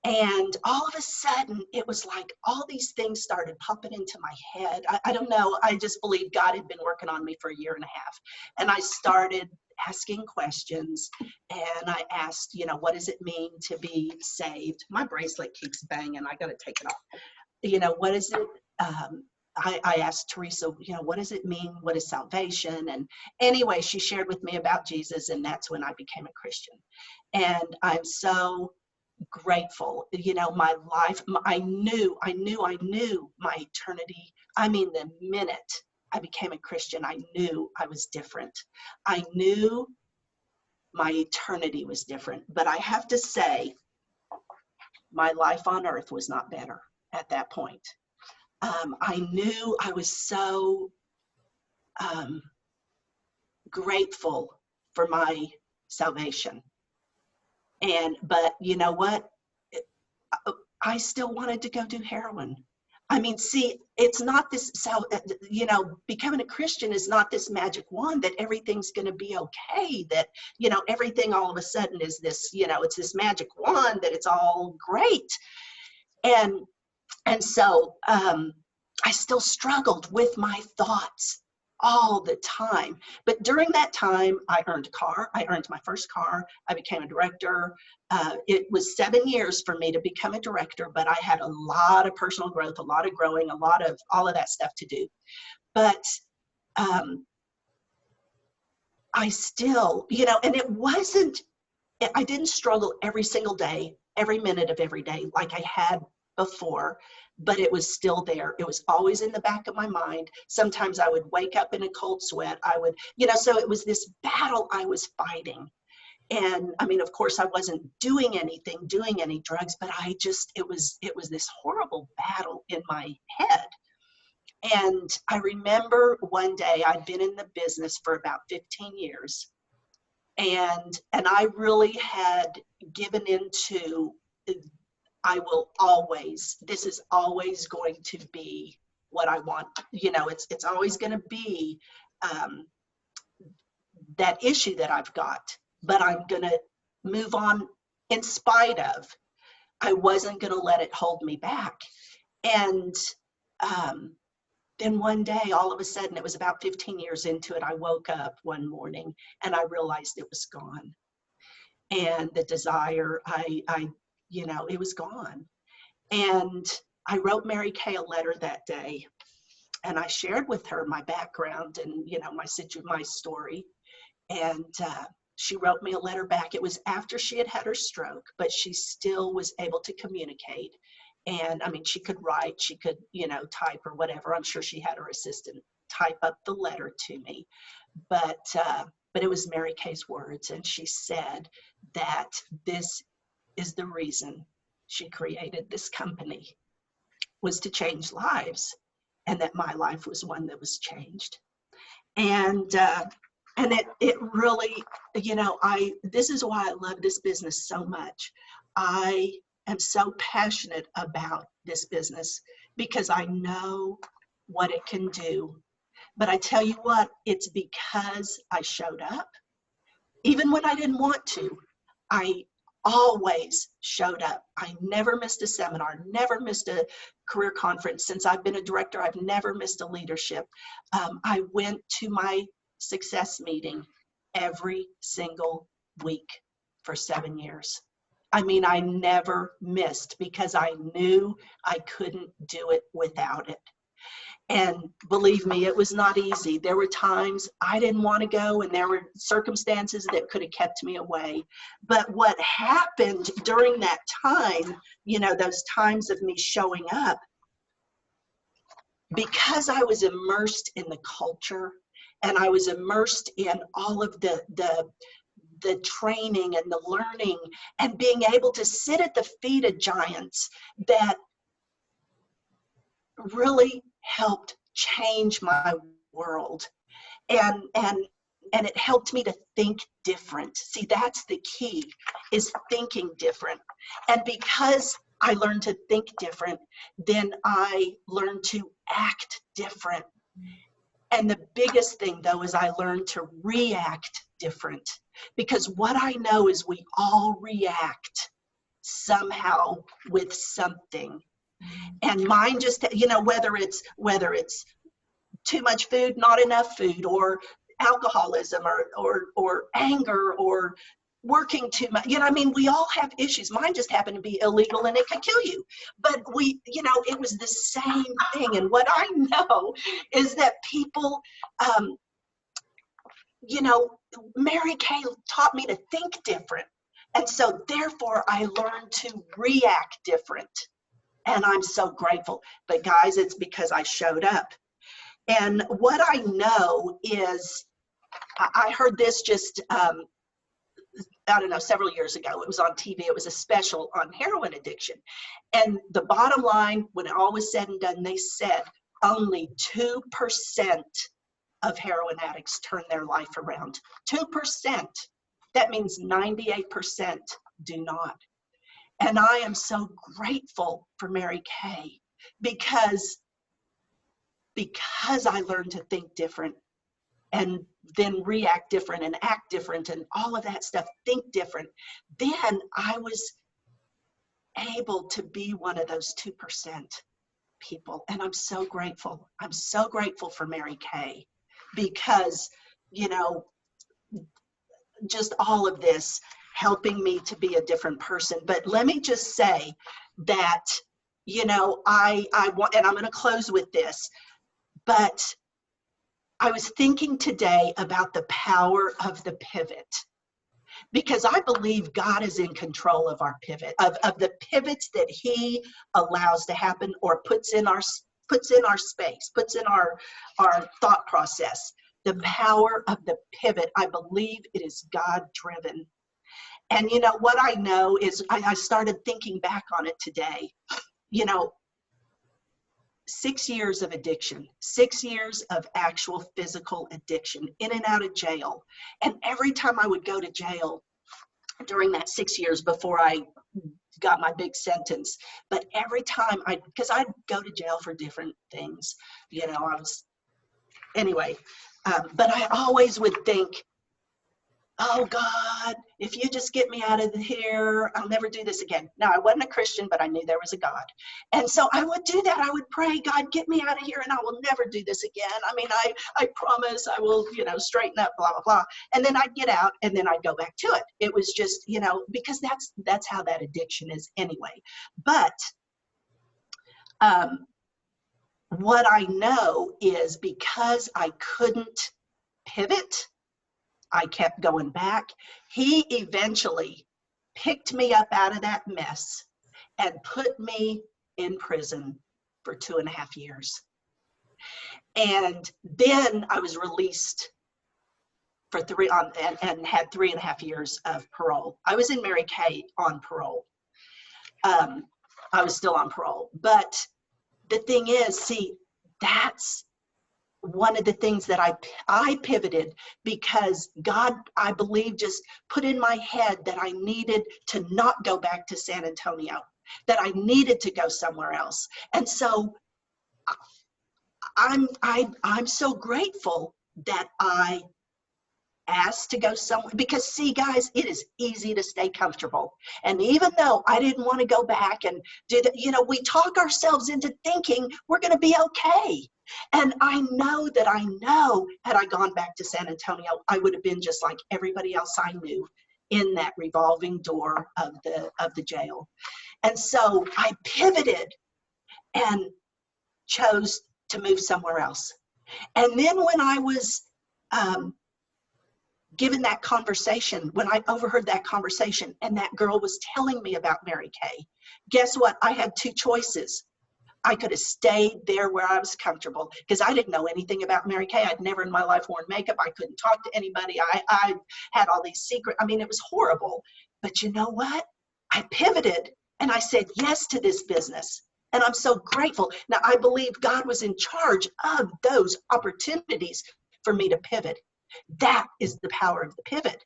K: And all of a sudden, it was like all these things started popping into my head. I don't know. I just believe God had been working on me for a year and a half. And I started asking questions. And I asked, you know, what does it mean to be saved? My bracelet keeps banging. I got to take it off. You know, what is it? I asked Teresa, you know, what does it mean? What is salvation? And anyway, she shared with me about Jesus. And that's when I became a Christian. And I'm so grateful. You know, my life, I knew my eternity. I mean, the minute I became a Christian, I knew I was different. I knew my eternity was different. But I have to say, my life on earth was not better at that point. I knew I was so grateful for my salvation. But you know what? I still wanted to go do heroin. I mean, see, it's not this, you know, becoming a Christian is not this magic wand that everything's going to be okay, that, you know, everything all of a sudden is this, you know, it's this magic wand that it's all great. And so I still struggled with my thoughts all the time. But during that time, I earned a car. I earned my first car. I became a director. It was 7 years for me to become a director, but I had a lot of personal growth, a lot of growing, a lot of all of that stuff to do. But I still, you know, and it wasn't, I didn't struggle every single day, every minute of every day like I had before, but it was still there. It was always in the back of my mind. Sometimes I would wake up in a cold sweat. I would, you know, so it was this battle I was fighting. And I mean, of course, I wasn't doing any drugs, but I just, it was this horrible battle in my head. And I remember one day I'd been in the business for about 15 years. And I really had given into, I will always, this is always going to be what I want. You know, it's always going to be that issue that I've got, but I'm going to move on in spite of. I wasn't going to let it hold me back. And then one day, all of a sudden, it was about 15 years into it, I woke up one morning and I realized it was gone. And the desire, you know, it was gone. And I wrote Mary Kay a letter that day, and I shared with her my background and, you know, my story. And she wrote me a letter back. It was after she had had her stroke, but she still was able to communicate. And I mean, she could write, she could, you know, type or whatever. I'm sure she had her assistant type up the letter to me. But it was Mary Kay's words. And she said that this is the reason she created this company, was to change lives, and that my life was one that was changed. And it really, you know, this is why I love this business so much. I am so passionate about this business because I know what it can do. But I tell you what, it's because I showed up. Even when I didn't want to, I always showed up. I never missed a seminar, never missed a career conference. Since I've been a director, I've never missed a leadership. I went to my success meeting every single week for 7 years. I mean, I never missed because I knew I couldn't do it without it. And believe me, it was not easy. There were times I didn't want to go, and there were circumstances that could have kept me away. But what happened during that time, you know, those times of me showing up, because I was immersed in the culture and I was immersed in all of the training and the learning and being able to sit at the feet of giants that really helped change my world. and it helped me to think different. See, that's the key, is thinking different. And because I learned to think different, then I learned to act different. And the biggest thing, though, is I learned to react different. Because what I know is we all react somehow with something. And mine just, you know, whether it's too much food, not enough food, or alcoholism, or anger, or working too much. You know, I mean, we all have issues. Mine just happened to be illegal and it could kill you. But we, you know, it was the same thing. And what I know is that people, you know, Mary Kay taught me to think different. And so therefore I learned to react different. And I'm so grateful. But guys, it's because I showed up. And what I know is, I heard this just, I don't know, several years ago. It was on TV. It was a special on heroin addiction. And the bottom line, when it all was said and done, they said only 2% of heroin addicts turn their life around. 2%. That means 98% do not. And I am so grateful for Mary Kay because I learned to think different, and then react different and act different and all of that stuff, think different. Then I was able to be one of those 2% people. And I'm so grateful. I'm so grateful for Mary Kay because, you know, just all of this helping me to be a different person. But let me just say that, you know, I want, and I'm going to close with this, but I was thinking today about the power of the pivot, because I believe God is in control of our pivot, of the pivots that he allows to happen or puts in our space, puts in our thought process. The power of the pivot, I believe it is God driven. And you know, what I know is I started thinking back on it today, you know, 6 years of addiction, 6 years of actual physical addiction, in and out of jail. And every time I would go to jail during that 6 years before I got my big sentence, but every time because I'd go to jail for different things, you know, but I always would think, oh God, if you just get me out of here, I'll never do this again. Now, I wasn't a Christian, but I knew there was a God. And so I would do that. I would pray, God, get me out of here and I will never do this again. I mean, I promise I will, you know, straighten up, blah, blah, blah. And then I'd get out and then I'd go back to it. It was just, you know, because that's how that addiction is anyway. But what I know is because I couldn't pivot, I kept going back. He eventually picked me up out of that mess and put me in prison for 2.5 years. And then I was released for and had 3.5 years of parole. I was in Mary Kay on parole. I was still on parole. But the thing is, see, that's one of the things that I pivoted, because God, I believe, just put in my head that I needed to not go back to San Antonio, that I needed to go somewhere else. And so I'm so grateful that I asked to go somewhere, because see, guys, it is easy to stay comfortable. And even though I didn't want to go back and do that, you know, we talk ourselves into thinking we're going to be okay. And I know had I gone back to San Antonio, I would have been just like everybody else I knew in that revolving door of the jail. And so I pivoted and chose to move somewhere else. And then when I was given that conversation, when I overheard that conversation and that girl was telling me about Mary Kay, guess what? I had two choices. I could have stayed there where I was comfortable, because I didn't know anything about Mary Kay. I'd never in my life worn makeup. I couldn't talk to anybody. I had all these secrets. I mean, it was horrible. But you know what? I pivoted and I said yes to this business. And I'm so grateful. Now, I believe God was in charge of those opportunities for me to pivot. That is the power of the pivot.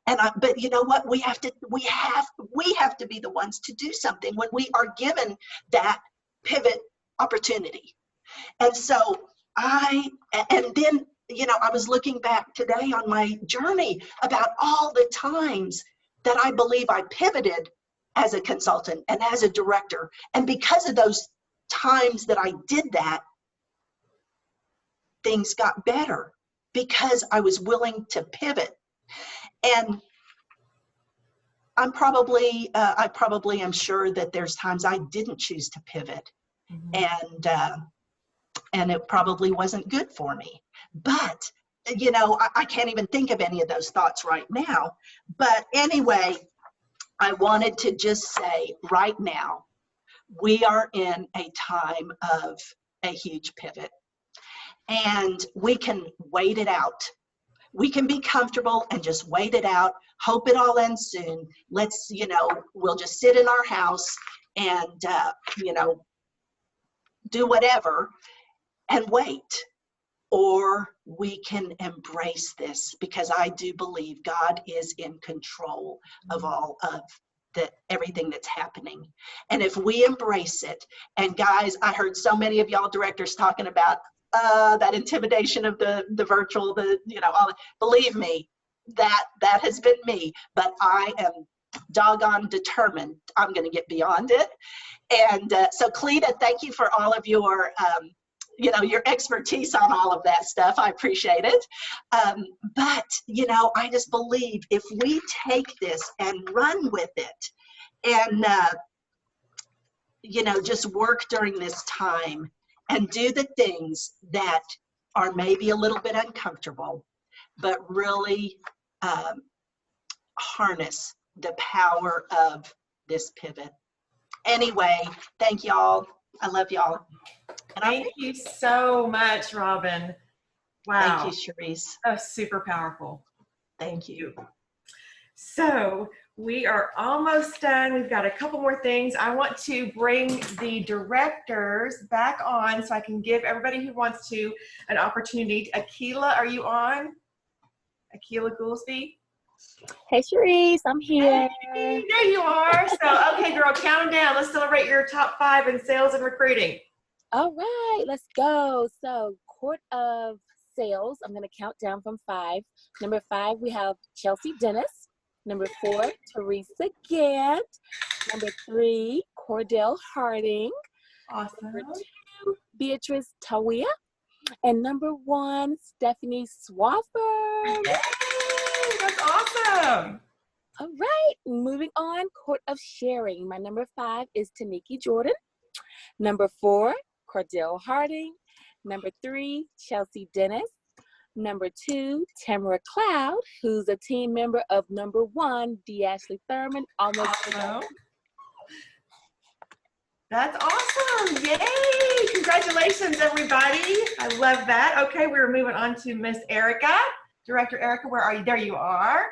K: But you know what? We have to be the ones to do something when we are given that pivot opportunity. And so and then, you know, I was looking back today on my journey about all the times that I believe I pivoted as a consultant and as a director. And because of those times that I did that, things got better because I was willing to pivot. And I probably am sure that there's times I didn't choose to pivot, and it probably wasn't good for me. But, you know, I can't even think of any of those thoughts right now. But anyway, I wanted to just say right now, we are in a time of a huge pivot, and we can wait it out. We can be comfortable and just wait it out, hope it all ends soon. Let's, you know, we'll just sit in our house and, you know, do whatever and wait. Or we can embrace this, because I do believe God is in control of all of everything that's happening. And if we embrace it, and guys, I heard so many of y'all directors talking about that intimidation of the virtual, you know, believe me, that has been me, but I am doggone determined I'm going to get beyond it. And so Cleta, thank you for all of your, you know, your expertise on all of that stuff. I appreciate it. But, you know, I just believe if we take this and run with it and, you know, just work during this time and do the things that are maybe a little bit uncomfortable, but really harness the power of this pivot. Anyway, thank y'all. I love y'all. And
A: thank you so much, Robyn. Wow.
K: Thank you, Charisse.
A: That's super powerful.
K: Thank you.
A: So we are almost done. We've got a couple more things. I want to bring the directors back on so I can give everybody who wants to an opportunity. Akila, are you on? Akila Goolsby?
M: Hey, Charisse, I'm here.
A: Hey, there you are. So, okay, girl, count them down. Let's celebrate your top 5 in sales and recruiting.
M: All right, let's go. So, Court of Sales, I'm going to count down from 5. Number 5, we have Chelsea Dennis. Number 4, Teresa Gant. Number 3, Cordell Harding.
A: Awesome.
M: Number 2, Beatrice Tawyna. And number 1, Stephanie Swafford.
A: Yay, that's awesome.
M: All right, moving on, Court of Sharing. My number 5 is Taniki Jordan. Number 4, Cordell Harding. Number 3, Chelsea Dennis. Number 2, Tamara Cloud, who's a team member of number 1, D. Ashley Thurman. Almost.
A: Awesome. That's awesome. Yay. Congratulations, everybody. I love that. Okay, we're moving on to Miss Erica. Director Erica, where are you? There you are.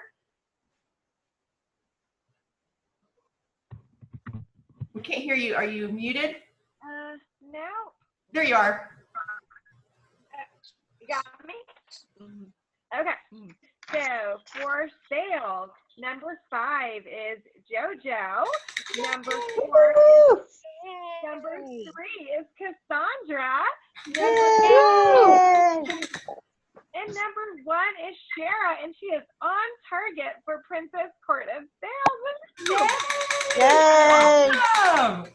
A: We can't hear you. Are you muted?
N: No.
A: There you are.
N: You got me? Okay. So for sales, number 5 is JoJo. Number 4 is number 3 is Cassandra. And number 1 is Shara, and she is on target for Princess Court of Sales.
H: Yay!
A: Awesome.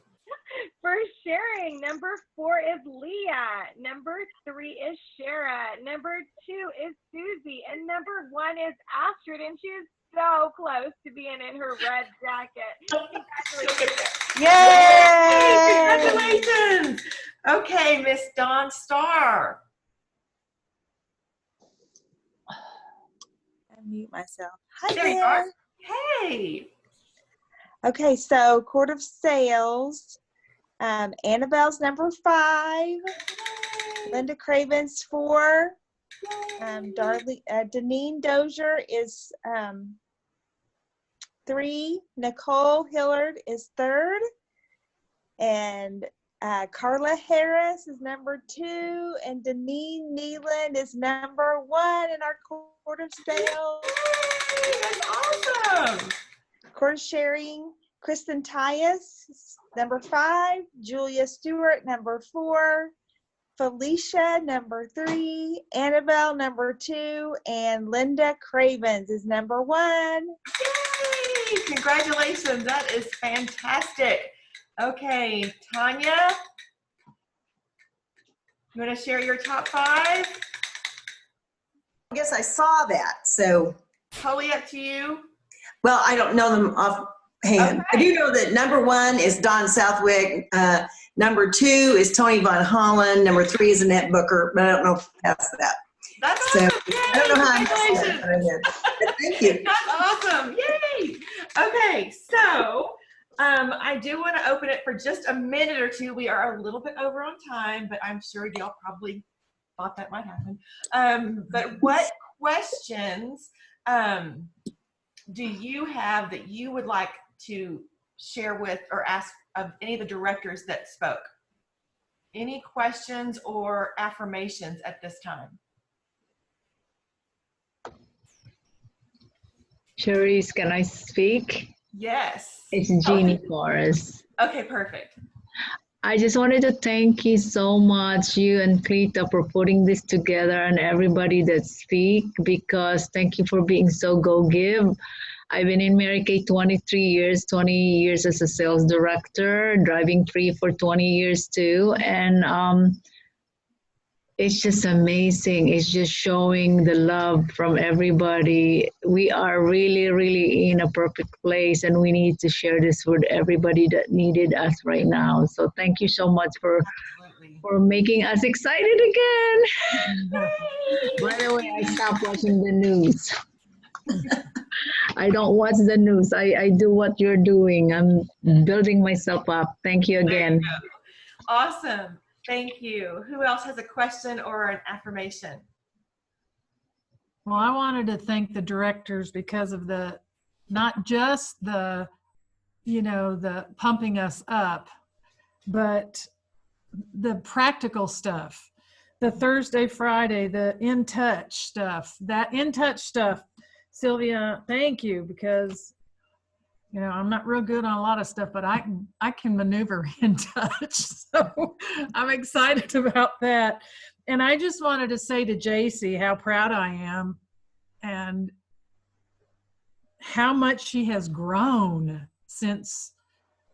N: For sharing, number 4 is Leah. Number 3 is Shara. Number 2 is Susie. And number 1 is Astrid, and she is so close to being in her red jacket. Congratulations.
A: Yay! Congratulations. Okay, Miss Dawn Starr.
H: Unmute myself. Hi
A: there. You are. Hey.
H: Okay, so Court of Sales. Annabelle's number 5. Linda Craven's 4. Deneen Dozier is 3. Nicole Hillard is 3rd. And Carla Harris is number 2, and Deneen Neeland is number 1 in our Court of Sales.
A: That's awesome.
H: Court of Sharing, Kristen Tyus, number 5, Julia Stewart, number 4, Felicia, number 3, Annabelle, number 2, and Linda Cravens is number 1.
A: Yay! Congratulations. That is fantastic. Okay, Tanya, you want to share your top 5?
G: I guess I saw that, so.
A: Totally up to you.
G: Well, I don't know them offhand.
A: Okay.
G: I do know that number 1 is Don Southwick. Number 2 is Tony Von Holland. Number 3 is Annette Booker, but I don't know if past that.
A: That's
G: So
A: awesome. Yay!
G: I don't know how I'm
A: Congratulations.
G: but I did. But thank you.
A: That's awesome. Yay. Okay, so I do want to open it for just a minute or two. We are a little bit over on time, but I'm sure y'all probably thought that might happen. But what questions do you have that you would like to share with or ask of any of the directors that spoke? Any questions or affirmations at this time?
O: Charisse, can I speak?
A: Yes.
O: It's Jeannie Forrest.
A: Okay, perfect.
O: I just wanted to thank you so much, you and Cleta, for putting this together and everybody that speak, because thank you for being so go-give. I've been in Mary Kay 23 years, 20 years as a sales director, driving free for 20 years too. And it's just amazing. It's just showing the love from everybody. We are really, really in a perfect place, and we need to share this with everybody that needed us right now. So thank you so much for making us excited again. By the way, I stopped watching the news. I don't watch the news. I do what you're doing. I'm building myself up. Thank you again.
A: Awesome. Thank you. Who else has a question or an affirmation?
D: Well, I wanted to thank the directors because of the, not just the, the pumping us up, but the practical stuff, the Thursday, Friday, the in touch stuff, Sylvia, thank you, because I'm not real good on a lot of stuff, but I can maneuver in touch. So I'm excited about that. And I just wanted to say to Jaci how proud I am and how much she has grown since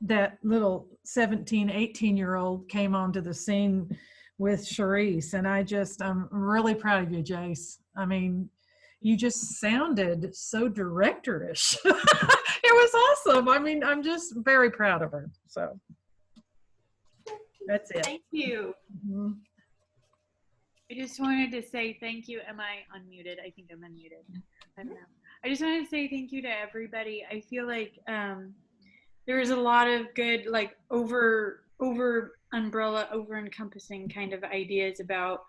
D: that little 17, 18-year-old came onto the scene with Charisse. And I'm really proud of you, Jace. I mean, you just sounded so directorish. It was awesome. I mean, I'm just very proud of her. So that's it.
A: Thank you.
D: Mm-hmm.
P: I just wanted to say thank you. Am I unmuted? I think I'm unmuted. I don't know. I just wanted to say thank you to everybody. I feel like there was a lot of good, like over umbrella, over encompassing kind of ideas about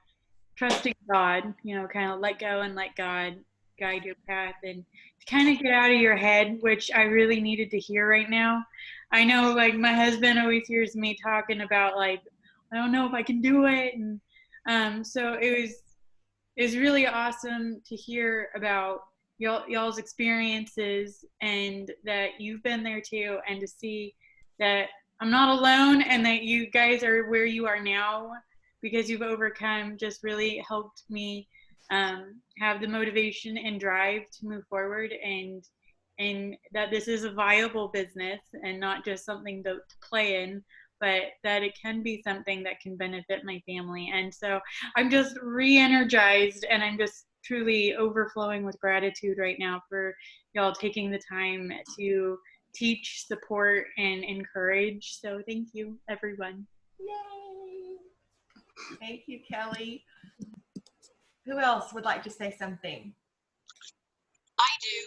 P: trusting God, kind of let go and let God guide your path, and to kind of get out of your head, which I really needed to hear right now. I know, like, my husband always hears me talking about, like, I don't know if I can do it. And so it was really awesome to hear about y'all's experiences and that you've been there too, and to see that I'm not alone and that you guys are where you are now because you've overcome just really helped me have the motivation and drive to move forward, and that this is a viable business and not just something to play in, but that it can be something that can benefit my family. And so I'm just re-energized, and I'm just truly overflowing with gratitude right now for y'all taking the time to teach, support, and encourage. So thank you, everyone.
A: Yay! Thank you, Kelly. Who else would like to say something?
Q: I do.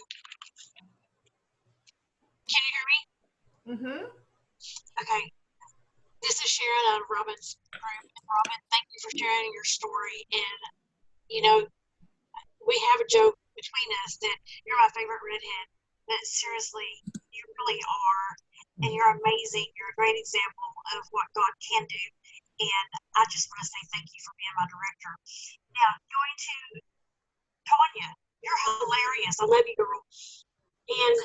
Q: Can you hear me?
A: Mm-hmm.
Q: Okay. This is Sharon out of Robyn's group. And Robyn, thank you for sharing your story. And, we have a joke between us that you're my favorite redhead. But seriously, you really are. and you're amazing. You're a great example of what God can do. And I just want to say thank you for being my director. Now, going to Tawyna, you're hilarious. I love you, girl. And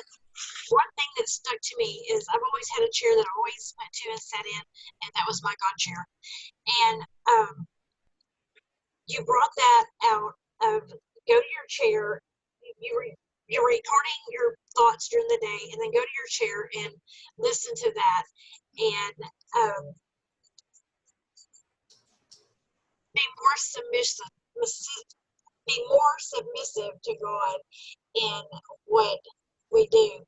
Q: one thing that stuck to me is I've always had a chair that I always went to and sat in, and that was my God chair. And you brought that out of go to your chair. You're recording your thoughts during the day, and then go to your chair and listen to that, and be more submissive to God in what we do.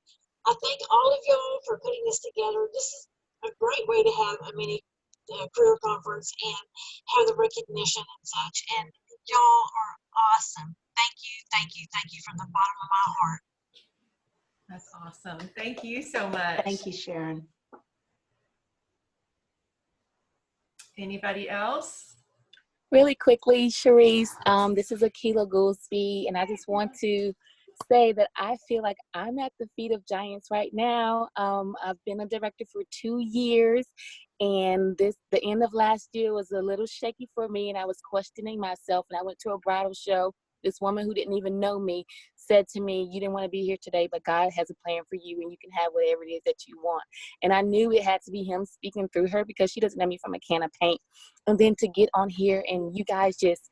Q: I thank all of y'all for putting this together. This is a great way to have a mini career conference and have the recognition and such. And y'all are awesome. Thank you from the bottom of my heart.
A: That's awesome. Thank you so much.
G: Thank you, Sharon.
A: Anybody else?
M: Really quickly, Charisse, this is Akila Goolsby, and I just want to say that I feel like I'm at the feet of giants right now. I've been a director for 2 years, and the end of last year was a little shaky for me, and I was questioning myself, and I went to a bridal show. This woman who didn't even know me said to me, you didn't want to be here today, but God has a plan for you, and you can have whatever it is that you want. And I knew it had to be him speaking through her, because she doesn't know me from a can of paint. And then to get on here and you guys just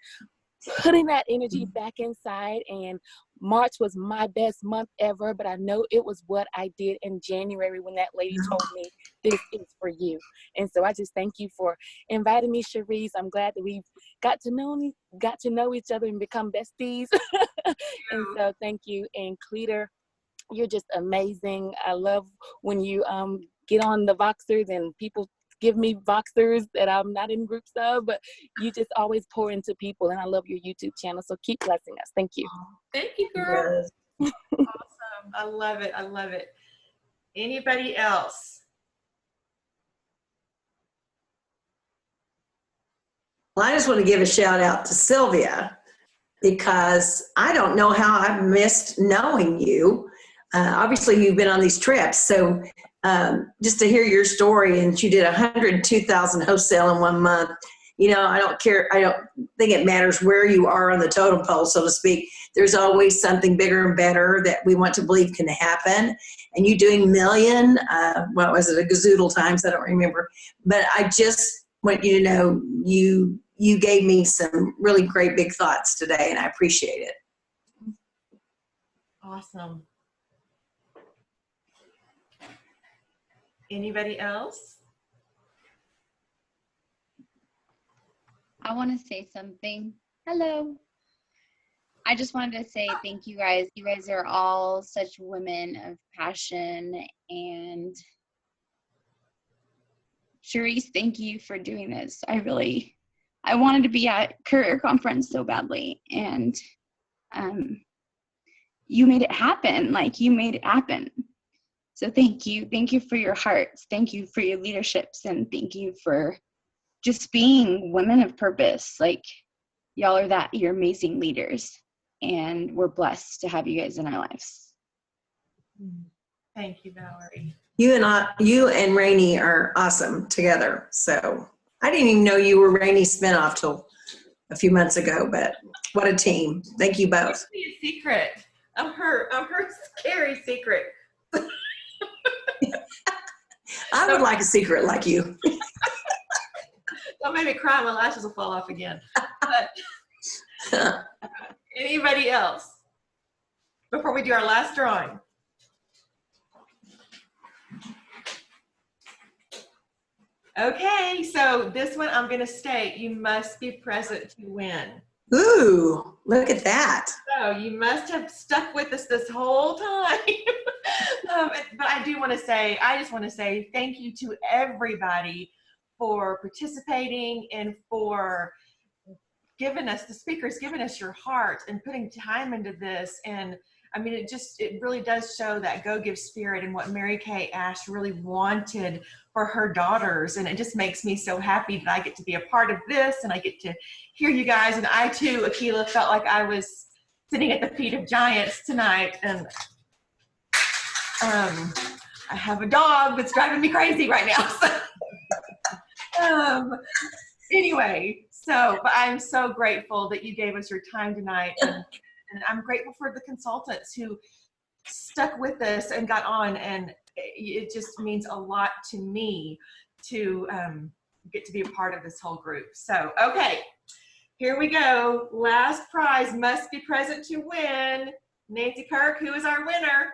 M: putting that energy back inside, and March was my best month ever, but I know it was what I did in January when that lady told me this is for you. And so I just thank you for inviting me, Charisse. I'm glad that we've got to know each other and become besties. And so thank you. And Cleta, you're just amazing. I love when you get on the Voxers and people give me Voxers that I'm not in groups of, but you just always pour into people, and I love your YouTube channel. So keep blessing us. Thank you.
A: Thank you, girl. Yes. Awesome. I love it. I love it. Anybody else?
G: Well, I just want to give a shout out to Sylvia, because I don't know how I've missed knowing you. Obviously, you've been on these trips, so just to hear your story, and you did 102,000 wholesale in 1 month. You know, I don't care. I don't think it matters where you are on the totem pole, so to speak. There's always something bigger and better that we want to believe can happen. And you doing million, what was it, a gazoodle times? I don't remember. But I just want you to know you gave me some really great big thoughts today, and I appreciate it.
A: Awesome. Anybody else?
R: I want to say something. Hello. I just wanted to say thank you guys. You guys are all such women of passion. And Charisse, thank you for doing this. I wanted to be at career conference so badly. And you made it happen. Like, you made it happen. So thank you. Thank you for your hearts. Thank you for your leaderships. And thank you for just being women of purpose. Like, y'all are that. You're amazing leaders. And we're blessed to have you guys in our lives.
A: Thank you, Valerie.
G: You and Rayne are awesome together. So I didn't even know you were Rayne's spinoff till a few months ago, but what a team. Thank you both.
A: A secret. I'm her scary secret.
G: I would like a secret like you.
A: Don't make me cry. My lashes will fall off again. But, anybody else before we do our last drawing? Okay, so this one I'm going to state, you must be present to win.
G: Ooh, look at that.
A: So you must have stuck with us this whole time. But I just want to say thank you to everybody for participating and for giving us, the speakers, giving us your heart and putting time into this. And I mean, it really does show that go-give spirit and what Mary Kay Ash really wanted for her daughters. And it just makes me so happy that I get to be a part of this and I get to hear you guys. And I too, Akila, felt like I was sitting at the feet of giants tonight. And I have a dog that's driving me crazy right now. So, anyway, but I'm so grateful that you gave us your time tonight. And I'm grateful for the consultants who stuck with us and got on. And it just means a lot to me to get to be a part of this whole group. So, okay, here we go. Last prize, must be present to win. Nancy Kirk, who is our winner?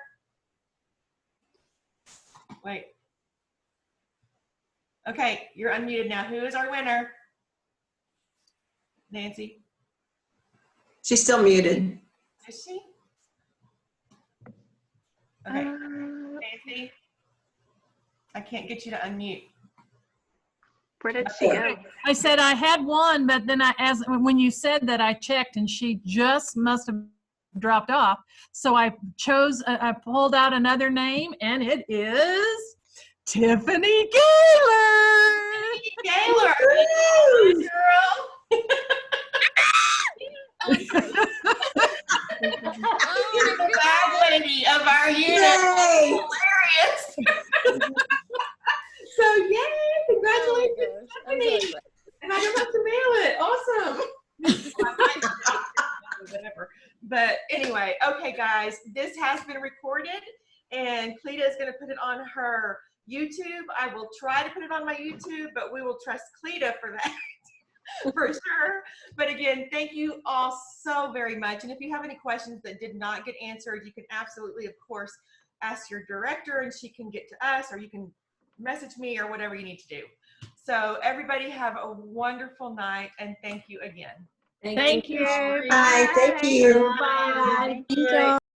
A: Wait. Okay, you're unmuted now. Who is our winner? Nancy?
G: She's still muted.
A: Is she? Okay, Nancy? I can't get you to unmute.
F: Where did she go?
D: I said I had one, but then when you said that, I checked and she just must have dropped off. So I pulled out another name, and it is Tiffany Gaylor.
A: Gaylor, girl. You're the bad lady of our unit.
G: Yay.
A: Hilarious. So yay, congratulations, Tiffany. And I don't have to mail it. Awesome. Whatever. But anyway, okay guys, this has been recorded and Cleta is going to put it on her YouTube. I will try to put it on my YouTube, but we will trust Cleta for that. For sure. But again, thank you all so very much. And if you have any questions that did not get answered, you can absolutely, of course, ask your director and she can get to us, or you can message me or whatever you need to do. So everybody have a wonderful night and thank you again.
F: Thank you.
G: Bye. Thank you.
F: Bye.
H: Thank you.